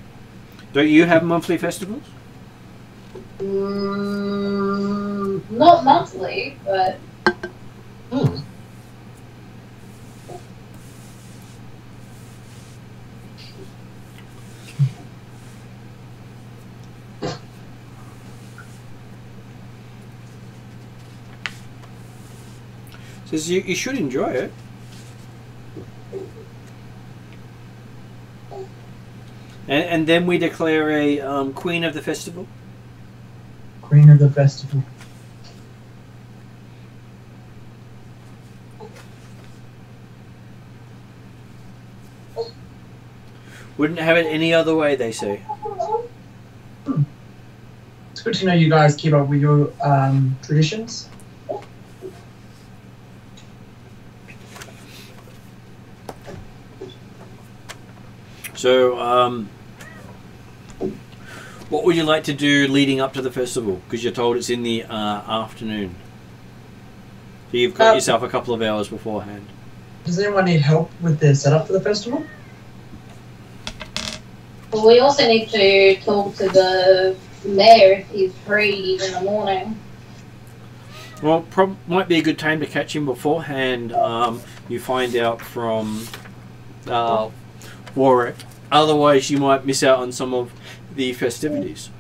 Don't you have monthly festivals? Not monthly, but. Says you should enjoy it. And then we declare a queen of the festival. Queen of the festival. Wouldn't have it any other way, they say. It's good to know you guys keep up with your traditions. So, what would you like to do leading up to the festival? Because you're told it's in the afternoon. So you've got yourself a couple of hours beforehand. Does anyone need help with the setup for the festival? Well, we also need to talk to the mayor if he's free in the morning. Well, might be a good time to catch him beforehand. You find out from Warwick. Otherwise, you might miss out on some of the festivities.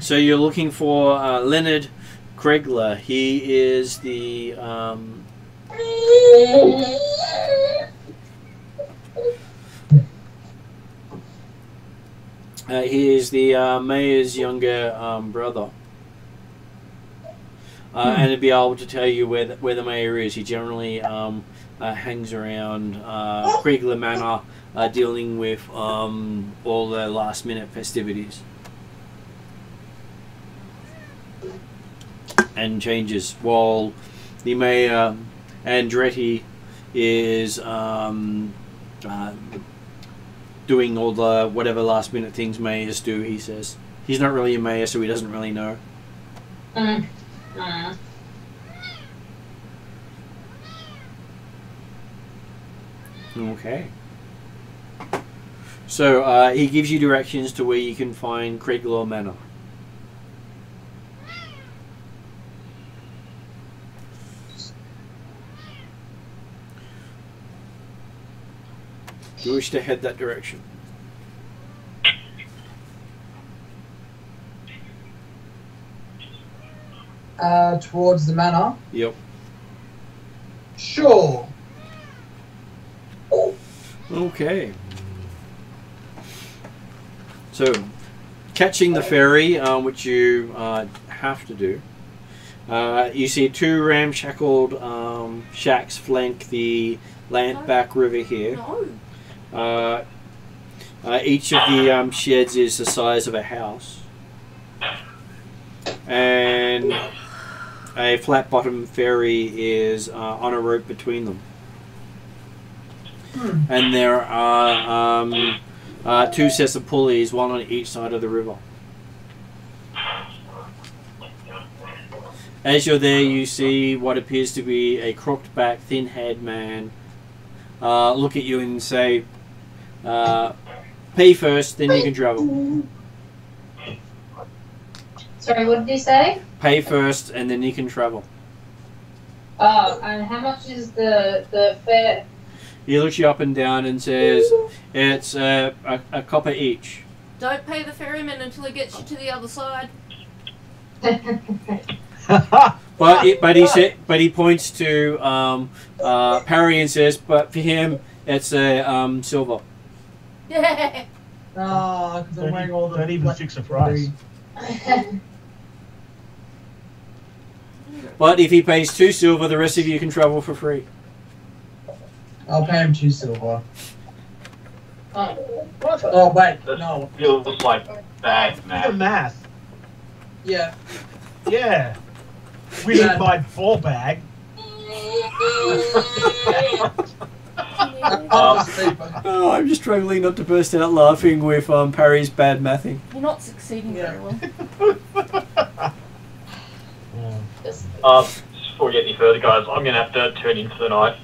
So you're looking for Leonard Kregler. He is the mayor's younger brother. And to be able to tell you where the mayor is. He generally hangs around Kregler Manor, dealing with all the last minute festivities and changes, while the mayor Andretti is doing all the whatever last minute things mayors do. He says he's not really a mayor, so he doesn't really know. Okay. So he gives you directions to where you can find Craiglaw Manor. Do you wish to head that direction? Towards the manor? Yep. Sure. Okay. So, catching the ferry, which you have to do, you see two ramshackled shacks flank the Lantback River here. Each of the sheds is the size of a house. And a flat-bottom ferry is on a rope between them. And there are 2 sets of pulleys, one on each side of the river. As you're there, you see what appears to be a crooked-back, thin-haired man look at you and say, pay first, then you can travel. Sorry, what did you say? Pay first, and then you can travel. Oh, and how much is the fare? He looks you up and down and says, it's a copper each. Don't pay the ferryman until he gets you to the other side. But he points to Parry and says, but for him it's a silver. Yeah. Ah, because I'm wearing all the. Don't even fix a price. But if he pays 2 silver, the rest of you can travel for free. I'll pay him 2 silver. What? Oh, wait, That no. feels like bad The math. math. Yeah. Yeah. We didn't buy 4 bag. Oh, I'm just struggling not to burst out laughing with Parry's bad mathing. You're not succeeding Yeah. very well. Just before we get any further, guys, I'm going to have to turn in for the night.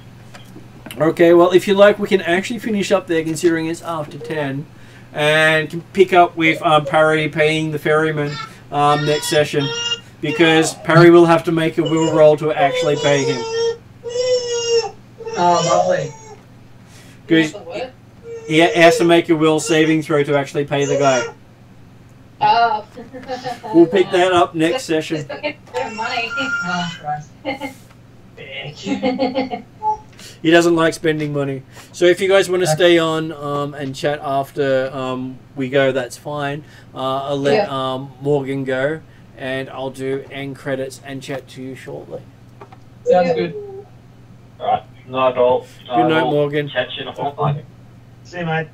Okay, well, if you like, we can actually finish up there, considering it's after 10, and can pick up with Parry paying the ferryman next session, because Parry will have to make a will roll to actually pay him. Oh, lovely. Because he has to make a will saving throw to actually pay the guy. Oh. We'll pick that up next session. Just get their money. Oh, Christ. He doesn't like spending money. So if you guys want to stay on and chat after we go, that's fine. I'll let Morgan go, and I'll do end credits and chat to you shortly. Sounds good. Alright, night all. Good night, Morgan. Catch you in a fortnight. See you, mate.